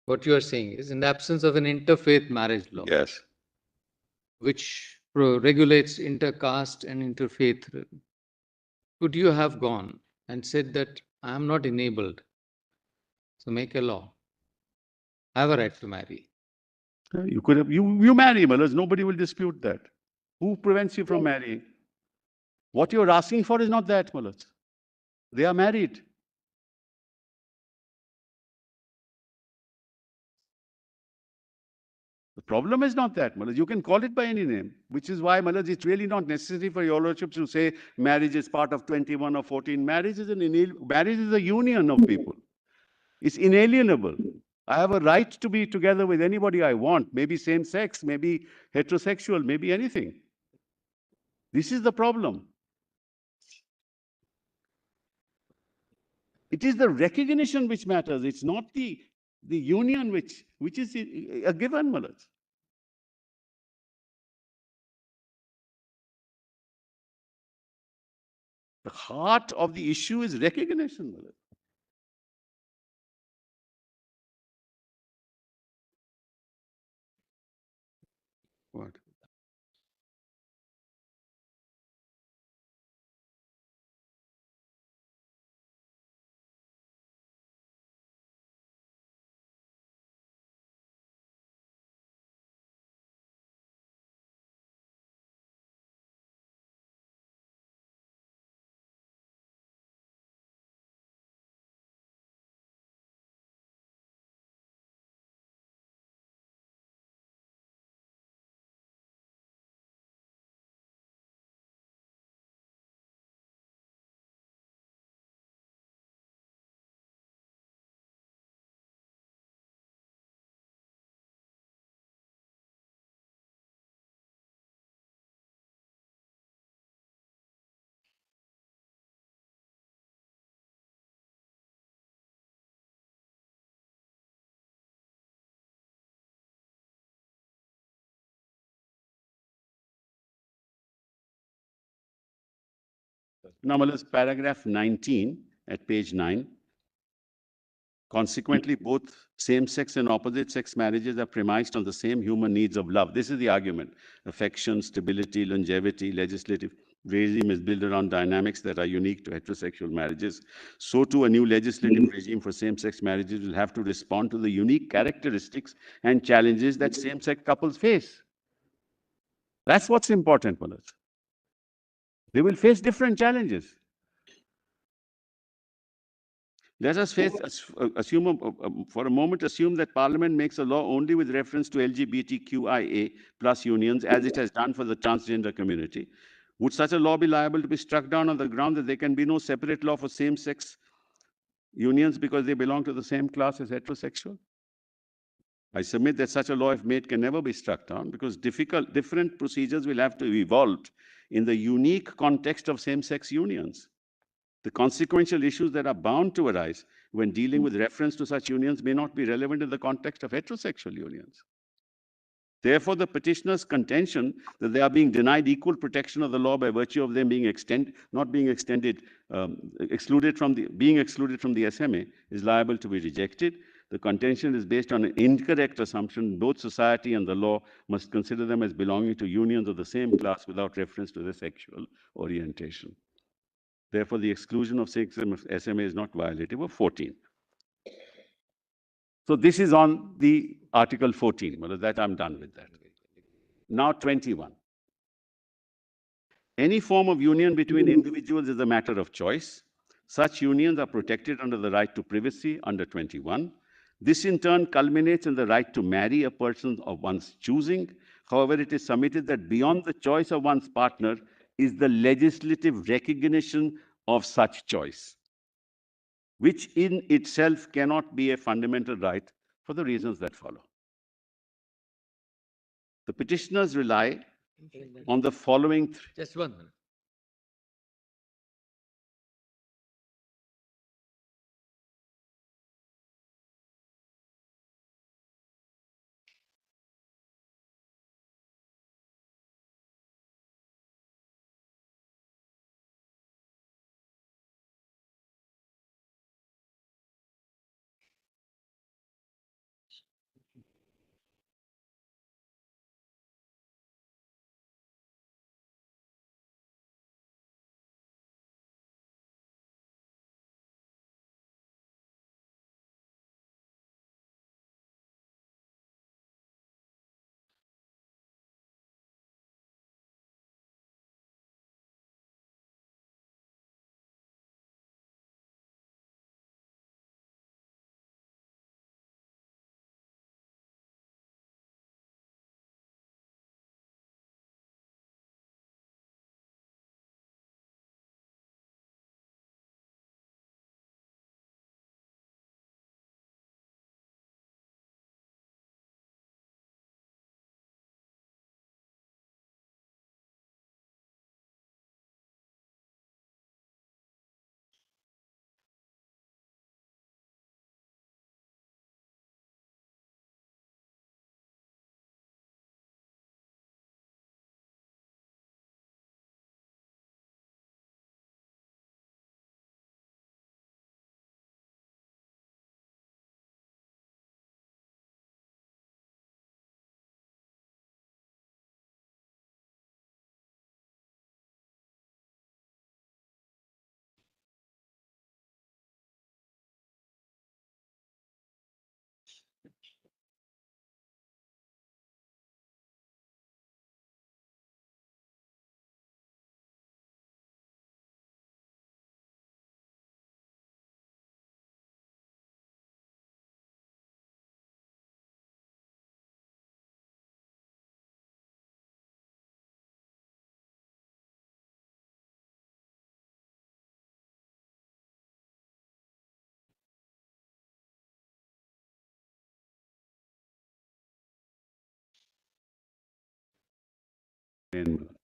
what you are saying is, in the absence of an interfaith marriage law, Yes. which regulates intercaste and interfaith, could you have gone and said that I am not enabled, so make a law, I have a right to marry? You could have, you marry, Malaj, nobody will dispute that. Who prevents you from marrying? What you're asking for is not that, Malaj. They are married. The problem is not that, Malaj. You can call it by any name, which is why, Malaj, it's really not necessary for your lordship to say marriage is part of 21 or 14. Marriage is a union of people. It's inalienable. I have a right to be together with anybody I want, maybe same sex, maybe heterosexual, maybe anything. This is the problem. It is the recognition which matters. It's not the union which is a given, Malaj. The heart of the issue is recognition, Malaj. What? Now, Malaj, paragraph 19 at page 9. Consequently, both same-sex and opposite-sex marriages are premised on the same human needs of love. This is the argument. Affection, stability, longevity, legislative regime is built around dynamics that are unique to heterosexual marriages, so too a new legislative regime for same-sex marriages will have to respond to the unique characteristics and challenges that same-sex couples face. That's what's important, Manoj. They will face different challenges. Let us assume for a moment that Parliament makes a law only with reference to LGBTQIA plus unions, as it has done for the transgender community. Would such a law be liable to be struck down on the ground that there can be no separate law for same-sex unions because they belong to the same class as heterosexual? I submit that such a law, if made, can never be struck down because different procedures will have to evolve in the unique context of same-sex unions. The consequential issues that are bound to arise when dealing with reference to such unions may not be relevant in the context of heterosexual unions. Therefore, the petitioner's contention that they are being denied equal protection of the law by virtue of them being excluded from the SMA is liable to be rejected. The contention is based on an incorrect assumption. Both society and the law must consider them as belonging to unions of the same class without reference to their sexual orientation. Therefore, the exclusion of SMA is not violative of 14. So this is on the Article 14. Well, that I'm done with that. Now 21. Any form of union between individuals is a matter of choice. Such unions are protected under the right to privacy under 21. This in turn culminates in the right to marry a person of one's choosing. However, it is submitted that beyond the choice of one's partner is the legislative recognition of such choice, which in itself cannot be a fundamental right for the reasons that follow. The petitioners rely on the following. Just 1 minute.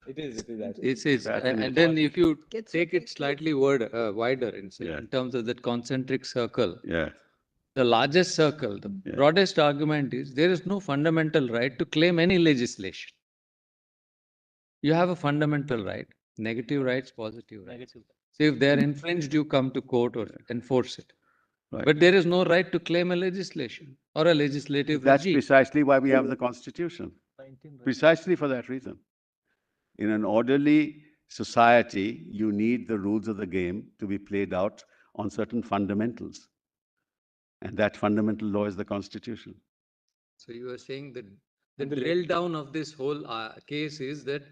It is. And then if you Gets take it slightly wider Yeah. in terms of that concentric circle, Yeah. the largest circle, the broadest argument is there is no fundamental right to claim any legislation. You have a fundamental right, negative rights, positive rights. So if they are infringed, you come to court or enforce it. Right. But there is no right to claim a legislation or a legislative That's regime. precisely why we have the Constitution. Precisely for that reason. In an orderly society, you need the rules of the game to be played out on certain fundamentals. And that fundamental law is the Constitution. So you are saying that the drill down of this whole case is that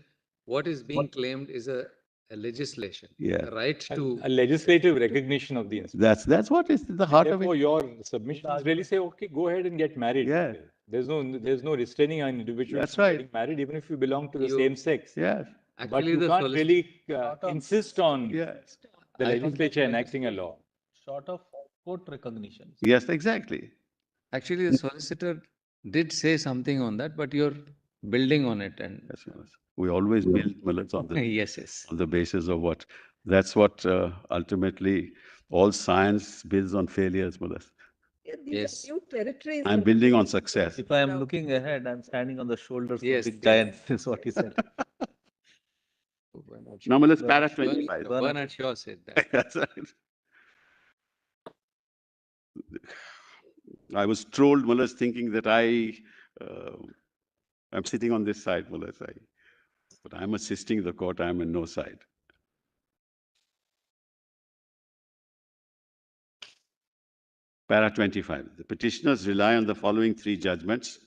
what is being claimed is a legislation, Yeah. a right to a legislative recognition of the institution. That's what is the heart of Therefore, it. your submission is really say, okay, go ahead and get married. Yeah. There's no restraining an individual That's from right. getting married, even if you belong to the You- same sex. Yes. But actually you the can't really insist on Yes. the I think legislature enacting a law. Short of court recognition. Yes, exactly. actually the solicitor did say something on that, but you're building on it and Yes, yes. We always build millets on the yes. on the basis of what. That's what ultimately all science builds on failures, Mullas. Yeah, these Yes. are new territories. I'm building on success. If I am looking ahead, I'm standing on the shoulders Yes. of big giants, is what he said. Now, Mullas, para 25. Bernard Shaw said that. That's right. I was trolled, Mullas, thinking that I'm sitting on this side, Mullas. But I'm assisting the court, I'm on no side. Para 25. The petitioners rely on the following three judgments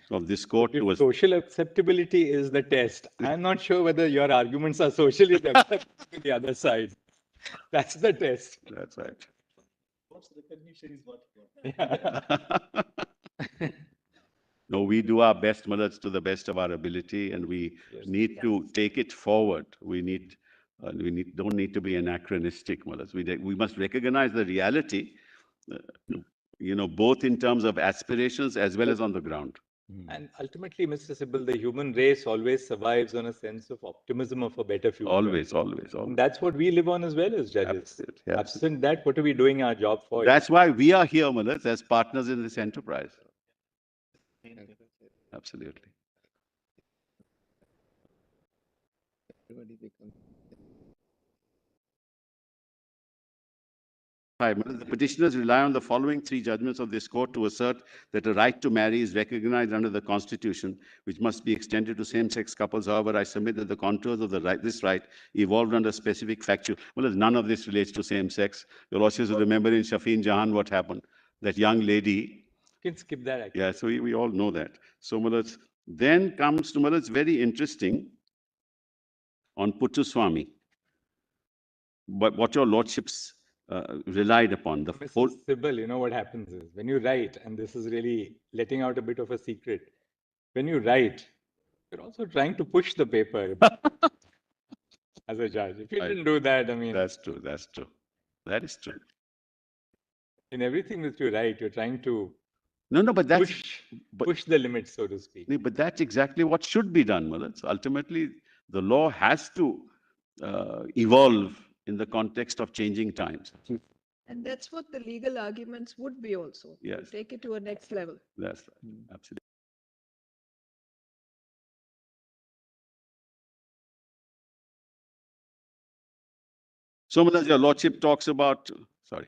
of this court to If social acceptability is the test, I'm not sure whether your arguments are socially acceptable to the other side. That's the test. That's right. What's recognition is what No, we do our best, Mullas, to the best of our ability, and we need to take it forward. We don't need to be anachronistic, Mullas. We must recognize the reality, both in terms of aspirations as well as on the ground. And ultimately, Mr. Sibal, the human race always survives on a sense of optimism of a better future. Always. And that's what we live on as well as judges. Absolutely. Absent that, what are we doing our job for? That's why we are here, Mullas, as partners in this enterprise. Absolutely. The petitioners rely on the following three judgments of this court to assert that a right to marry is recognized under the Constitution, which must be extended to same-sex couples. However, I submit that the contours of this right evolved under specific factual. Well, none of this relates to same-sex. Your lordships will remember in Shafeen Jahan what happened. That young lady. You can skip that, actually. Yeah, so we all know that. So, Mullas, then comes to Mullas, very interesting, on Puttuswamy. But what your lordships relied upon. Mr. Sibal, you know what happens is when you write, and this is really letting out a bit of a secret, when you write, you're also trying to push the paper as a judge. If you didn't do that, I mean... That's true. That is true. In everything that you write, you're trying to but that's... push the limits, so to speak. But that's exactly what should be done, Mullas. Ultimately, the law has to evolve in the context of changing times. And that's what the legal arguments would be also. Yes. Take it to a next level. That's right. Absolutely. So, Mullas, your lordship talks about, sorry.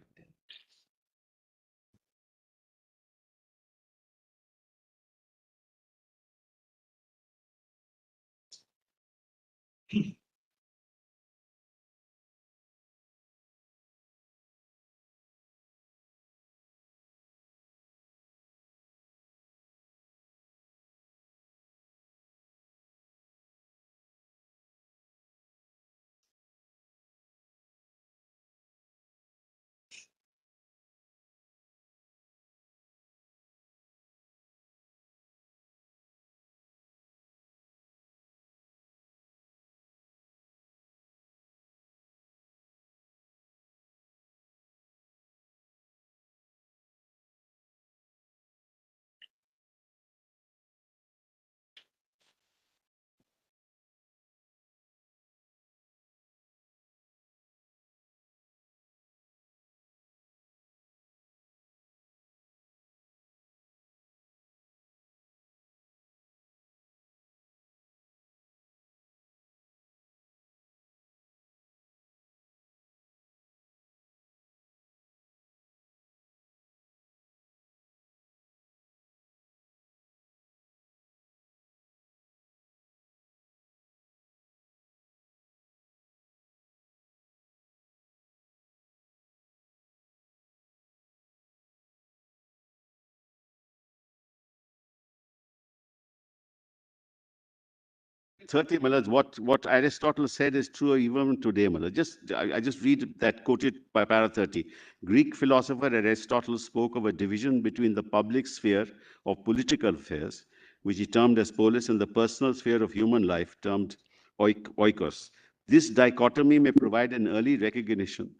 30, Malad, what Aristotle said is true even today, Malad. I just read that quoted by para 30. Greek philosopher Aristotle spoke of a division between the public sphere of political affairs, which he termed as polis, and the personal sphere of human life, termed oikos. This dichotomy may provide an early recognition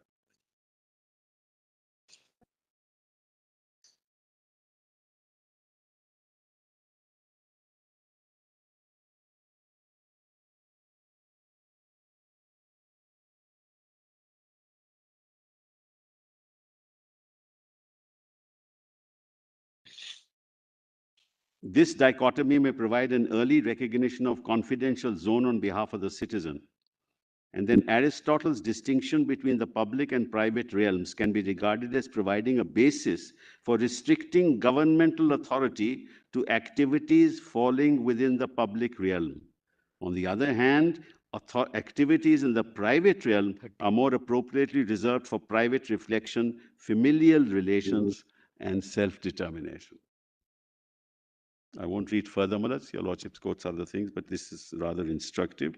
This dichotomy may provide an early recognition of confidential zone on behalf of the citizen. And then Aristotle's distinction between the public and private realms can be regarded as providing a basis for restricting governmental authority to activities falling within the public realm. On the other hand, activities in the private realm are more appropriately reserved for private reflection, familial relations, and self-determination. I won't read further, Malas. Your Lordship's quotes other things, but this is rather instructive.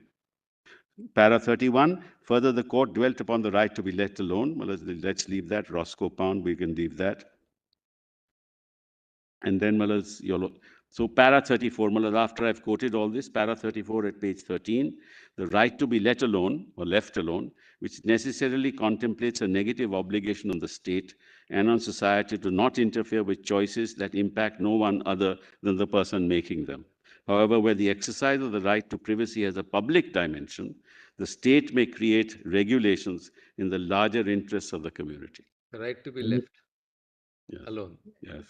Para 31, further the court dwelt upon the right to be let alone. Malas, let's leave that. Roscoe Pound, we can leave that. And then, Malas, so para 34, Malas, after I've quoted all this, para 34 at page 13, the right to be let alone or left alone, which necessarily contemplates a negative obligation on the state and on society to not interfere with choices that impact no one other than the person making them. However, where the exercise of the right to privacy has a public dimension, the state may create regulations in the larger interests of the community. The right to be left alone. Yes.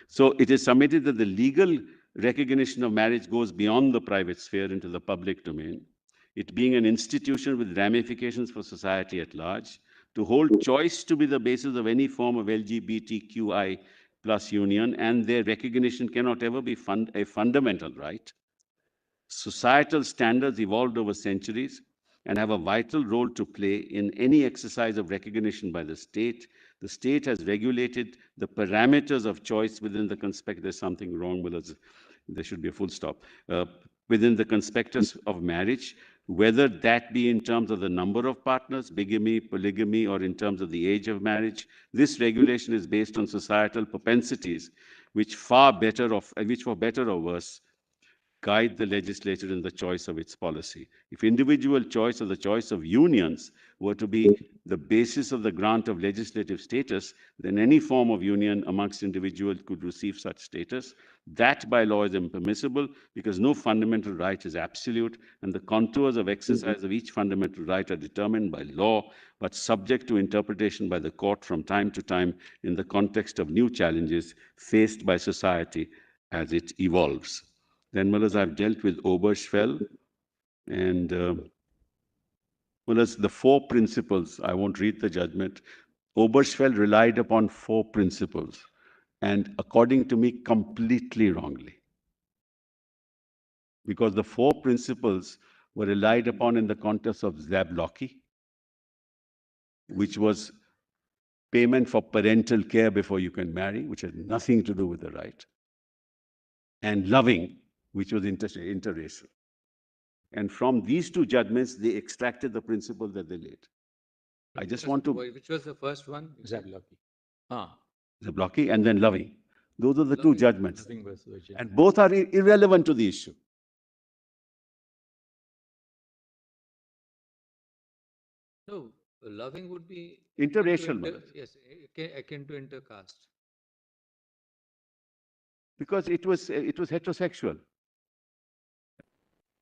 So it is submitted that the legal recognition of marriage goes beyond the private sphere into the public domain, it being an institution with ramifications for society at large. To hold choice to be the basis of any form of LGBTQI plus union, and their recognition cannot ever be a fundamental right. Societal standards evolved over centuries and have a vital role to play in any exercise of recognition by the state. The state has regulated the parameters of choice within the conspect. There's something wrong with us. There should be a full stop. Within the conspectus of marriage, whether that be in terms of the number of partners, bigamy, polygamy, or in terms of the age of marriage. This regulation is based on societal propensities, which for better or worse, guide the legislature in the choice of its policy. If individual choice or the choice of unions were to be the basis of the grant of legislative status, then any form of union amongst individuals could receive such status. That by law is impermissible because no fundamental right is absolute, and the contours of exercise of each fundamental right are determined by law, but subject to interpretation by the court from time to time in the context of new challenges faced by society as it evolves. Then, Mullahs, I've dealt with Obergefell, and Mullahs, the four principles, I won't read the judgment. Obergefell relied upon four principles, and according to me, completely wrongly. Because the four principles were relied upon in the context of Zablocki, which was payment for parental care before you can marry, which had nothing to do with the right, and loving, which was interracial. And from these two judgments, they extracted the principle that they laid. I just want to... Which was the first one? Zablocki. Zablocki and then loving. Those are the two judgments. Virgin. And both are irrelevant to the issue. No, loving would be... Interracial. Yes, akin to intercaste. Because it was heterosexual.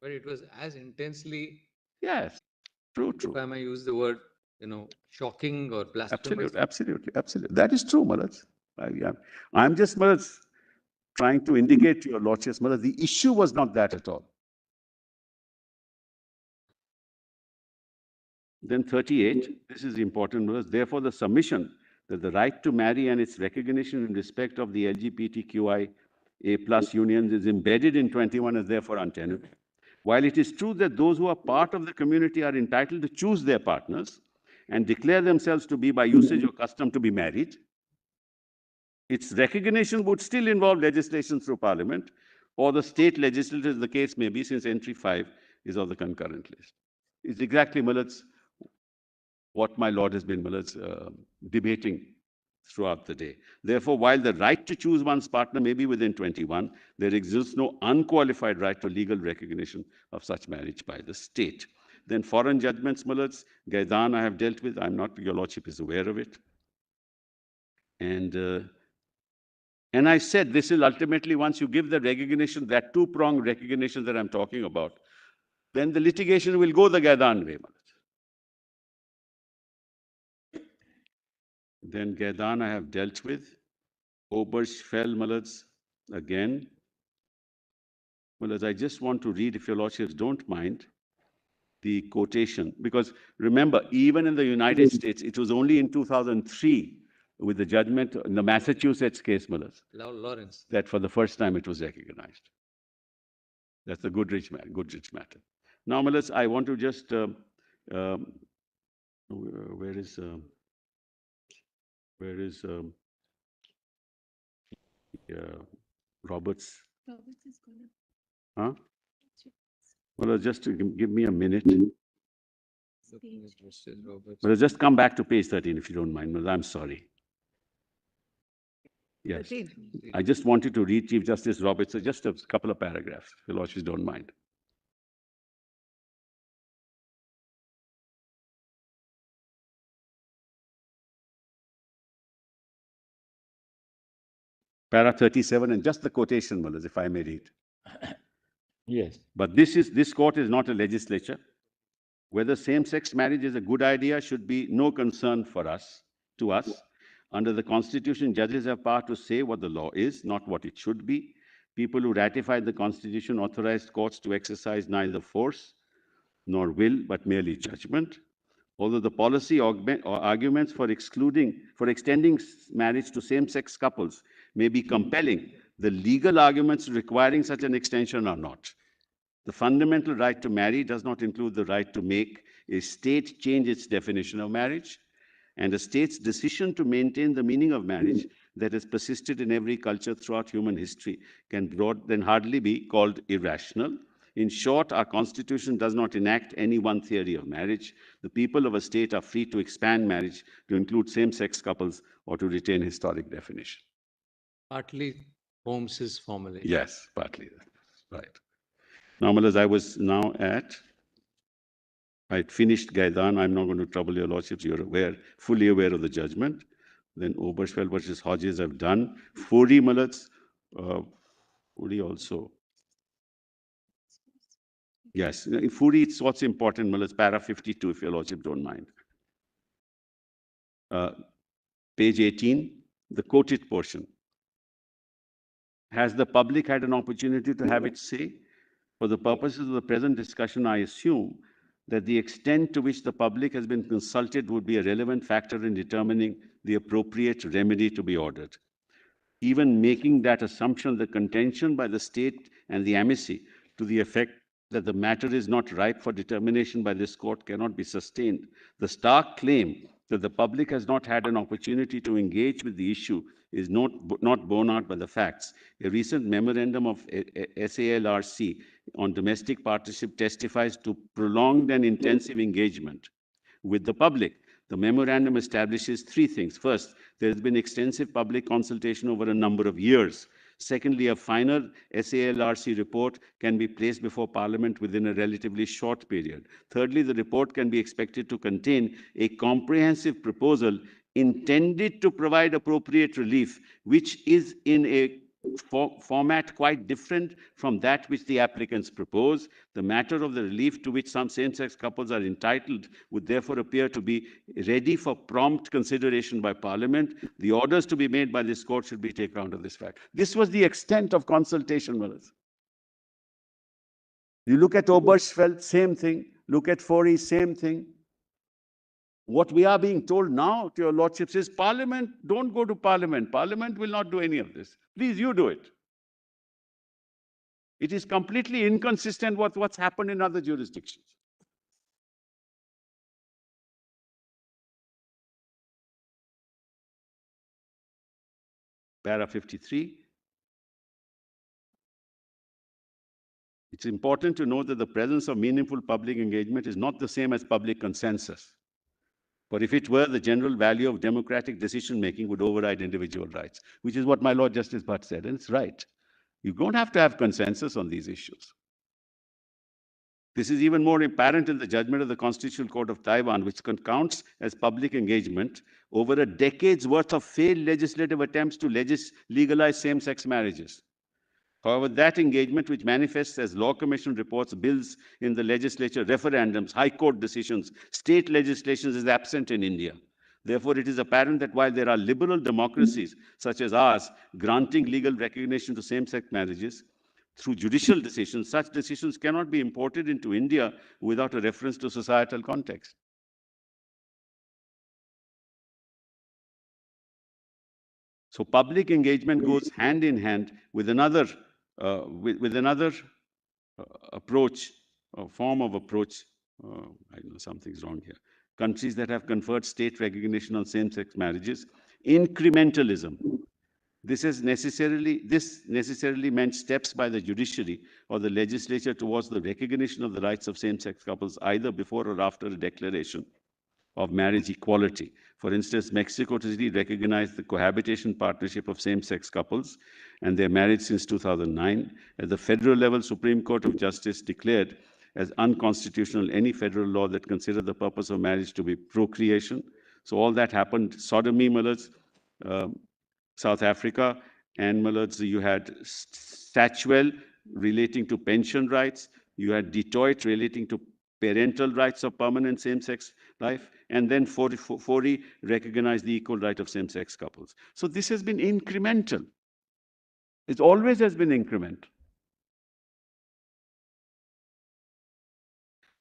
But it was as intensely... Yes, true. If I may use the word, shocking or blasphemous. Absolutely. That is true, Maharaj. I'm just, Maharaj, trying to indicate to your Lordship, Maharaj, the issue was not that at all. Then 38, this is important, Maharaj. Therefore, the submission that the right to marry and its recognition in respect of the LGBTQIA+ unions is embedded in 21 is therefore untenable. While it is true that those who are part of the community are entitled to choose their partners and declare themselves to be by usage or custom to be married, its recognition would still involve legislation through Parliament or the state legislature, as the case may be, since entry 5 is on the concurrent list. It's exactly, Millard's, what my lord has been, Millard's, debating throughout the day. Therefore, while the right to choose one's partner may be within 21, there exists no unqualified right to legal recognition of such marriage by the state. Then foreign judgments, Millard's, Gaidan I have dealt with. I'm not, your lordship is aware of it. And I said, this is ultimately, once you give the recognition, that two-pronged recognition that I'm talking about, then the litigation will go the Gaidan way. Then Gaidan I have dealt with. Obergefell, Millards, again. Millards, I just want to read, if your lordships don't mind, the quotation. Because remember, even in the United States, it was only in 2003, with the judgment in the Massachusetts case, Millards, Lawrence. that for the first time it was recognized. That's the Goodrich matter. Now, Millards, I want to just, where is Roberts? Roberts is gone. Huh? Well, just give me a minute. Well, just come back to page 13 if you don't mind. Well, I'm sorry. Yes. 13. I just wanted to read Chief Justice Roberts, just a couple of paragraphs, if your lordships don't mind. Para 37, and just the quotation, Mullahs, if I may read. Yes. But this court is not a legislature. Whether same-sex marriage is a good idea should be no concern to us. Under the Constitution, judges have power to say what the law is, not what it should be. People who ratified the Constitution authorized courts to exercise neither force nor will, but merely judgment. Although the policy arguments for extending marriage to same-sex couples may be compelling, the legal arguments requiring such an extension are not. The fundamental right to marry does not include the right to make a state change its definition of marriage, and a state's decision to maintain the meaning of marriage that has persisted in every culture throughout human history can then hardly be called irrational. In short, our Constitution does not enact any one theory of marriage. The people of a state are free to expand marriage to include same-sex couples or to retain historic definition. Partly Holmes's formulation. Yes, partly. Right. Now, Millards, I was now I finished Gaidan. I'm not going to trouble your lordships. You're fully aware of the judgment. Then Obergefell versus Hodges I've done. Fourie, Millards, Fourie also. Yes, in Fourie, it's what's important, Millards, para 52, if your lordship don't mind. Page 18, the quoted portion. Has the public had an opportunity to have its say? For the purposes of the present discussion, I assume that the extent to which the public has been consulted would be a relevant factor in determining the appropriate remedy to be ordered. Even making that assumption, the contention by the state and the amici to the effect that the matter is not ripe for determination by this court cannot be sustained. The stark claim that the public has not had an opportunity to engage with the issue is not borne out by the facts. A recent memorandum of SALRC on domestic partnership testifies to prolonged and intensive engagement with the public. The memorandum establishes three things. First, there has been extensive public consultation over a number of years. Secondly, a final SALRC report can be placed before Parliament within a relatively short period. Thirdly, the report can be expected to contain a comprehensive proposal intended to provide appropriate relief, which is in a format quite different from that which the applicants propose. The matter of the relief to which some same-sex couples are entitled would therefore appear to be ready for prompt consideration by Parliament. The orders to be made by this court should be taken account of this fact. This was the extent of consultation, Millards. You look at Obergefell, same thing. Look at Fourie, same thing. What we are being told now to your lordships is Parliament, don't go to Parliament. Parliament will not do any of this. Please, you do it. It is completely inconsistent with what's happened in other jurisdictions. para 53. It's important to note that the presence of meaningful public engagement is not the same as public consensus. For if it were, the general value of democratic decision-making would override individual rights, which is what my Lord Justice Bhatt said, and it's right. You don't have to have consensus on these issues. This is even more apparent in the judgment of the Constitutional Court of Taiwan, which counts as public engagement over a decade's worth of failed legislative attempts to legalize same-sex marriages. However, that engagement, which manifests as Law Commission reports, bills in the legislature, referendums, high court decisions, state legislations, is absent in India. Therefore, it is apparent that while there are liberal democracies such as ours granting legal recognition to same-sex marriages through judicial decisions, such decisions cannot be imported into India without a reference to societal context. So public engagement goes hand in hand with another approach, a form of approach. I know something's wrong here. Countries that have conferred state recognition on same-sex marriages, incrementalism. This necessarily meant steps by the judiciary or the legislature towards the recognition of the rights of same-sex couples, either before or after a declaration of marriage equality. For instance, Mexico City recognized the cohabitation partnership of same-sex couples and their marriage since 2009. At the federal level, Supreme Court of Justice declared as unconstitutional any federal law that considered the purpose of marriage to be procreation. So all that happened. Sodomy, Mullers, South Africa, and Mullers, you had Stachwell relating to pension rights. You had Detroit relating to parental rights of permanent same-sex life, and then 40 recognized the equal right of same-sex couples. So this has been incremental. It always has been incremental.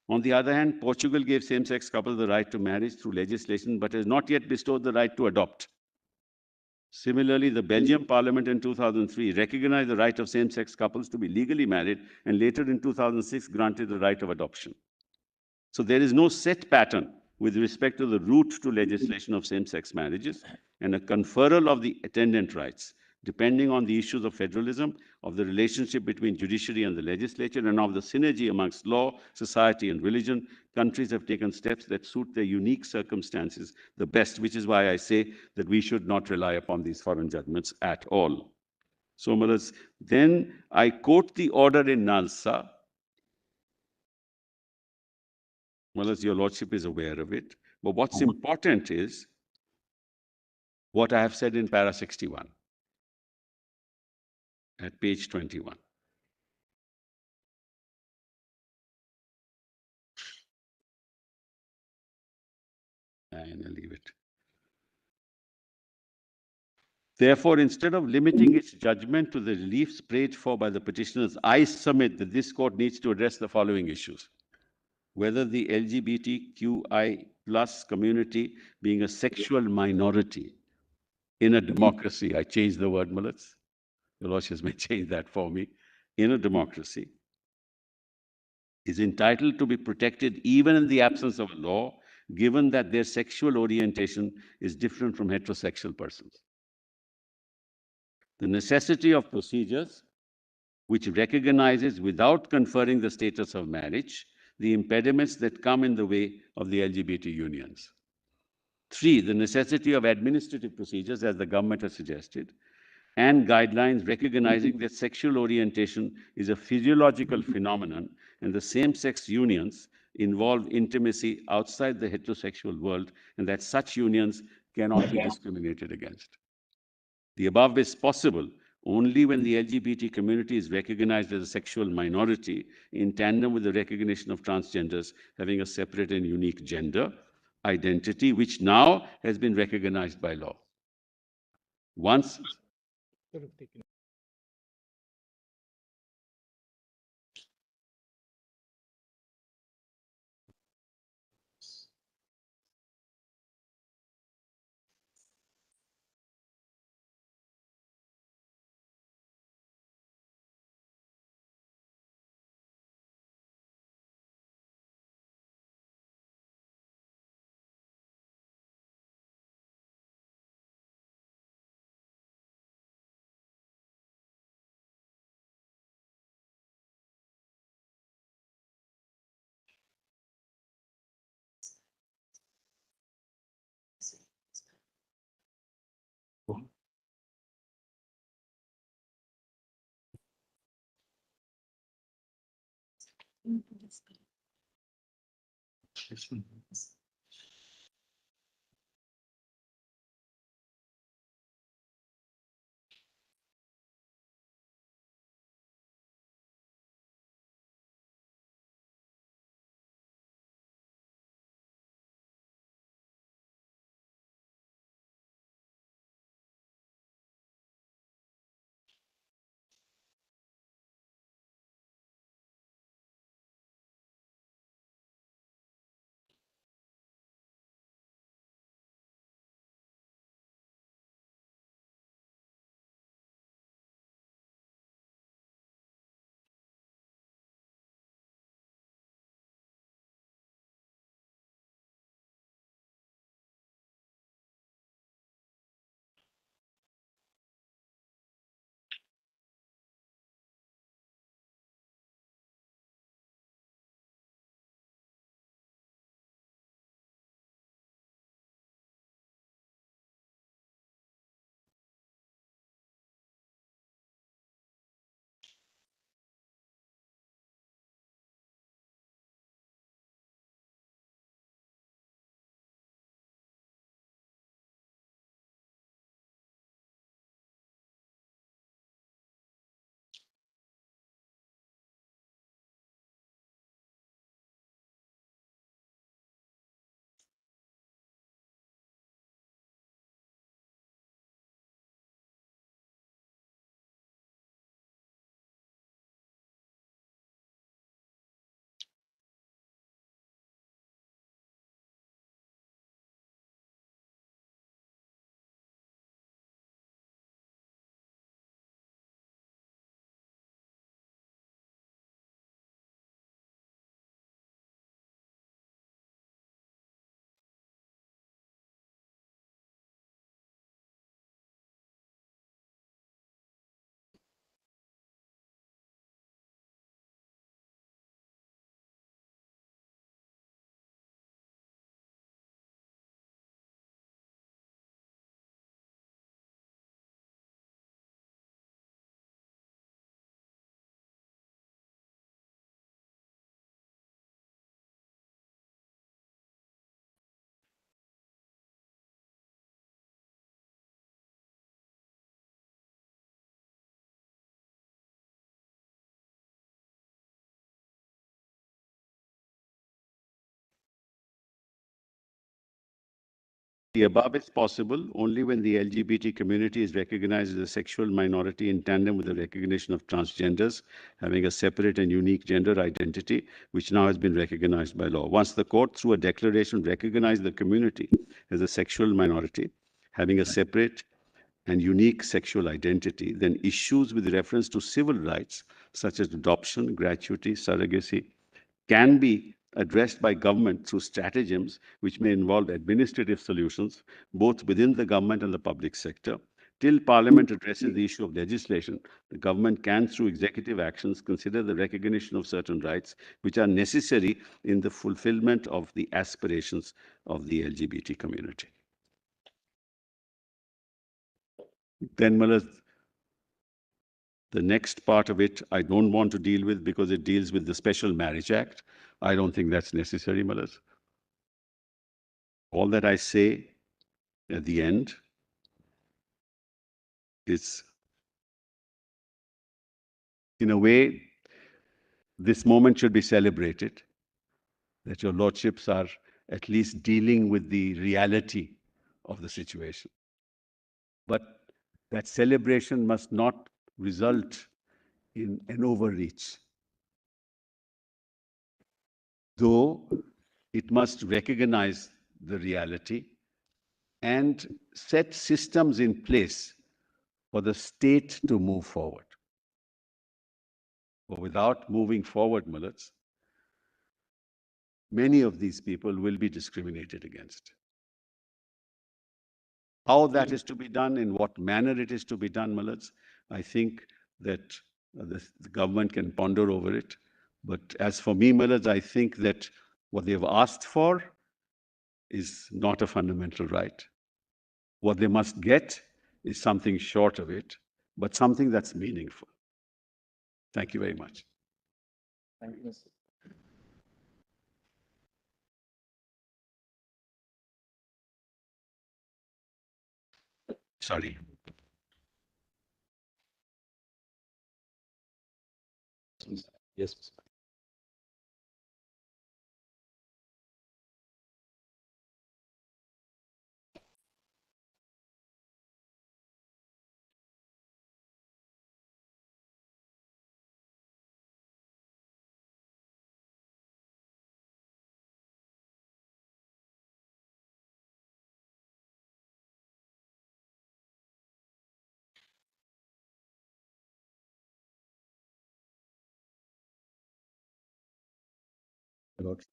On the other hand, Portugal gave same-sex couples the right to marriage through legislation, but has not yet bestowed the right to adopt. Similarly, the Belgian Parliament in 2003 recognized the right of same-sex couples to be legally married, and later in 2006 granted the right of adoption. So there is no set pattern with respect to the route to legislation of same-sex marriages and a conferral of the attendant rights, depending on the issues of federalism, of the relationship between judiciary and the legislature, and of the synergy amongst law, society, and religion. Countries have taken steps that suit their unique circumstances the best, which is why I say that we should not rely upon these foreign judgments at all. So, Maharaj, then I quote the order in Nalsa. Well, as your lordship is aware of it. But what's important is what I have said in para 61 at page 21. And I'll leave it. Therefore, instead of limiting its judgment to the reliefs prayed for by the petitioners, I submit that this court needs to address the following issues. Whether the LGBTQI plus community, being a sexual minority in a democracy, I changed the word, Mullets. The lordships may change that for me. In a democracy, is entitled to be protected even in the absence of a law, given that their sexual orientation is different from heterosexual persons. The necessity of procedures which recognizes, without conferring the status of marriage, the impediments that come in the way of the LGBT unions. 3, the necessity of administrative procedures, as the government has suggested, and guidelines recognizing that sexual orientation is a physiological phenomenon and the same-sex unions involve intimacy outside the heterosexual world, and that such unions cannot be discriminated against. The above is possible only when the LGBT community is recognized as a sexual minority in tandem with the recognition of transgenders having a separate and unique gender identity, which now has been recognized by law. Once The above is possible only when the LGBT community is recognized as a sexual minority in tandem with the recognition of transgenders having a separate and unique gender identity, which now has been recognized by law. Once the court, through a declaration, recognized the community as a sexual minority having a separate and unique sexual identity, then issues with reference to civil rights, such as adoption, gratuity, surrogacy, can be addressed by government through stratagems which may involve administrative solutions, both within the government and the public sector. Till Parliament addresses the issue of legislation, the government can, through executive actions, consider the recognition of certain rights which are necessary in the fulfillment of the aspirations of the LGBT community. Then, the next part of it, I don't want to deal with because it deals with the Special Marriage Act. I don't think that's necessary, Malas. All that I say at the end is, in a way, this moment should be celebrated, that your lordships are at least dealing with the reality of the situation. But that celebration must not result in an overreach. Though it must recognize the reality and set systems in place for the state to move forward. But without moving forward, Mullets, many of these people will be discriminated against. How that is to be done, in what manner it is to be done, Mullets, I think that the government can ponder over it. But as for me, Mullets, I think that what they've asked for is not a fundamental right. What they must get is something short of it, but something that's meaningful. Thank you very much. Thank you, Mr. Sorry. Yes. Lord.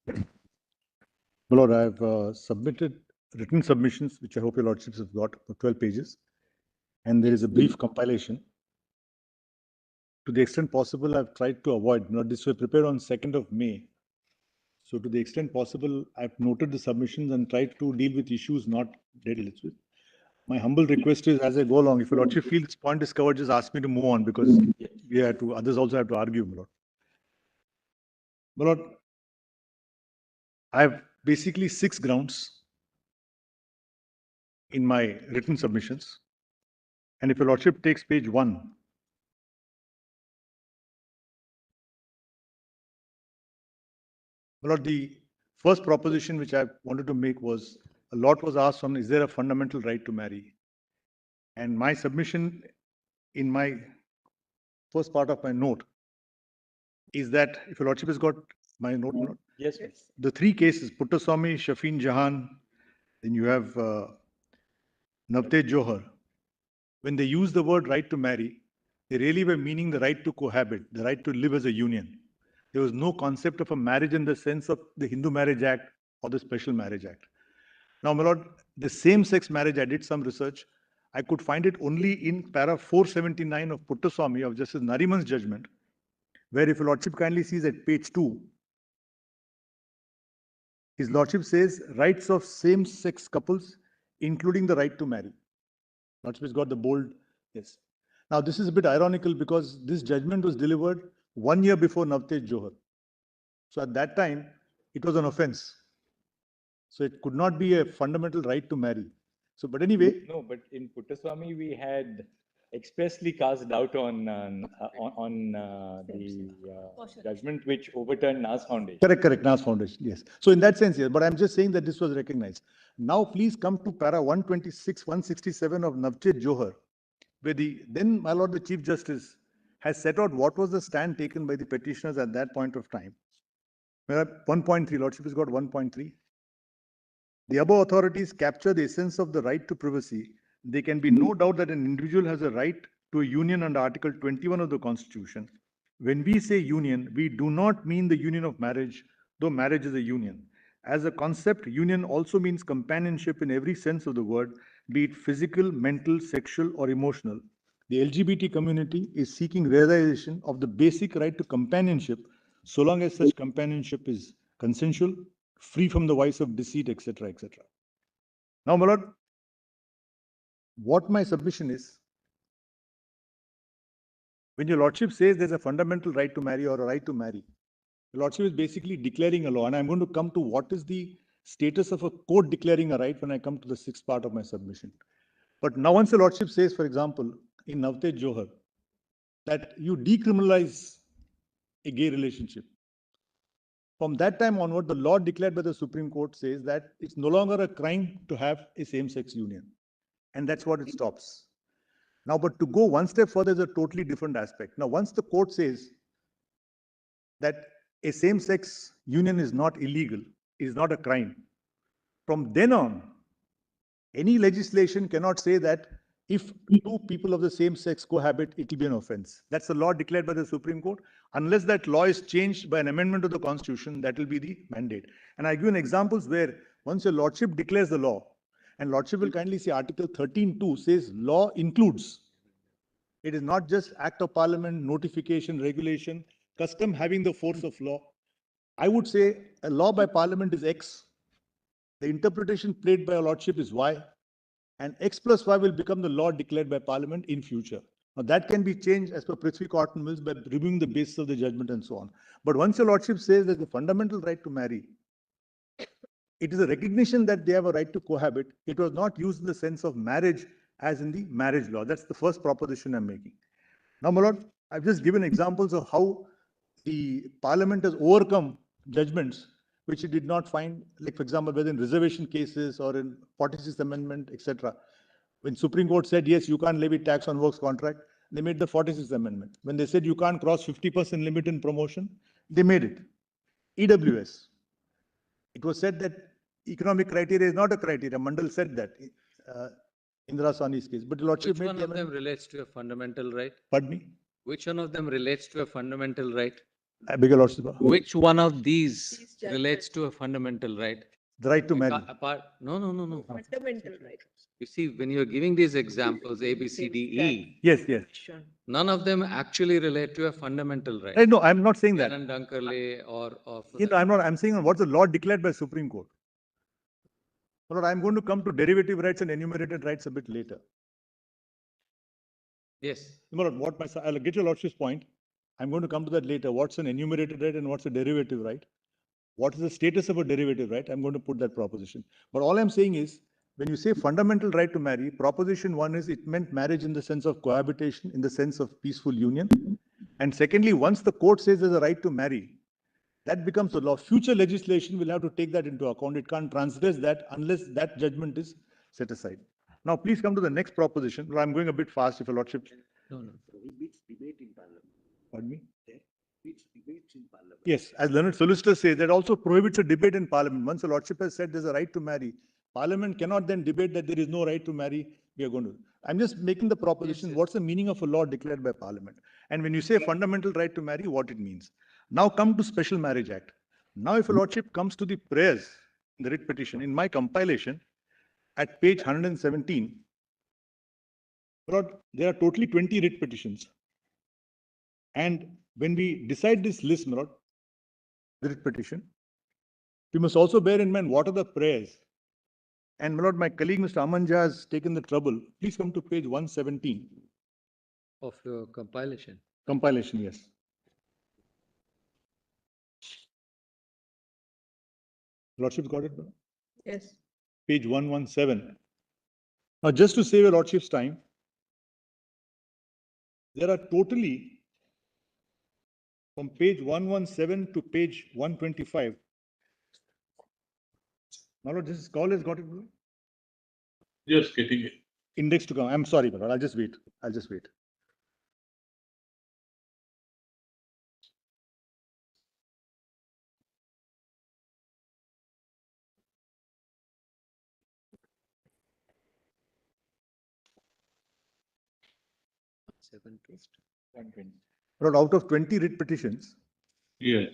My Lord, I have submitted written submissions, which I hope your Lordships have got, for 12 pages. And there is a brief compilation. To the extent possible, I've tried to avoid. Not this was prepared on 2nd of May. So to the extent possible, I've noted the submissions and tried to deal with issues not dealt with. My humble request is, as I go along, if your Lordship feel this point is covered, just ask me to move on, because we have to, others also have to argue, my Lord. My Lord, I have basically 6 grounds in my written submissions. And if your Lordship takes page 1, my Lord, the first proposition which I wanted to make was, a lot was asked on, is there a fundamental right to marry? And my submission in my first part of my note is that, if your Lordship has got my note, Yes. the 3 cases, Puttaswamy, Shafin Jahan, then you have Navtej Johar, when they use the word right to marry, they really were meaning the right to cohabit, the right to live as a union. There was no concept of a marriage in the sense of the Hindu Marriage Act or the Special Marriage Act. Now, my Lord, the same-sex marriage, I did some research. I could find it only in para 479 of Puttaswamy, of Justice Nariman's judgment, where, if your Lordship kindly sees at page 2, his Lordship says, rights of same-sex couples, including the right to marry. Lordship has got the bold, yes. Now, this is a bit ironical because this judgment was delivered 1 year before Navtej Johar. So at that time, it was an offense. So it could not be a fundamental right to marry. So, but anyway. No, but in Puttaswamy, we had expressly cast doubt on the judgment which overturned Nas Foundation. Correct, Nas Foundation, yes. So in that sense, yes, but I'm just saying that this was recognized. Now, please come to para 126, 167 of Navtej Johar, where then, my Lord, the Chief Justice has set out what was the stand taken by the petitioners at that point of time. 1.3, Lordship has got 1.3. The above authorities capture the essence of the right to privacy. There can be no doubt that an individual has a right to a union under Article 21 of the Constitution. When we say union, we do not mean the union of marriage, though marriage is a union. As a concept, union also means companionship in every sense of the word, be it physical, mental, sexual, or emotional. The LGBT community is seeking realization of the basic right to companionship, so long as such companionship is consensual, free from the vice of deceit, etc., etc. Now, my Lord, what my submission is, when your Lordship says there's a fundamental right to marry or a right to marry, the Lordship is basically declaring a law, and I'm going to come to what is the status of a court declaring a right when I come to the 6th part of my submission. But now, once the Lordship says, for example, in Navtej Johar, that you decriminalize a gay relationship, from that time onward, the law declared by the Supreme Court says that it's no longer a crime to have a same-sex union. And that's what it stops. Now, but to go one step further is a totally different aspect. Now, once the court says that a same-sex union is not illegal, is not a crime, from then on, any legislation cannot say that if 2 people of the same sex cohabit, it will be an offense. That's the law declared by the Supreme Court. Unless that law is changed by an amendment of the Constitution, that will be the mandate. And I give you examples where once your Lordship declares the law, and Lordship will kindly see Article 13(2) says law includes. It is not just Act of Parliament, notification, regulation, custom having the force of law. I would say a law by Parliament is X. The interpretation played by your Lordship is Y. And X plus Y will become the law declared by Parliament in future. Now that can be changed as per Prithvi Cotton Mills by reviewing the basis of the judgment and so on. But once your Lordship says there's a fundamental right to marry, it is a recognition that they have a right to cohabit. It was not used in the sense of marriage as in the marriage law. That's the first proposition I'm making. Now, my lord, I've just given examples of how the parliament has overcome judgments which it did not find, like for example, whether in reservation cases or in 46th Amendment, etc. When Supreme Court said, yes, you can't levy tax on works contract, they made the 46th Amendment. When they said you can't cross 50% limit in promotion, they made it. EWS. It was said that economic criteria is not a criteria. Mandal said that. Indira Sawhney's case. But the Lordship Which made one the of them amendment. relates to a fundamental right? Pardon me? Which one of them relates to a fundamental right? I beg your Lordship. Which one of these judgments. relates to a fundamental right? The right to marry. Apart, no. Fundamental right. You see, when you're giving these examples, A, B, C, D, E, Yes, yes. none of them actually relate to a fundamental right. No, I'm not saying that. Anand Dunkerley or I'm saying what's the law declared by Supreme Court. Lord, I'm going to come to derivative rights and enumerated rights a bit later. Yes. Lord, I'll get your Lordship's point. I'm going to come to that later. What's an enumerated right and what's a derivative right? What is the status of a derivative right? I'm going to put that proposition. But all I'm saying is, when you say fundamental right to marry, proposition 1 is it meant marriage in the sense of cohabitation, in the sense of peaceful union. And secondly, once the court says there's a right to marry, that becomes the law. Future legislation will have to take that into account. It can't transgress that unless that judgment is set aside. Now, please come to the next proposition. Well, I'm going a bit fast, if your Lordship. No. Prohibits debate in Parliament. Pardon me? Prohibits debates in Parliament. Yes, as learned solicitor says, that also prohibits a debate in Parliament. Once the Lordship has said there's a right to marry, Parliament cannot then debate that there is no right to marry. We are going to. I'm just making the proposition. Yes. What's the meaning of a law declared by Parliament? And when you say fundamental right to marry, what it means? Now come to Special Marriage Act. Now, if a Lordship comes to the prayers in the writ petition, in my compilation, at page 117, Lord, there are totally 20 writ petitions. And when we decide this list, my Lord, the writ petition, we must also bear in mind what are the prayers. And my Lord, my colleague Mr. Amanja has taken the trouble. Please come to page 117. Of your compilation. Compilation, yes. Lordship's got it? Yes. Page 117. Now, just to save your Lordship's time, there are totally, from page 117 to page 125. Now, Lord, this call has got it? Just getting it. Index to come. I'm sorry, but I'll just wait. I'll just wait. Lord, out of 20 writ petitions, Yes.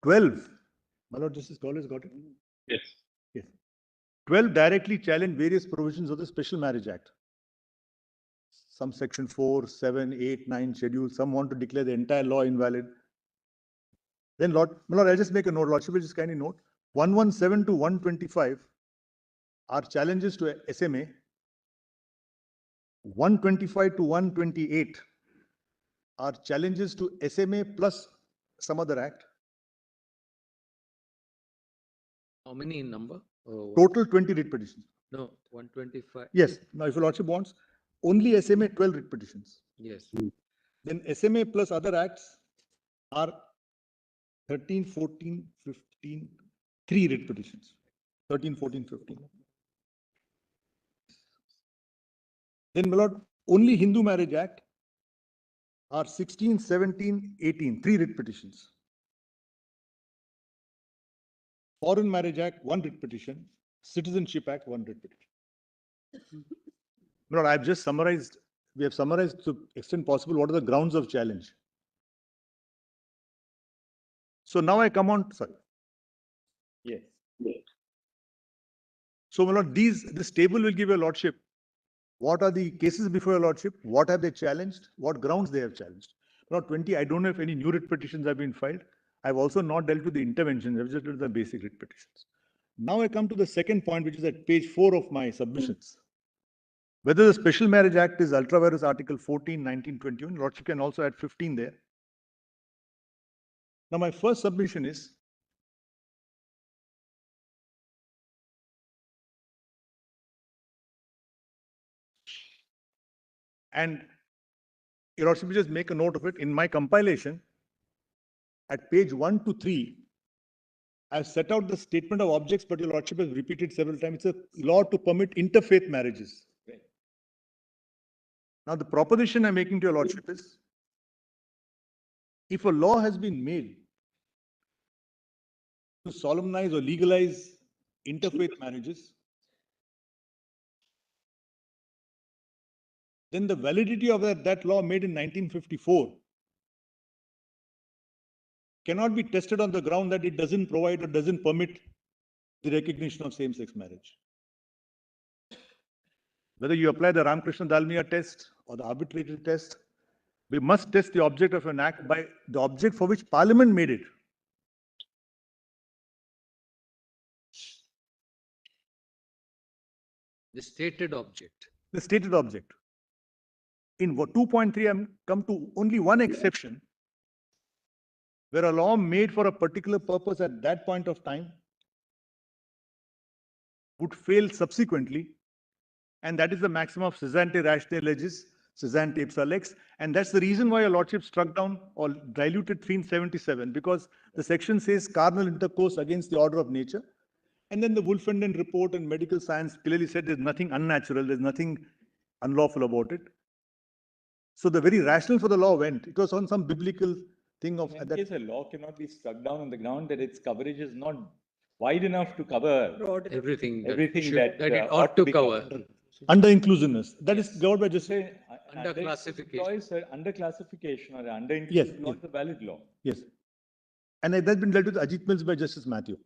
12, my Lord, Justice Call has got it? Yes. Yes. 12 directly challenge various provisions of the Special Marriage Act. Some section 4, 7, 8, 9 schedules. Some want to declare the entire law invalid. Then, Lord, I'll just make a note. Lordship will just kindly note. 117 to 125 are challenges to SMA. 125 to 128 are challenges to SMA plus some other act. How many in number? Total 20 writ petitions. No, 125. Yes. Now, if your Lordship wants, only SMA 12 writ petitions. Yes. Then SMA plus other acts are 13, 14, 15, 3 writ petitions. 13, 14, 15. Then, my Lord, only Hindu Marriage Act are 16, 17, 18, 3 writ petitions. Foreign Marriage Act, 1 writ petition. Citizenship Act, 1 writ petition. My Lord, I've just summarized, we have summarized to the extent possible what are the grounds of challenge. So now I come on, sorry. Yes. So, my Lord, this table will give your Lordship what are the cases before your Lordship, what have they challenged, what grounds they have challenged. Lord, 20, I don't know if any new writ petitions have been filed. I've also not dealt with the interventions, I've just dealt with the basic writ petitions. Now I come to the second point, which is at page 4 of my submissions. Whether the Special Marriage Act is ultra vires Article 14, 19, 21, Lordship can also add 15 there. Now, my first submission is And Your Lordship, just make a note of it. In my compilation, at page 1 to 3, I've set out the statement of objects, but Your Lordship has repeated several times. It's a law to permit interfaith marriages. Right. Now, the proposition I'm making to Your Lordship is, if a law has been made to solemnize or legalize interfaith marriages, then the validity of that law made in 1954 cannot be tested on the ground that it doesn't provide or doesn't permit the recognition of same-sex marriage. Whether you apply the Ramakrishna Dalmia test or the arbitrary test, we must test the object of an act by the object for which Parliament made it. The stated object. The stated object. In 2.3, I'm come to only one exception, where a law made for a particular purpose at that point of time would fail subsequently, and that is the maxim of Cesante Ratione Legis, Cesante ipsa lex, and that's the reason why Your Lordship struck down or diluted 377, because the section says carnal intercourse against the order of nature, and then the Wolfenden report and medical science clearly said there's nothing unnatural, there's nothing unlawful about it. So the very rationale for the law went. It was on some biblical thing of in case a law cannot be struck down on the ground that its coverage is not wide enough to cover Everything that it ought to cover. Under inclusiveness. That is covered by just Under classification. Under classification or under Yes, inclusive law is a valid law. Yes. And that's been dealt with Ajit Mills by Justice Matthew.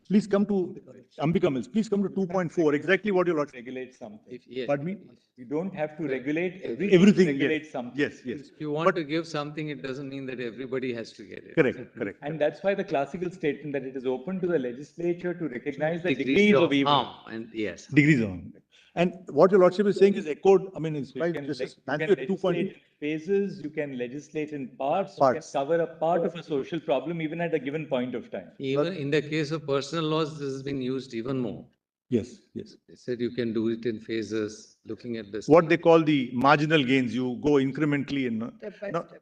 Please come to Ambika Mills. Please come to 2.4. Exactly what Your Lordship. Regulate something. Yes. Pardon me? You don't have to regulate Everything. Regulate Yes. something. Yes. Yes. If you want to give something, it doesn't mean that everybody has to get it. Correct. Correct. And that's why the classical statement that it is open to the legislature to recognize the degrees of evil. harm. And yes. Degrees of harm. And what Your Lordship is saying is echoed. I mean, it's You by can Justice you Matthew can at 2.2. legislate in phases, you can legislate in parts, Parts. you can cover a part of a social problem even at a given point of time. Even in the case of personal laws, this has been used even more. Yes. Yes. They said you can do it in phases, looking at this. What they call the marginal gains. You go incrementally in. Step by No, step.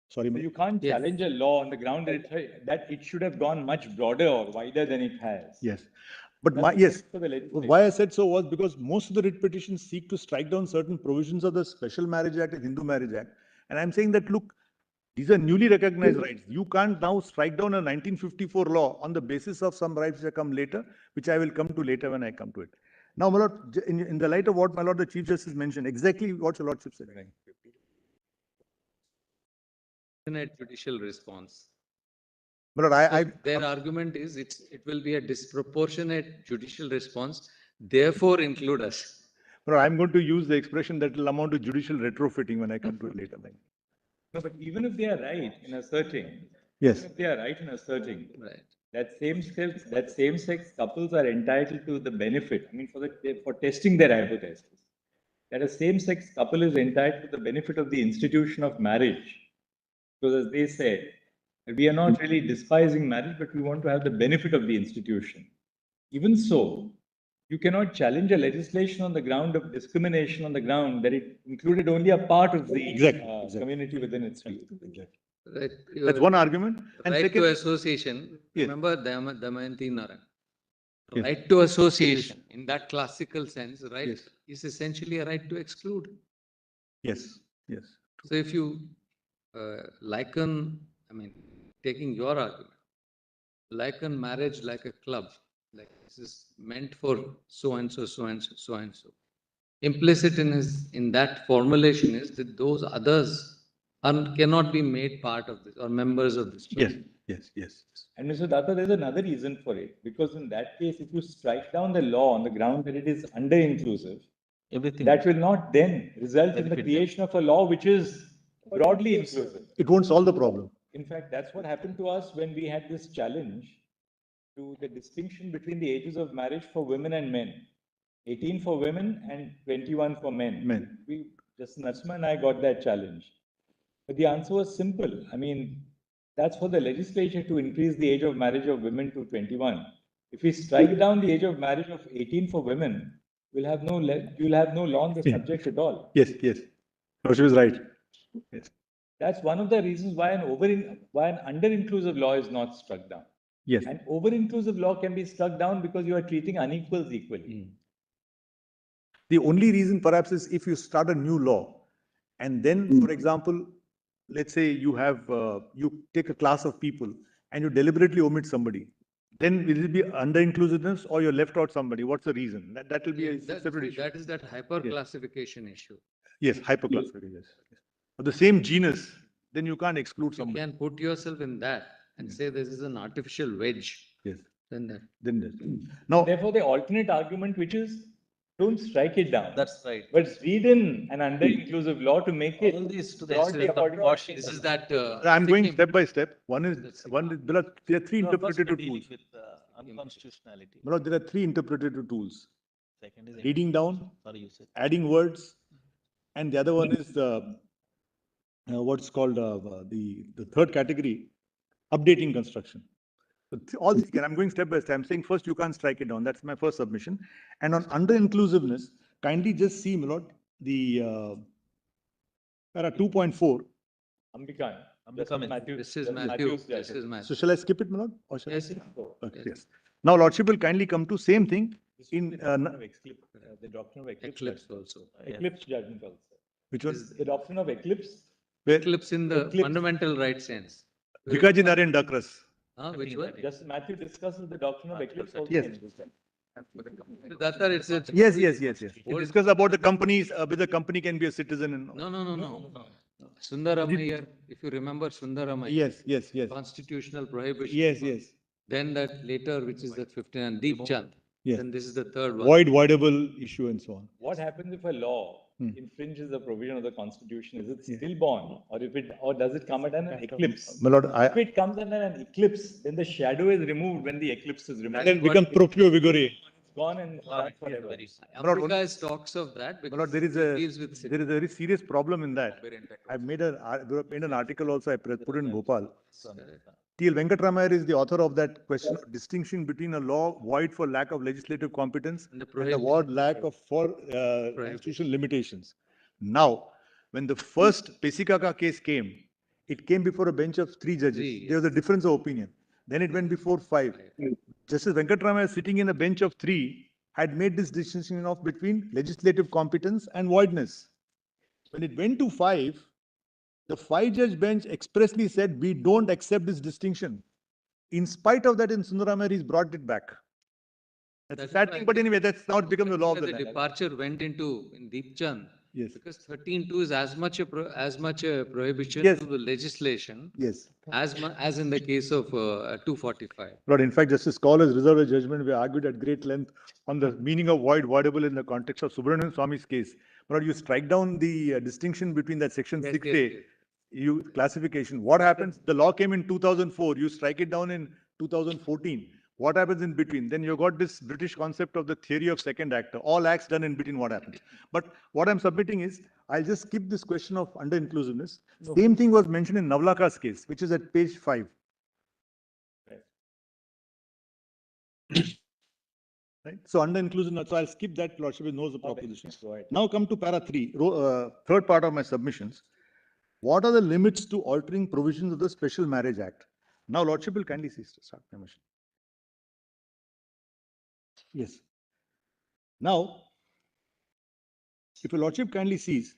sorry. So ma'am. you can't Yes. challenge a law on the ground that it should have gone much broader or wider than it has. Yes. But That's yes, for the legislature. why I said so was because most of the writ petitions seek to strike down certain provisions of the Special Marriage Act and Hindu Marriage Act. And I'm saying that, look, these are newly recognized rights. You can't now strike down a 1954 law on the basis of some rights that come later, which I will come to later when I come to it. Now, my Lord, in the light of what my Lord the Chief Justice mentioned, exactly what Your Lordship said. Judicial response. My Lord, Their argument is it will be a disproportionate judicial response, therefore include us. my Lord, I'm going to use the expression that will amount to judicial retrofitting when I come to it later. No, but even if they are right in asserting, Yes. even if they are right in asserting Right. that same-sex couples are entitled to the benefit, I mean, for testing their hypothesis, that a same-sex couple is entitled to the benefit of the institution of marriage. Because as they said, we are not really despising marriage, but we want to have the benefit of the institution. Even so, you cannot challenge a legislation on the ground of discrimination on the ground that it included only a part of the Exactly. community within its field. Right. That's one argument. And Right second, to association, Yes. remember Damayanti Naran. Yes. Right to association, in that classical sense, right, Yes. is essentially a right to exclude. yes, yes. So if you taking your argument, liken marriage like a club, like this is meant for so and so, so and so, so and so. Implicit in that formulation is that those others cannot be made part of this or members of this club. Yes. And Mr. Datta, there's another reason for it. Because in that case, if you strike down the law on the ground that it is under-inclusive, Everything. that will not then result in the creation of a law which is broadly inclusive. It won't solve the problem. In fact, that's what happened to us when we had this challenge to the distinction between the ages of marriage for women and men. 18 for women and 21 for men. Justice Narasimha and I got that challenge. But the answer was simple. I mean, that's for the legislature to increase the age of marriage of women to 21. If we strike down the age of marriage of 18 for women, you'll have no law on the subject at all. Yes. Lordship is right. Yes. That's one of the reasons why an under-inclusive law is not struck down. Yes. An over-inclusive law can be struck down because you are treating unequals equally. The only reason perhaps is if you start a new law and then, for example, let's say you have, you take a class of people and you deliberately omit somebody, then will it be under inclusiveness or you left out somebody? What's the reason? That will be a separate issue. That is that hyper classification issue. Yes, hyperclassification, yes. Of the same genus, then you can't exclude You somebody. can put yourself in that and say this is an artificial wedge. Yes. Then that. Then this. Now, Therefore, the alternate argument, which is don't strike it down. That's right. But read in an under-inclusive law to make it All these to the broadly extent of according to caution. This is that. I'm going thinking- step by step. One is, there are three No, first we're interpretative dealing tools. with unconstitutionality. Milord, there are three interpretative tools. Second is Reading down, sorry, you said. adding words, and the other one is what's called the third category, updating construction. So all three, I'm going step by step. I'm saying first you can't strike it down. That's my first submission. And on under inclusiveness, kindly just see, Milord, the para 2.4. Ambikan. Matthew. This is Matthew. This is Matthew. So shall I skip it, Milord? Or shall Yes. Okay, yes. Now, Lordship will kindly come to same thing in the doctrine of Eclipse also. Eclipse judgment also. which one? The doctrine of eclipse. Where? Eclipse in the Eclipse. fundamental right sense. Vikaji Narayan Dakras. Which one? Just Matthew discusses the doctrine of eclipse also. Yes. in this one. Datar, it's a. Yes. It Old- discuss about the companies, whether the company can be a citizen and. No. Sundaramaiah, if you remember Sundaramaiah. Yes. Constitutional prohibition. Yes. Then that later, which is that 59, Deep Chand. Yes. Then this is the third one. Voidable issue and so on. What happens if a law Hmm. infringes the provision of the constitution? Is it stillborn, or does it come at an eclipse? My lord, If it comes under an eclipse, then the shadow is removed when the eclipse is removed. then it becomes proprio vigore. It's gone and gone forever. Ambrika talks of that My lord, because it deals with there is a very serious problem in that. I've made an article also, I put it in Bhopal. T.L. Venkatramaiah is the author of that question of distinction between a law void for lack of legislative competence And the and the prohibition. word lack of for constitutional limitations. Now, when the first Pesikaka case came, it came before a bench of three judges. Three, There was a difference of opinion. Then it went before five. Justice Venkatramaiah, sitting in a bench of three, had made this distinction of between legislative competence and voidness. When it went to five, the five-judge bench expressly said, we don't accept this distinction. In spite of that, in Sundaramaiah, he's brought it back. That's a sad thing, but anyway, that's now become the law of the The land. departure went into in Deep Chand. Yes. Because 13.2 is as much a prohibition Yes. to the legislation Yes. as in the case of 245. Lord, in fact, Justice Kaul has reserved a judgment. We argued at great length on the meaning of voidable in the context of Subramanian Swami's case. Lord, you strike down the distinction between that section Yes, 6A, yes. you classification. What happens? The law came in 2004. You strike it down in 2014. What happens in between? Then you got this British concept of the theory of second actor. All acts done in between, what happens? But what I'm submitting is, I'll just skip this question of under-inclusiveness. Same thing was mentioned in Navlaka's case, which is at page 5. Right? So under-inclusiveness, so I'll skip that, Lordship knows the proposition. Go ahead. Now come to para 3, third part of my submissions. What are the limits to altering provisions of the Special Marriage Act? Now, Lordship will kindly start my motion. Yes. Now, if your Lordship kindly sees,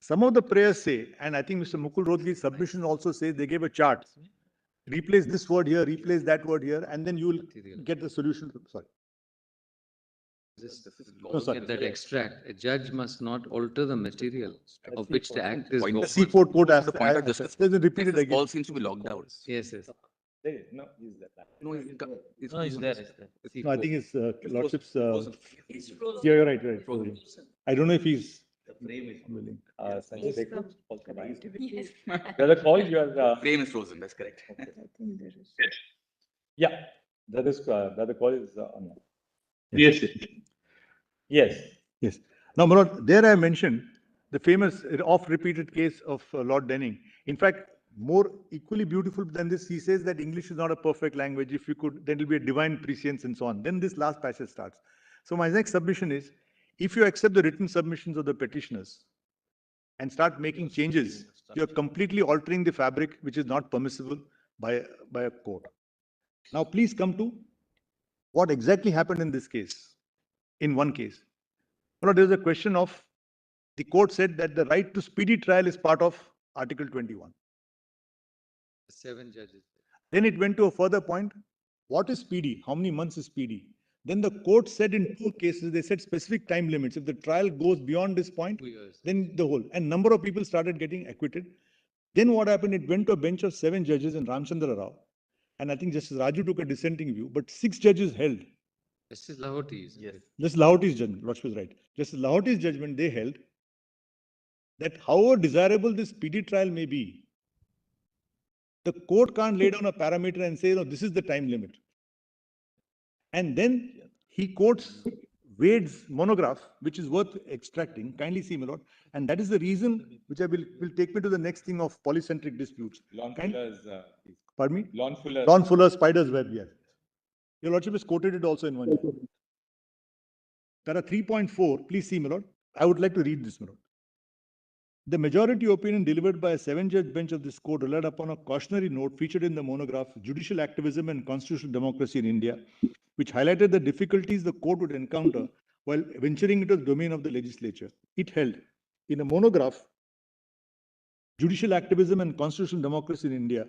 some of the prayers say, and I think Mr. Mukul Rothli's submission also says they gave a chart. Replace this word here, replace that word here, and then you will get the solution. Sorry. No, sorry. Get that extract. A judge must not alter the material of which the act is. The governed. C4 quote as point of justice. repeat it again. All seems to be locked out. Yes. There is no, is that. No, No, it's there. No, I think it's Lordship's. Yeah, you're right. I don't know if he's. Willing. Sanjay Dekho, also right. The other call, you are. Frame is frozen. That's correct. Yeah, that is, the other call is on. Yes. Yes. Yes. Now, Manoj, there I mentioned the famous oft-repeated case of Lord Denning. In fact, more equally beautiful than this, he says that English is not a perfect language. If you could, then it will be a divine prescience and so on. Then this last passage starts. So my next submission is, if you accept the written submissions of the petitioners, and start making changes, you're completely altering the fabric, which is not permissible by a court. Now, please come to what exactly happened in this case, in one case. Well, there is a question of, the court said that the right to speedy trial is part of Article 21. 7 judges. Then it went to a further point. What is speedy? How many months is speedy? Then the court said in 2 cases, they said specific time limits. If the trial goes beyond this point, 2 years. then the whole. And number of people started getting acquitted. Then what happened? It went to a bench of 7 judges in Ramchandra Rao. And I think Justice Raju took a dissenting view, but 6 judges held. Justice Lahoti is. Yes. Justice Lahoti's judgment, Lordship was right. Justice Lahoti's judgment, they held that however desirable this speedy trial may be, the court can't lay down a parameter and say, no, this is the time limit. And then he quotes Wade's monograph, which is worth extracting. Kindly see, my lord. And that is the reason which I will take me to the next thing of polycentric disputes. Lon Fuller's, Pardon me? Lon Fuller's Spider's Web, yes. Your lordship has quoted it also in one. There are 3.4. Please see, my lord. I would like to read this, my lord. The majority opinion delivered by a 7-judge bench of this court relied upon a cautionary note featured in the monograph Judicial Activism and Constitutional Democracy in India, which highlighted the difficulties the court would encounter while venturing into the domain of the legislature. It held in a monograph, Judicial Activism and Constitutional Democracy in India,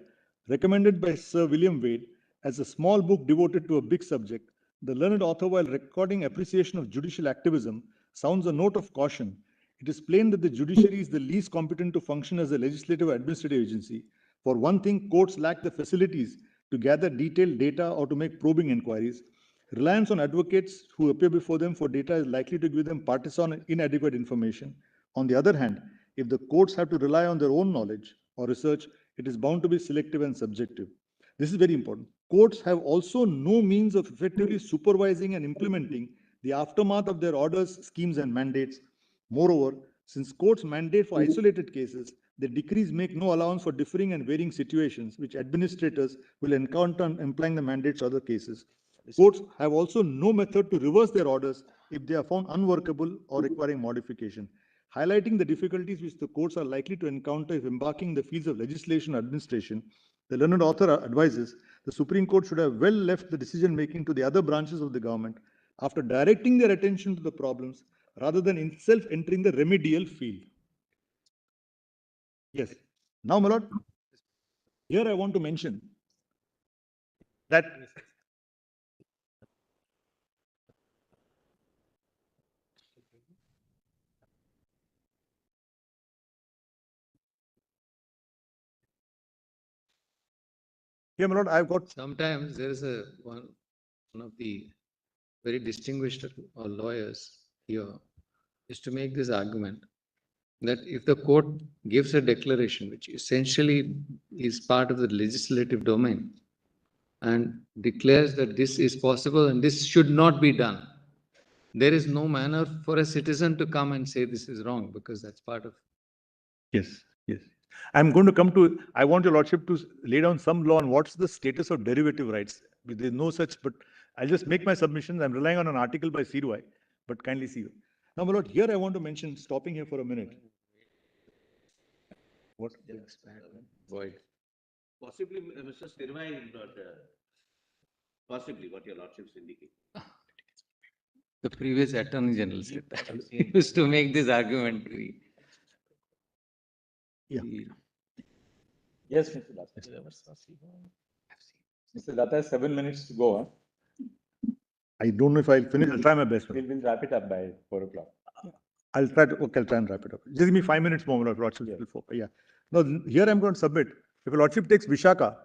recommended by Sir William Wade as a small book devoted to a big subject, the learned author, while recording appreciation of judicial activism, sounds a note of caution. It is plain that the judiciary is the least competent to function as a legislative or administrative agency. For one thing, courts lack the facilities to gather detailed data or to make probing inquiries. Reliance on advocates who appear before them for data is likely to give them partisan and inadequate information. On the other hand, if the courts have to rely on their own knowledge or research, it is bound to be selective and subjective. This is very important. Courts have also no means of effectively supervising and implementing the aftermath of their orders, schemes, and mandates. Moreover, since courts mandate for isolated cases, the decrees make no allowance for differing and varying situations which administrators will encounter in applying the mandates to other cases. Courts have also no method to reverse their orders if they are found unworkable or requiring modification. Highlighting the difficulties which the courts are likely to encounter if embarking in the fields of legislation and administration, the learned author advises the Supreme Court should have well left the decision-making to the other branches of the government after directing their attention to the problems rather than itself entering the remedial field. Yes. Now, my lord, here I want to mention that here, my lord, I've got Sometimes there is one of the very distinguished lawyers here is to make this argument that if the court gives a declaration, which essentially is part of the legislative domain, and declares that this is possible and this should not be done, there is no manner for a citizen to come and say this is wrong, because that's part of. Yes, yes. I'm going to come to, I want your lordship to lay down some law on what's the status of derivative rights. There's no such, but I'll just make my submissions. I'm relying on an article by Sirwai, but kindly see. Now, my lord, here I want to mention, stopping here for a minute. What? Void. Possibly, Mr. Sirwai, possibly what your lordships indicate. The previous Attorney General said that. He used to make this argument. Yeah. Yes, Mr. Datta. Mr. Datta has 7 minutes to go. Huh? I don't know if I'll finish. I'll try my best. We'll wrap it up by 4 o'clock. I'll try and wrap it up. Just give me 5 minutes more, lordship. Yeah. Now, here I'm going to submit. If a lordship takes Vishaka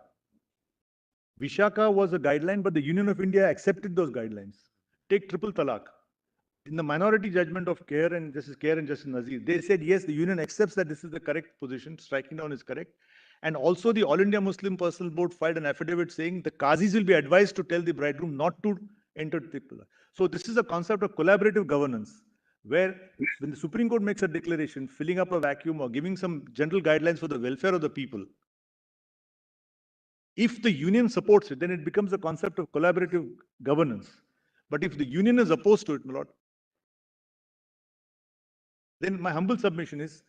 was a guideline, but the Union of India accepted those guidelines. Take triple talaq. In the minority judgment of Kher and Justice Nazir, they said, yes, the union accepts that this is the correct position, striking down is correct. And also the All India Muslim Personal Board filed an affidavit saying the Qazis will be advised to tell the bridegroom not to enter triple talaq. So this is a concept of collaborative governance, where when the Supreme Court makes a declaration, filling up a vacuum or giving some general guidelines for the welfare of the people, if the union supports it, then it becomes a concept of collaborative governance. But if the union is opposed to it, my lord, then my humble submission is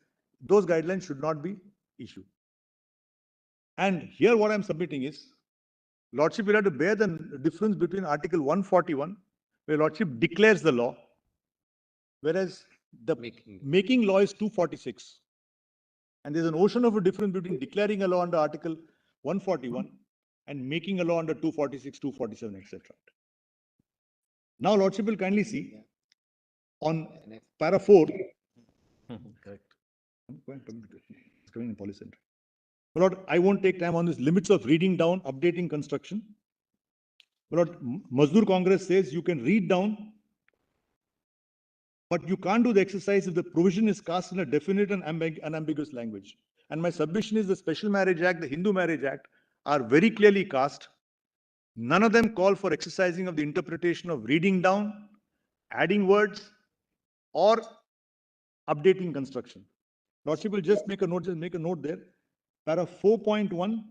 those guidelines should not be issued. And here what I'm submitting is, Lordship will have to bear the difference between Article 141, where Lordship declares the law, whereas the making law is 246. And there's an ocean of a difference between declaring a law under Article 141 and making a law under 246, 247, etc. Now, Lordship will kindly see on para 4. Correct. It's coming in polycentric. Lord, I won't take time on this. Limits of reading down, updating construction. Lord, Mazdoor Congress says you can read down, but you can't do the exercise if the provision is cast in a definite and unambiguous language. And my submission is the Special Marriage Act, the Hindu Marriage Act are very clearly cast. None of them call for exercising of the interpretation of reading down, adding words, or updating construction. Lordship will just make a note there. Para 4.1,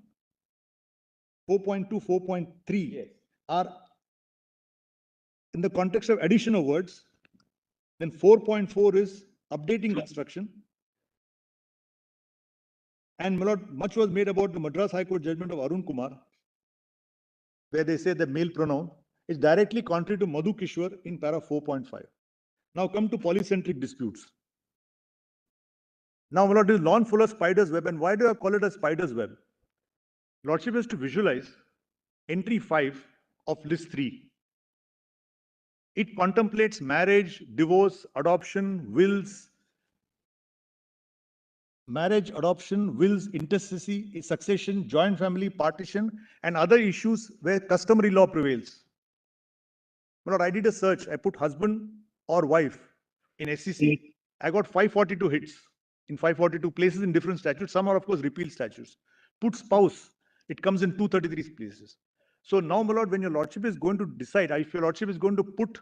4.2, 4.3 are in the context of addition of words. Then 4.4 is updating construction. And my lord, much was made about the Madras High Court judgment of Arun Kumar, where they say the male pronoun is directly contrary to Madhu Kishwar in para 4.5. Now come to polycentric disputes. Now, my lord, this is lawn full of spider's web. And why do I call it a spider's web? Lordship has to visualize entry 5 of list 3. It contemplates marriage, divorce, adoption, wills, intestacy, succession, joint family, partition, and other issues where customary law prevails. My lord, I did a search. I put husband or wife in SEC. I got 542 hits in 542 places in different statutes. Some are, of course, repeal statutes. Put spouse, it comes in 233 places. So now, my lord, when your lordship is going to decide, if your lordship is going to put,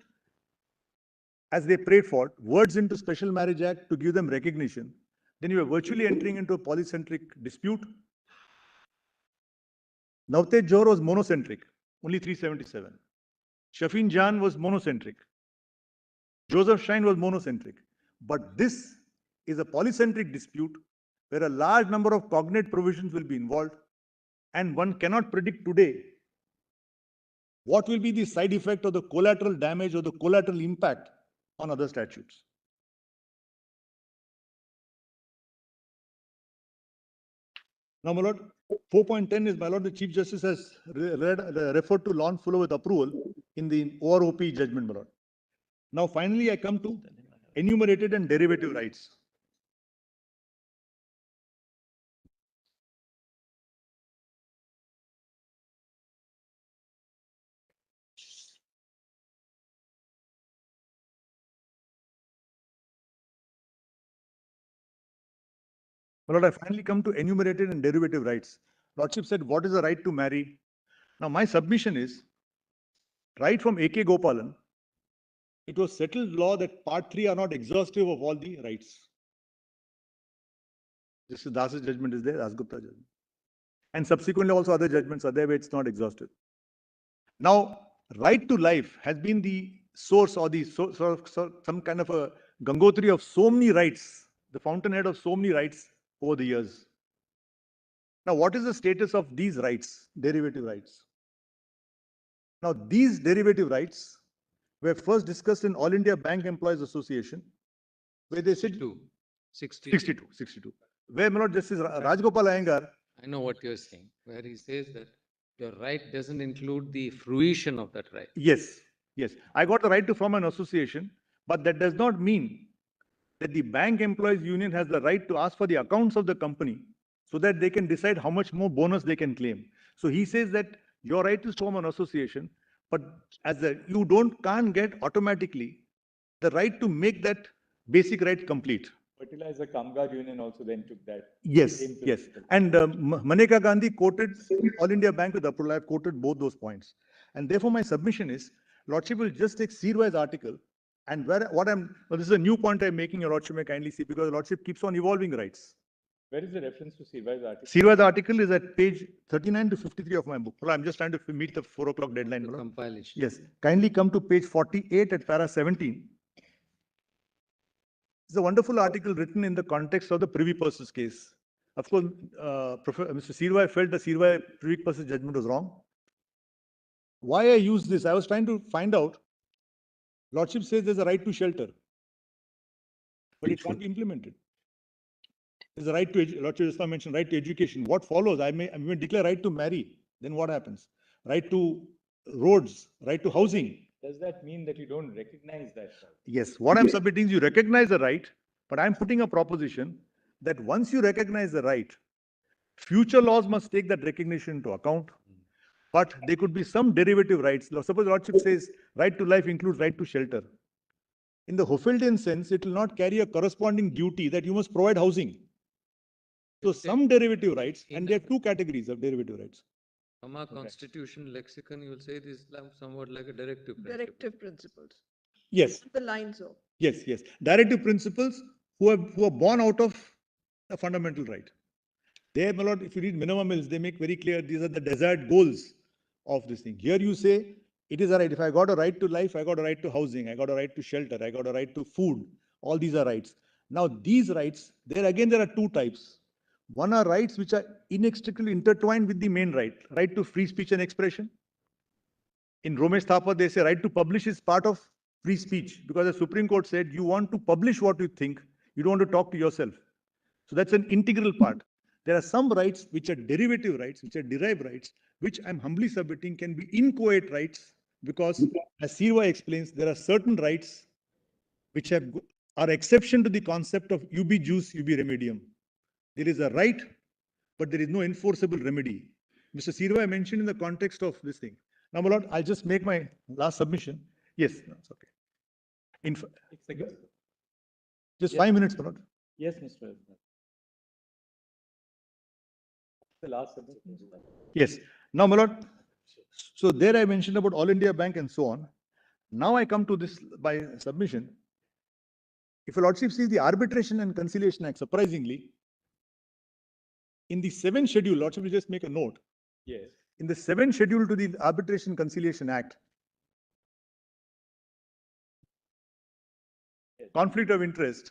as they prayed for, words into Special Marriage Act to give them recognition, then you are virtually entering into a polycentric dispute. Navtej Johar was monocentric, only 377. Shafin Jan was monocentric. Joseph Shine was monocentric. But this is a polycentric dispute where a large number of cognate provisions will be involved, and one cannot predict today what will be the side effect or the collateral damage or the collateral impact on other statutes. Now, my lord, 4.10 is, my lord, the Chief Justice has referred to lawn fuller with approval in the OROP judgment, my lord. Now, finally, I come to enumerated and derivative rights. My lord, I finally come to enumerated and derivative rights. Lordship said, what is the right to marry? Now, my submission is, right from A.K. Gopalan, it was settled law that part 3 are not exhaustive of all the rights. Justice Das's judgment is there, Dasgupta judgment. And subsequently also other judgments are there where it's not exhaustive. Now, right to life has been the source or the some kind of a Gangotri of so many rights, the fountainhead of so many rights over the years. Now, what is the status of these rights, derivative rights? Now, these derivative rights were first discussed in All India Bank Employees Association, where they said 62. Where, my lord, Justice Rajgopal Iyengar. I know what you're saying, where he says that your right doesn't include the fruition of that right. Yes. I got the right to form an association, but that does not mean that the Bank Employees Union has the right to ask for the accounts of the company so that they can decide how much more bonus they can claim. So he says that your right is to form an association, but you can't get automatically the right to make that basic right complete. Fertilizer Kamgar Union also then took that. Yes. And Maneka Gandhi quoted All India Bank with approval. I've quoted both those points. And therefore, my submission is, Lordship will just take Seerwise article. And this is a new point I'm making, your Lordship may kindly see, because Lordship keeps on evolving rights. Where is the reference to Seerwise article? Seerwise article is at page 39 to 53 of my book. Well, I'm just trying to meet the 4 o'clock deadline. Compilation. Yes. Kindly come to page 48 at para 17. It's a wonderful article written in the context of the Privy Purse's case. Of course, Mr. Sirwai felt the Sirwai Privy Purse's judgment was wrong. Why I use this? I was trying to find out. Lordship says there's a right to shelter, but it can't be implemented. There's a right to, Lordship just now mentioned, right to education. What follows? I may declare right to marry. Then what happens? Right to roads, right to housing. Does that mean that you don't recognize that right? Yes, what I'm submitting is you recognize the right, but I'm putting a proposition that once you recognize the right, future laws must take that recognition into account. But there could be some derivative rights. Suppose Lordship says right to life includes right to shelter. In the Hoffeldian sense, it will not carry a corresponding duty that you must provide housing. So some derivative rights, and there are two categories of derivative rights. From our constitution lexicon, you will say this is somewhat like a directive principle. Directive principles. Yes. The lines of. Yes, yes. Directive principles who are born out of a fundamental right. There, my lord, if you read minimum ills, they make very clear these are the desired goals of this thing. Here you say it is a right. If I got a right to life, I got a right to housing, I got a right to shelter, I got a right to food. All these are rights. Now these rights, there are two types. One are rights which are inextricably intertwined with the main right, right to free speech and expression. In Romesh Thapa, they say right to publish is part of free speech, because the Supreme Court said you want to publish what you think, you don't want to talk to yourself. So that's an integral part. There are some rights which are derivative rights, which are derived rights, which I'm humbly submitting can be inchoate rights, because as Sirwai explains, there are certain rights which are exception to the concept of ubi jus, ubi remedium. There is a right, but there is no enforceable remedy. Mr. Sirwai mentioned in the context of this thing. Now, my lord, I'll just make my last submission. Yes, no, it's okay. Just 5 minutes, my lord. Yes, Mr. President. The last submission. Yes. Now, my lord, so there I mentioned about All India Bank and so on. Now I come to this by submission. If your lordship sees the Arbitration and Conciliation Act, surprisingly, in the 7th schedule, lordship will just make a note. Yes. In the 7th schedule to the Arbitration Conciliation Act, conflict of interest,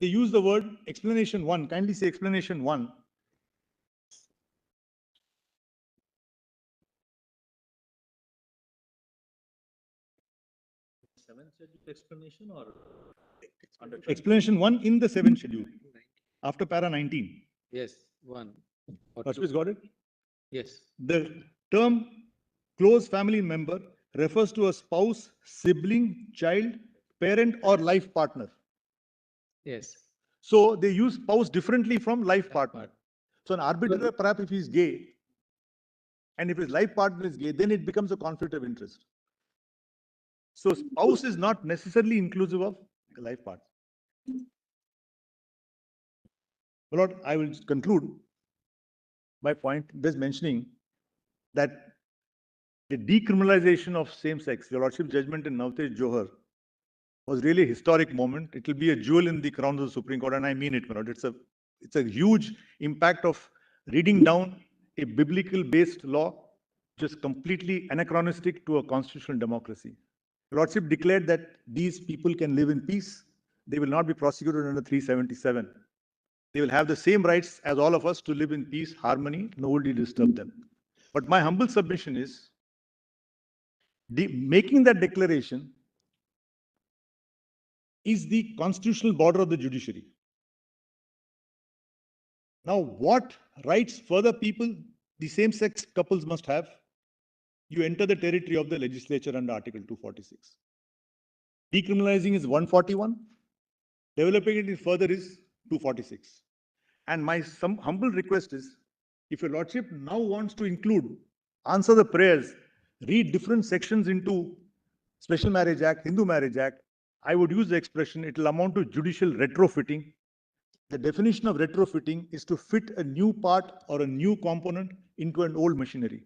they use the word explanation 1. Kindly say explanation 1. Seventh schedule explanation or Explanation 1 in the 7th schedule, after para 19. Yes, 1. Lordship got it? Yes. The term close family member refers to a spouse, sibling, child, parent, or life partner. Yes. So they use spouse differently from life partner. So an arbitrator, perhaps if he's gay, and if his life partner is gay, then it becomes a conflict of interest. So spouse is not necessarily inclusive of life partner. Well, Lord, I will conclude my point just mentioning that the decriminalization of same-sex, your lordship's judgment in Navtej Johar, was really a historic moment. It will be a jewel in the crown of the Supreme Court, and I mean it, my lord. It's a huge impact of reading down a biblical-based law, which is completely anachronistic to a constitutional democracy. The lordship declared that these people can live in peace. They will not be prosecuted under 377. They will have the same rights as all of us to live in peace, harmony, nobody disturb them. But my humble submission is, making that declaration is the constitutional border of the judiciary. Now, what rights further people, the same-sex couples must have? You enter the territory of the legislature under Article 246. Decriminalizing is 141. Developing it further is 246. And my humble request is, if your lordship now wants to include, answer the prayers, read different sections into Special Marriage Act, Hindu Marriage Act, I would use the expression, it will amount to judicial retrofitting. The definition of retrofitting is to fit a new part or a new component into an old machinery.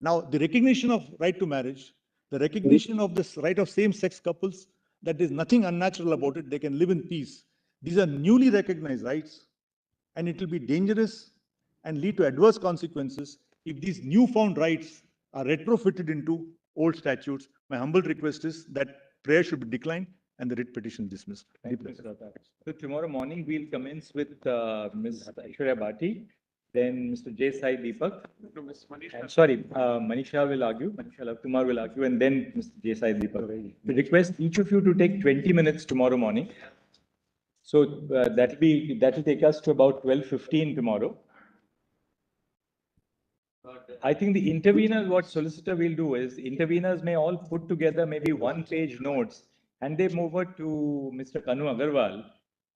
Now, the recognition of right to marriage, the recognition of this right of same-sex couples, that there's nothing unnatural about it, they can live in peace. These are newly recognized rights, and it will be dangerous and lead to adverse consequences if these newfound rights are retrofitted into old statutes. My humble request is that prayer should be declined and the writ petition dismissed. Thank you, Mr. Datta. So tomorrow morning, we'll commence with Ms. Aishwarya Bhati, then Mr. J. Sai Deepak. And sorry, Manisha will argue, Manisha Lavkumar will argue, and then Mr. J. Sai Deepak. We request each of you to take 20 minutes tomorrow morning. So that will take us to about 12:15 tomorrow. I think the interveners, what solicitor will do is, interveners may all put together maybe one-page notes, and they move it to Mr. Kanu Agarwal,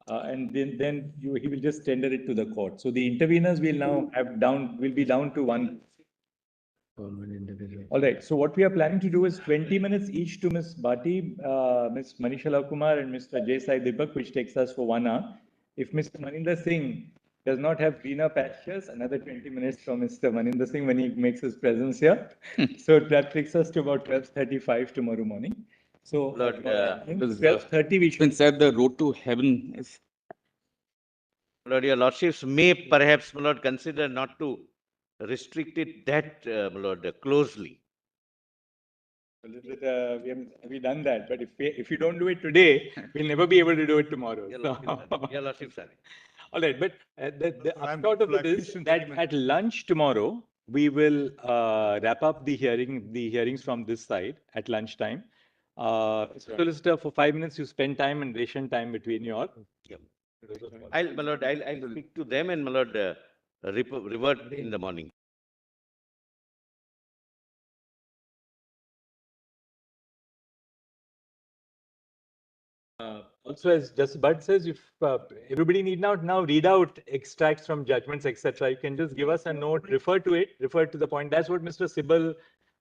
and then he will just tender it to the court. So the interveners will now will be down to one. All right. So what we are planning to do is 20 minutes each to Ms. Bhati, Ms. Manisha Lavkumar, and Mr. J. Sai Deepak, which takes us for 1 hour. If Mr. Maninder Singh does not have greener pastures, another 20 minutes from Mr. Maninder Singh when he makes his presence here. So that takes us to about 12:35 tomorrow morning. So Lord, 12:30 we should. Said the road to heaven is. Lord, your lordships may perhaps, my lord, consider not to restrict it that, my lord, closely. We done that, but if you don't do it today, we'll never be able to do it tomorrow. Your lordships are. All right, but the upshot of it is that at lunch tomorrow, we will wrap up the hearings from this side at lunchtime. Solicitor, for 5 minutes, you spend time and ration time between you all. Yep. My lord, I'll speak to them and, my lord, revert in the morning. Also, as Justice Bhatt says, if everybody need not now read out extracts from judgments, etc., you can just give us a note, refer to the point. That's what Mr. Sibal,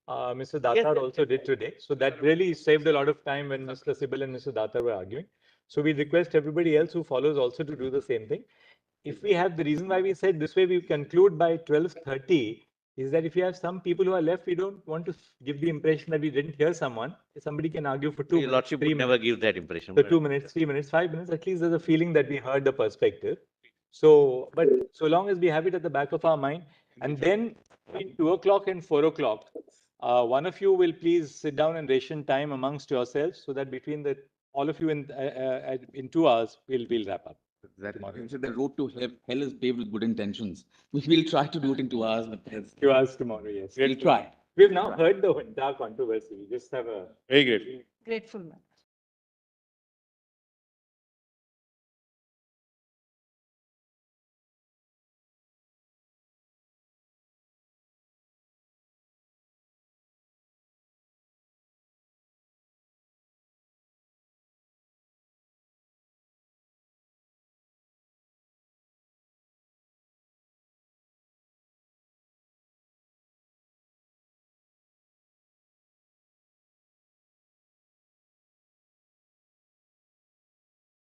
Mr. Datar also did today. So that really saved a lot of time when Mr. Sibal and Mr. Datar were arguing. So we request everybody else who follows also to do the same thing. If we have, the reason why we said this way, we conclude by 12:30, is that if you have some people who are left, we don't want to give the impression that we didn't hear someone. Somebody can argue for 2 Your minutes, lordship 3 would minutes. never give that impression. So 2 minutes, 3 minutes, 5 minutes, at least there's a feeling that we heard the perspective. So, but so long as we have it at the back of our mind, and then between 2 o'clock and 4 o'clock, one of you will please sit down and ration time amongst yourselves, so that between all of you in 2 hours, we'll wrap up. That the road to hell is paved with good intentions. We'll try to do it in 2 hours. But 2 hours tomorrow, yes. We'll try. We've now heard the entire controversy. We just have a Grateful man.